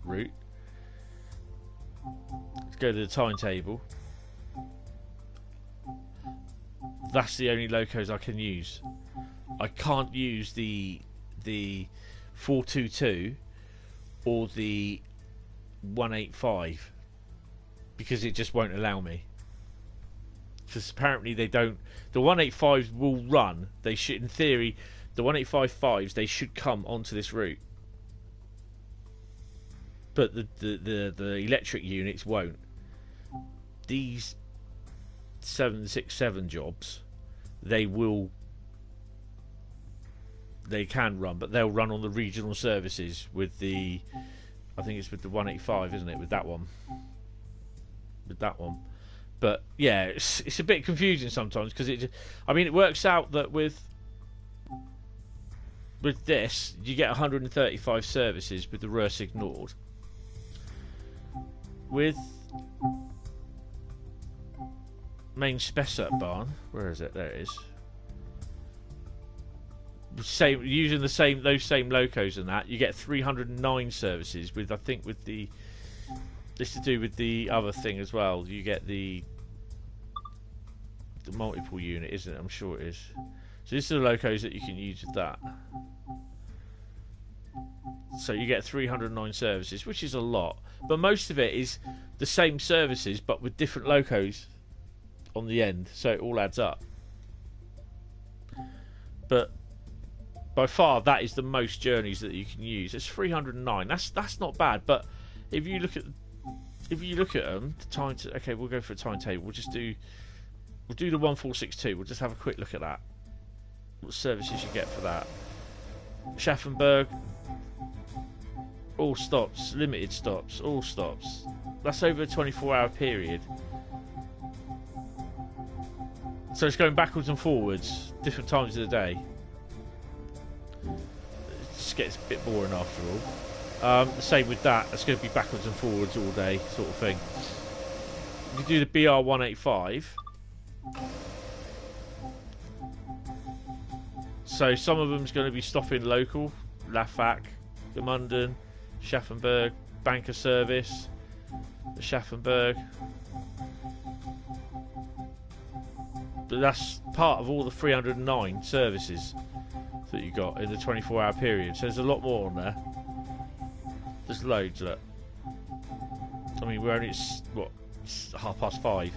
route. Let's go to the timetable. That's the only locos I can use. I can't use the 422 or the 185 because it just won't allow me. Because apparently they don't. The 185s will run. They should, in theory, the 185.5s they should come onto this route. But the electric units won't. these 767 jobs, they can run, but they'll run on the regional services with the, I think it's with the 185, isn't it? With that one. But yeah, it's a bit confusing sometimes because it works out that with this you get 135 services with the Rhein-Ruhr Nord. With main Spessart Bahn, where is it? There it is. Using those same locos and that, you get 309 services with, I think, with the, this to do with the other thing as well. You get the multiple unit, isn't it? I'm sure it is. So these are the locos that you can use with that. So you get 309 services, which is a lot, but most of it is the same services but with different locos on the end, so it all adds up. But by far, that is the most journeys that you can use. It's 309. That's not bad. But if you look at them, okay, we'll go for a timetable. We'll do the 1462. We'll just have a quick look at that. What services you get for that? Schaffenburg, all stops, limited stops, all stops. That's over a 24-hour period. So it's going backwards and forwards, different times of the day. It just gets a bit boring after all. The same with that. It's going to be backwards and forwards all day, sort of thing. You can do the BR185. So some of them's going to be stopping local, Lafak, Gemunden, Schaffenburg, Banker Service, Schaffenburg. But that's part of all the 309 services that you got in the 24-hour period. So there's a lot more on there. There's loads of it. I mean, we're only at, what, 5:30.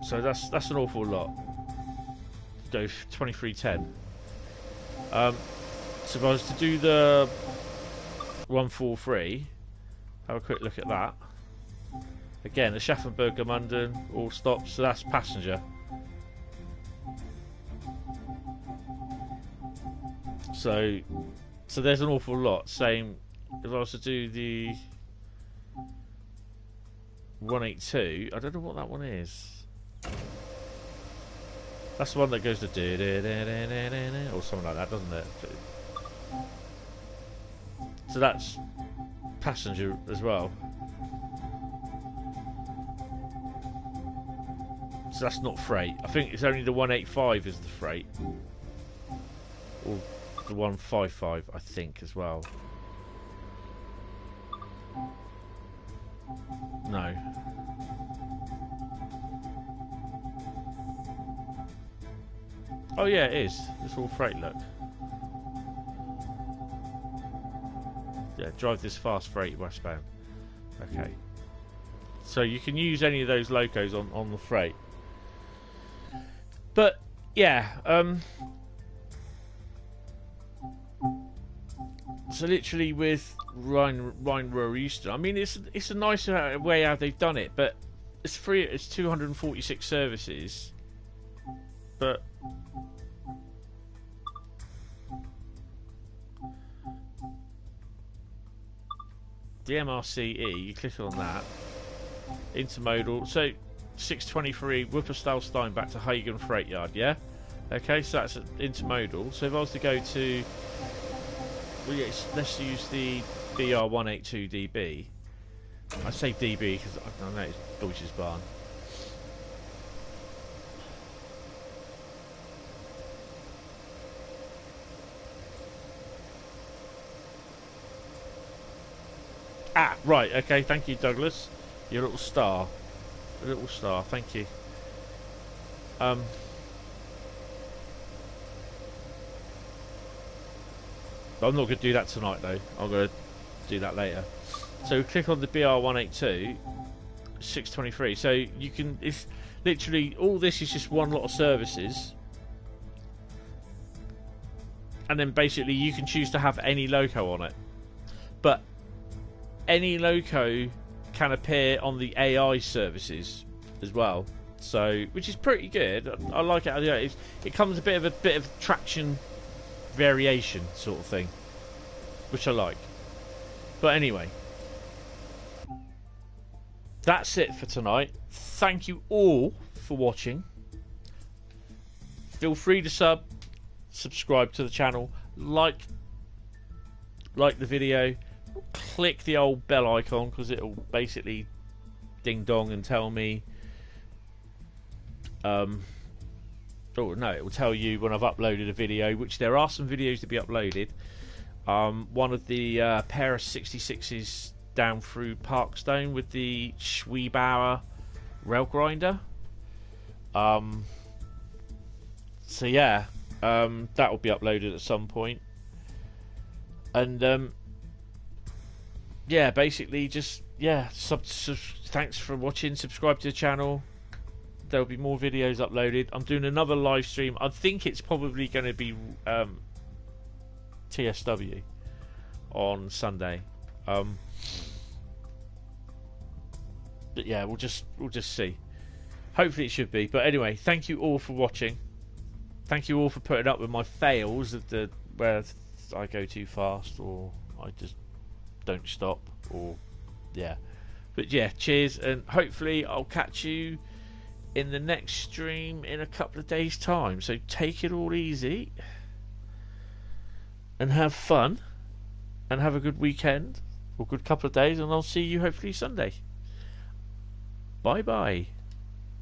So that's an awful lot. Go 2310. So if I was to do the 143, have a quick look at that. Again, the Schaffenburg Gemunden, all stops, so that's passenger. So there's an awful lot. Same if I was to do the 182, I don't know what that one is. That's the one that goes to or something like that, doesn't it? So that's passenger as well. So that's not freight. I think it's only the 185 is the freight. Or the 155, I think, as well. No. Oh yeah, it is. It's all freight, look. Yeah, drive this fast freight westbound. Okay. So you can use any of those locos on the freight. But yeah, so literally with Rhein-Ruhr Osten, I mean it's a nice way how they've done it, but it's free. It's 246 services, but the MRCE, you click on that, intermodal. So 623 Wuppertal-Stein back to Hagen Freight Yard, yeah? Okay, so that's intermodal. So if I was to go to, well, yeah, let's use the BR182DB. I say DB because I don't know, it's Deutsches Bahn. Ah, right, okay, thank you, Douglas. Your little star. A little star, thank you. I'm not going to do that tonight though. I'm going to do that later. So click on the BR182 623. So you can, it's literally all this is just one lot of services, and then basically you can choose to have any loco on it, but any loco can appear on the AI services as well. So, which is pretty good. I like it. It comes a bit of traction variation sort of thing, which I like. But anyway, that's it for tonight. Thank you all for watching. Feel free to subscribe to the channel, like the video, click the old bell icon because it'll basically ding dong and tell me. Oh no, it will tell you when I've uploaded a video, which there are some videos to be uploaded. One of the pair of 66s down through Parkstone with the Schwiebauer rail grinder. So yeah, that will be uploaded at some point. And yeah, basically just thanks for watching. Subscribe to the channel. There'll be more videos uploaded. I'm doing another live stream. I think it's probably going to be TSW on Sunday. But yeah, we'll just see. Hopefully it should be. But anyway, thank you all for watching. Thank you all for putting up with my fails of where I go too fast or I just don't stop, or yeah. But yeah, cheers, and hopefully I'll catch you in the next stream in a couple of days' time. So take it all easy and have fun and have a good weekend or good couple of days, and I'll see you hopefully Sunday. Bye bye.